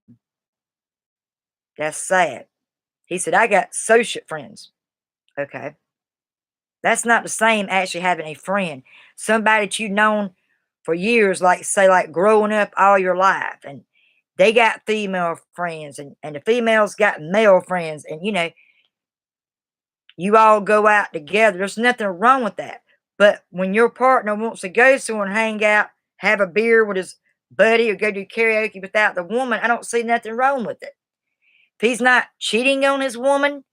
That's sad. He said, I got associate friends. Okay. That's not the same actually having a friend. Somebody that you've known for years, like say like growing up all your life. And they got female friends and the females got male friends. And you all go out together. There's nothing wrong with that. But when your partner wants to go somewhere and hang out, have a beer with his buddy or go do karaoke without the woman, I don't see nothing wrong with it. If he's not cheating on his woman,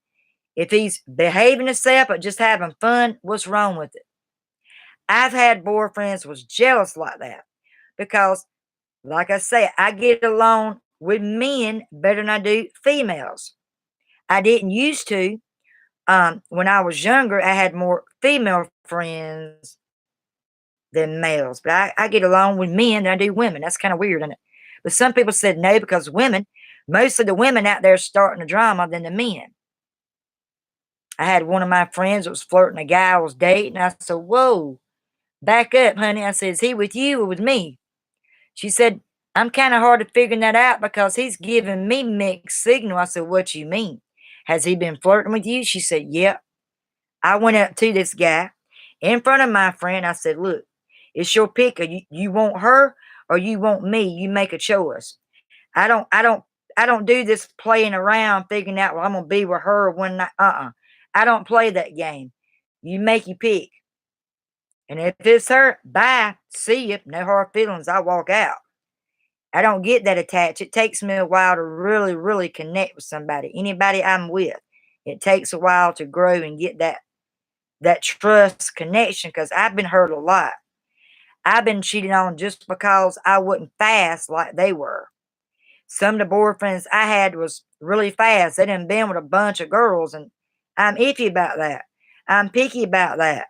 if he's behaving himself or just having fun, what's wrong with it? I've had boyfriends was jealous like that because, like I say, I get along with men better than I do females. I didn't used to. When I was younger, I had more female friends than males, but I get along with men than I do women. That's kind of weird, isn't it? But some people said no because most of the women out there starting the drama than the men. I had one of my friends that was flirting a guy I was dating. I said, whoa, back up, honey. I said, is he with you or with me? She said, I'm kind of hard to figuring that out because he's giving me mixed signal. I said, what you mean? Has he been flirting with you? She said, yep. I went up to this guy in front of my friend. I said, look, it's your pick. You want her or you want me? You make a choice. I don't do this playing around figuring out, well, I'm going to be with her one night. I don't play that game. You make your pick. And if it's her, bye. See you. No hard feelings. I walk out. I don't get that attached. It takes me a while to really, really connect with somebody. Anybody I'm with. It takes a while to grow and get that trust connection because I've been hurt a lot. I've been cheated on just because I wasn't fast like they were. Some of the boyfriends I had was really fast. They done been with a bunch of girls, and I'm iffy about that. I'm picky about that,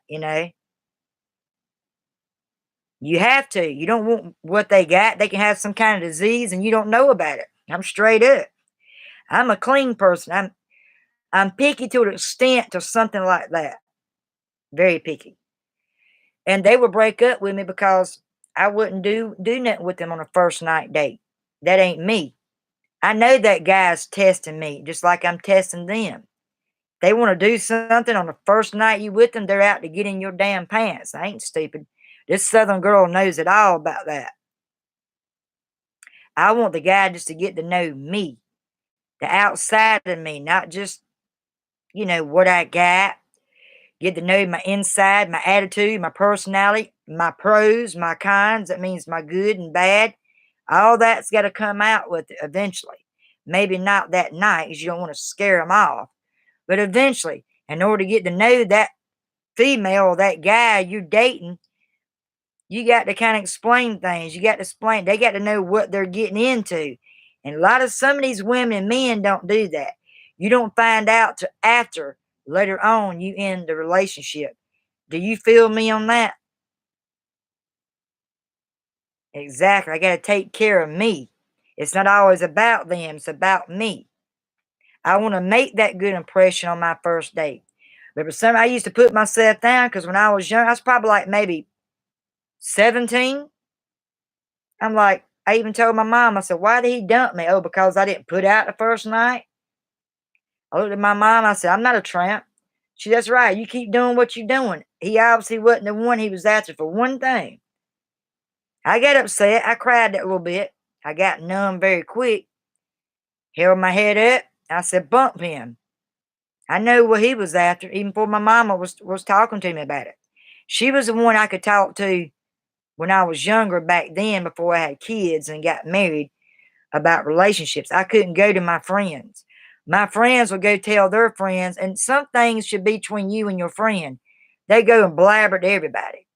You have to. You don't want what they got. They can have some kind of disease and you don't know about it. I'm straight up. I'm a clean person. I'm picky to an extent to something like that. Very picky. And they would break up with me because I wouldn't do nothing with them on a first night date. That ain't me. I know that guy's testing me just like I'm testing them. They want to do something on the first night you with them, they're out to get in your damn pants. I ain't stupid. This Southern girl knows it all about that. I want the guy just to get to know me, the outside of me, not just, what I got. Get to know my inside, my attitude, my personality, my pros, my cons. That means my good and bad. All that's got to come out with it eventually. Maybe not that night because you don't want to scare them off. But eventually, in order to get to know that female or that guy you're dating, you got to kind of explain things. You got to explain. They got to know what they're getting into. And a lot of some of these women and men don't do that. You don't find out till after, later on, you end the relationship. Do you feel me on that? Exactly. I got to take care of me. It's not always about them. It's about me. I want to make that good impression on my first date. But for some, I used to put myself down because when I was young, I was probably like maybe 17. I'm like, I even told my mom, I said, why did he dump me? Oh, because I didn't put out the first night. I looked at my mom, I said, I'm not a tramp. She, that's right. You keep doing what you're doing. He obviously wasn't the one. He was after for one thing. I got upset. I cried that little bit. I got numb very quick. Held my head up. I said, bump him. I know what he was after, even before my mama was talking to me about it. She was the one I could talk to when I was younger back then, before I had kids and got married, about relationships. I couldn't go to my friends. My friends would go tell their friends, and some things should be between you and your friend. They go and blabber to everybody.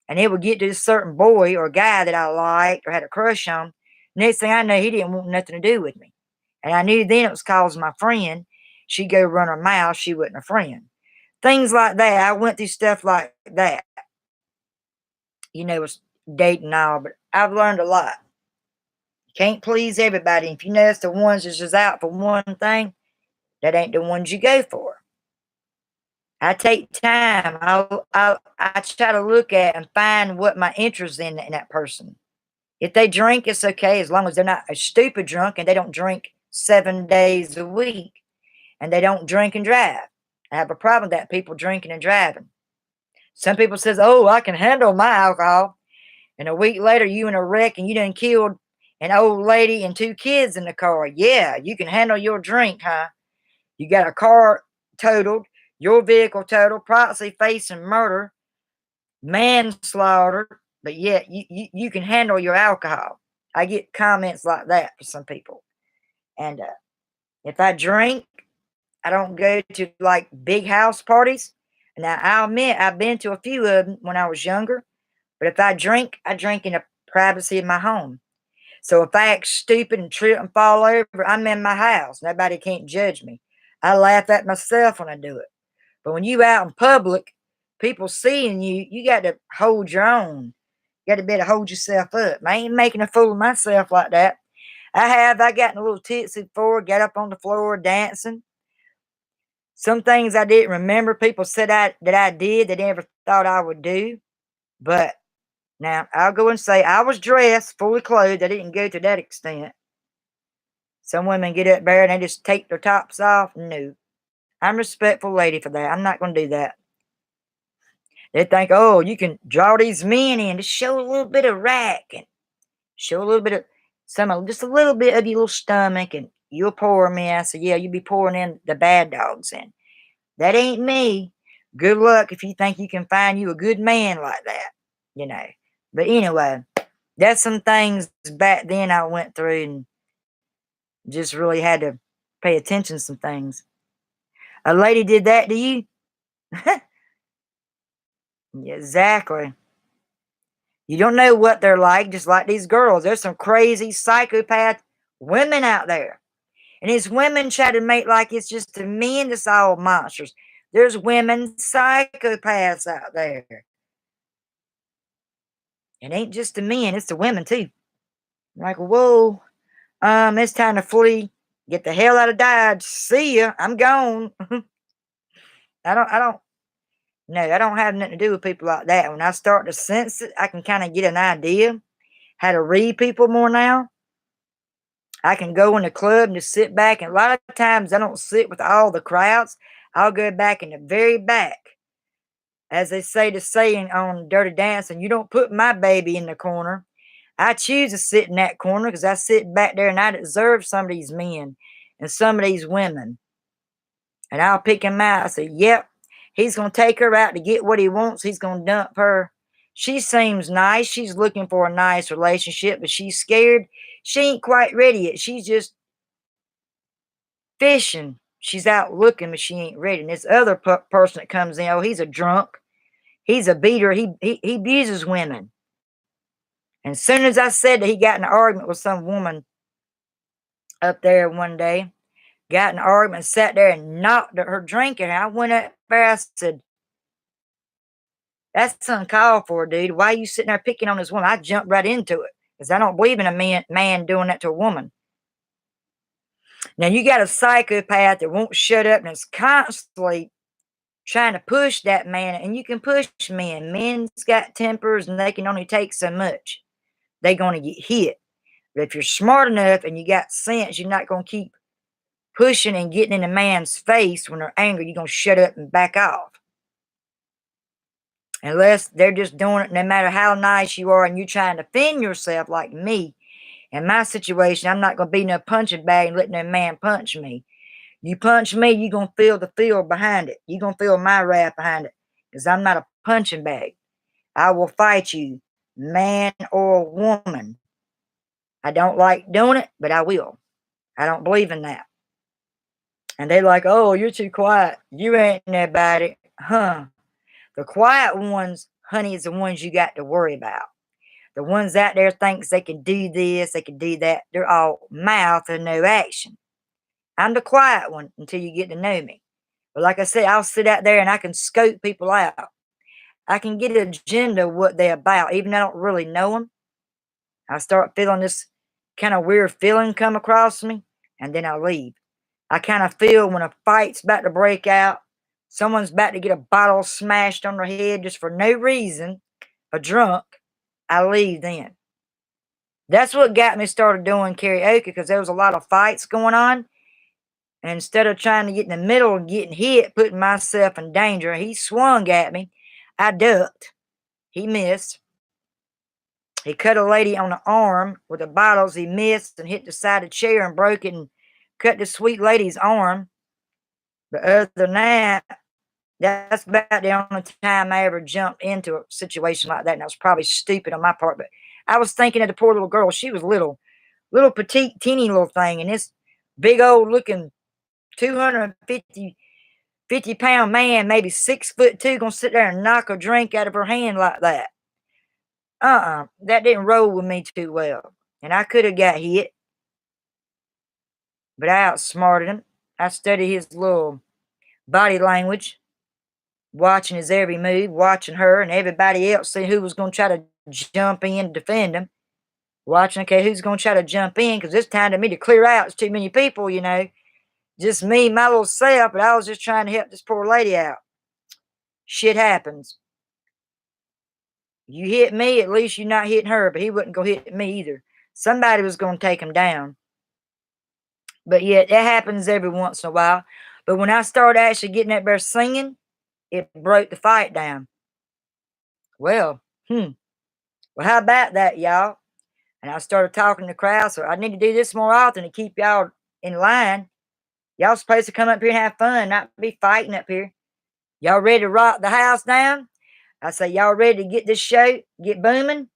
And it would get to this certain boy or guy that I liked or had a crush on. Next thing I know, he didn't want nothing to do with me. And I knew then it was causing my friend. She'd go run her mouth. She wasn't a friend. Things like that. I went through stuff like that. Was dating and all, but I've learned a lot. You can't please everybody. If you notice the ones that's just out for one thing, that ain't the ones you go for. I take time. I try to look at and find what my interest in that person. If they drink, it's okay as long as they're not a stupid drunk and they don't drink 7 days a week and they don't drink and drive. I have a problem with that, people drinking and driving. Some people says, oh, I can handle my alcohol. And a week later, you in a wreck and you done killed an old lady and 2 kids in the car. Yeah, you can handle your drink, huh? You got a car totaled, your vehicle totaled, possibly facing murder, manslaughter, but yet you can handle your alcohol. I get comments like that for some people. And if I drink, I don't go to like big house parties. Now, I'll admit I've been to a few of them when I was younger, but if I drink in the privacy of my home. So if I act stupid and trip and fall over, I'm in my house. Nobody can't judge me. I laugh at myself when I do it. But when you out in public, people seeing you, you got to hold your own. You got to be able to hold yourself up. I ain't making a fool of myself like that. I gotten a little tipsy before, got up on the floor dancing. Some things I didn't remember. People said that I did that I never thought I would do. But now I'll go and say I was dressed, fully clothed. I didn't go to that extent. Some women get up there and they just take their tops off. No. I'm a respectful lady for that. I'm not going to do that. They think, oh, you can draw these men in to show a little bit of rack and show a little bit of just a little bit of your little stomach, and you'll pour me. I said, yeah, you be pouring in the bad dogs in. That ain't me. Good luck if you think you can find you a good man like that. But anyway, that's some things back then I went through and just really had to pay attention to some things. A lady did that to you? Exactly. You don't know what they're like, just like these girls. There's some crazy psychopath women out there. And these women try to make like it's just the men that's all monsters. There's women psychopaths out there. It ain't just the men, it's the women too. Like, whoa, it's time to flee. Get the hell out of Dodge. See ya. I'm gone. I don't have nothing to do with people like that. When I start to sense it, I can kind of get an idea how to read people more now. I can go in the club and just sit back. And a lot of times I don't sit with all the crowds. I'll go back in the very back. As they say the saying on Dirty Dancing, you don't put my baby in the corner. I choose to sit in that corner because I sit back there and I deserve some of these men and some of these women. And I'll pick him out. I say, yep, he's going to take her out to get what he wants. He's going to dump her. She seems nice. She's looking for a nice relationship, but she's scared. She ain't quite ready yet. She's just fishing she's out looking, but she ain't ready. And this other person that comes in, oh, he's a drunk. He's a beater. He abuses women. And as soon as I said that he got in an argument with some woman up there one day, got in an argument, sat there and knocked her drink, and I went up there, I said, that's uncalled for, dude. Why are you sitting there picking on this woman? I jumped right into it because I don't believe in a man doing that to a woman. Now, you got a psychopath that won't shut up and is constantly trying to push that man, and you can push men. Men's got tempers and they can only take so much. They're going to get hit. But if you're smart enough and you got sense, you're not going to keep pushing and getting in a man's face when they're angry. You're going to shut up and back off. Unless they're just doing it no matter how nice you are and you're trying to defend yourself like me. In my situation, I'm not going to be no punching bag and let no man punch me. You punch me, you're going to feel the feel behind it. You're going to feel my wrath behind it. Because I'm not a punching bag. I will fight you, man or woman. I don't like doing it, but I will. I don't believe in that. And they're like, oh, you're too quiet. You ain't nobody. Huh. The quiet ones, honey, is the ones you got to worry about. The ones out there thinks they can do this, they can do that. They're all mouth and no action. I'm the quiet one until you get to know me. But like I said, I'll sit out there and I can scope people out. I can get an agenda of what they're about, even though I don't really know them. I start feeling this kind of weird feeling come across me, and then I leave. I kind of feel when a fight's about to break out, someone's about to get a bottle smashed on their head just for no reason, a drunk, I leave then. That's what got me started doing karaoke, because there was a lot of fights going on. And instead of trying to get in the middle and getting hit, putting myself in danger, he swung at me. I ducked. He missed. He cut a lady on the arm with the bottles. He missed and hit the side of the chair and broke it and cut the sweet lady's arm. But other than that, that's about the only time I ever jumped into a situation like that. And that was probably stupid on my part. But I was thinking of the poor little girl. She was little petite, teeny little thing. And this big old looking 250 pound man, maybe 6'2", gonna sit there and knock a drink out of her hand like that. That didn't roll with me too well. And I could have got hit, but I outsmarted him. I studied his little body language, watching his every move, watching her and everybody else, see who was going to try to jump in and defend him. Watching, okay, who's going to try to jump in, because it's time to me to clear out. It's too many people, just me, my little self, but I was just trying to help this poor lady out. Shit happens. You hit me, at least you're not hitting her, but he wasn't going to hit me either. Somebody was going to take him down. But yeah, that happens every once in a while. But when I started actually getting up there singing, it broke the fight down. Well, how about that, y'all? And I started talking to the crowd, so I need to do this more often to keep y'all in line. Y'all supposed to come up here and have fun, not be fighting up here. Y'all ready to rock the house down? I say, y'all ready to get this show, get booming?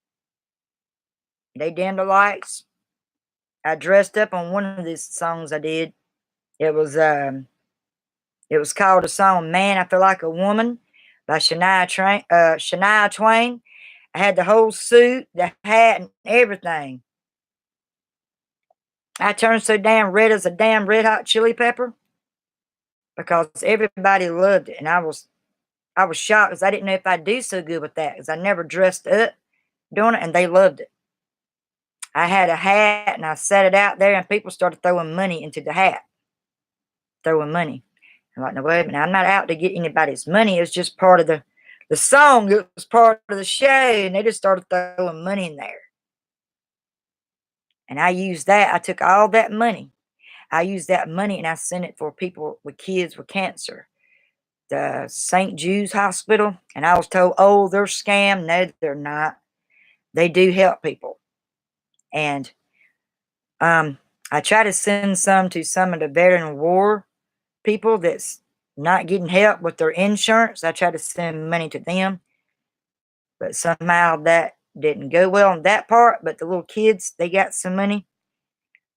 They dimmed the lights. I dressed up on one of these songs I did. It was called a song, Man, I Feel Like a Woman by Shania Twain. I had the whole suit, the hat, and everything. I turned so damn red as a damn red hot chili pepper because everybody loved it. And I was shocked because I didn't know if I'd do so good with that, because I never dressed up doing it, and they loved it. I had a hat and I set it out there, and people started throwing money into the hat. Throwing money. I'm like, no, wait a minute, I'm not out to get anybody's money. It was just part of the song. It was part of the show, and they just started throwing money in there. And I used that. I took all that money. I used that money and I sent it for people with kids with cancer. The St. Jude's Hospital. And I was told, oh, they're scam. No, they're not. They do help people. And I try to send some to some of the veteran war people that's not getting help with their insurance. I try to send money to them. But somehow that didn't go well on that part. But the little kids, they got some money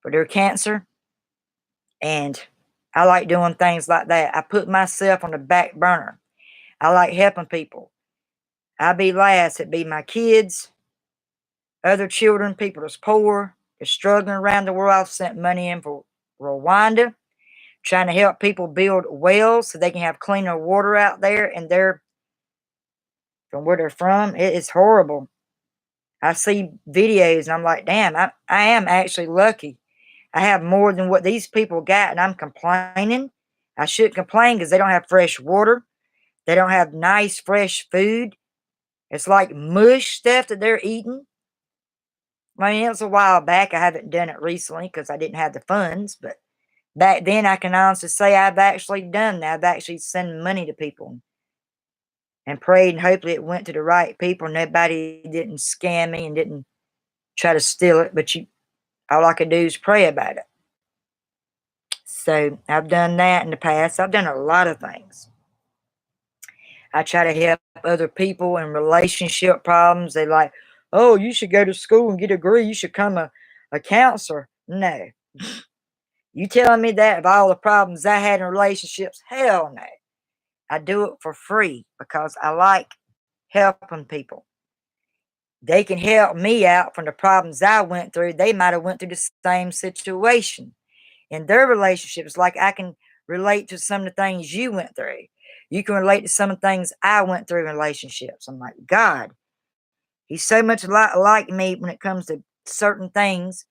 for their cancer. And I like doing things like that. I put myself on the back burner. I like helping people. I be last. It be my kids, other children, people that's poor, that's struggling around the world. I've sent money in for Rwanda, trying to help people build wells so they can have cleaner water out there and from where they're from. It is horrible. I see videos and I'm like, damn, I am actually lucky. I have more than what these people got, and I'm complaining. I shouldn't complain because they don't have fresh water. They don't have nice, fresh food. It's like mush stuff that they're eating. I mean, it was a while back. I haven't done it recently because I didn't have the funds. But back then, I can honestly say I've actually done that. I've actually sent money to people and prayed, and hopefully it went to the right people. Nobody didn't scam me and didn't try to steal it. But all I could do is pray about it. So I've done that in the past. I've done a lot of things. I try to help other people in relationship problems. They like, oh, you should go to school and get a degree. You should become a counselor. No. You telling me that of all the problems I had in relationships? Hell no. I do it for free because I like helping people. They can help me out from the problems I went through. They might have went through the same situation in their relationships. Like I can relate to some of the things you went through. You can relate to some of the things I went through in relationships. I'm like, God, he's so much like me when it comes to certain things.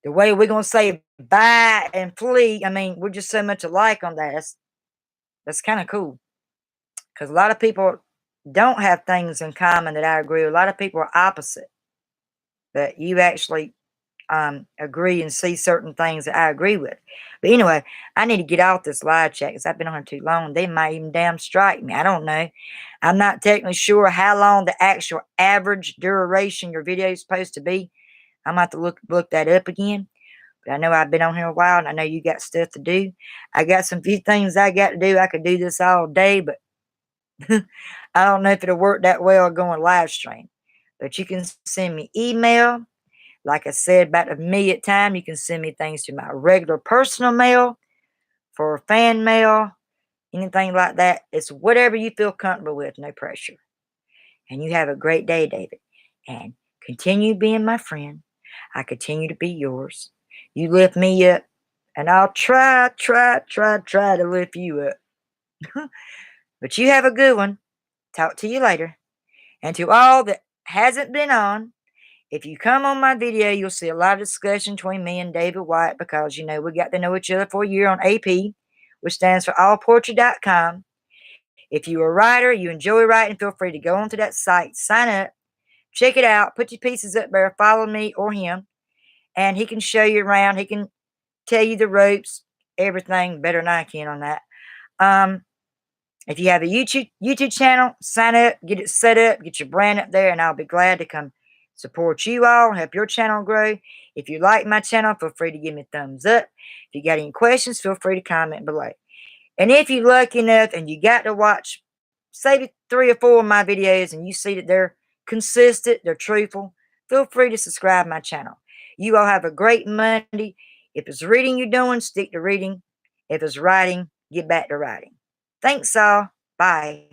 The way we're going to say bye and flee, I mean, we're just so much alike on that. That's kind of cool. Because a lot of people don't have things in common that I agree with. A lot of people are opposite. But you actually agree and see certain things that I agree with. But anyway, I need to get off this live chat because I've been on here too long. They might even damn strike me. I don't know. I'm not technically sure how long the actual average duration your video is supposed to be. I'm going to have to look that up again. But I know I've been on here a while and I know you got stuff to do. I got some few things I got to do. I could do this all day, but I don't know if it'll work that well going live stream. But you can send me email. Like I said, about a million times, you can send me things to my regular personal mail, for fan mail, anything like that. It's whatever you feel comfortable with, no pressure. And you have a great day, David. And continue being my friend. I continue to be yours. You lift me up, and I'll try to lift you up. But you have a good one. Talk to you later. And to all that hasn't been on, if you come on my video, you'll see a lot of discussion between me and David White because, we got to know each other for a year on AP, which stands for allpoetry.com. If you're a writer, you enjoy writing, feel free to go onto that site, sign up, check it out, put your pieces up there, follow me or him, and he can show you around. He can tell you the ropes, everything better than I can on that. If you have a YouTube channel, sign up, get it set up, get your brand up there, and I'll be glad to come support you all, help your channel grow. If you like my channel, feel free to give me a thumbs up. If you got any questions, feel free to comment below. And if you're lucky enough and you got to watch, say 3 or 4 of my videos and you see that they're consistent, they're truthful, feel free to subscribe to my channel. You all have a great Monday. If it's reading you're doing, stick to reading. If it's writing, get back to writing. Thanks all. Bye.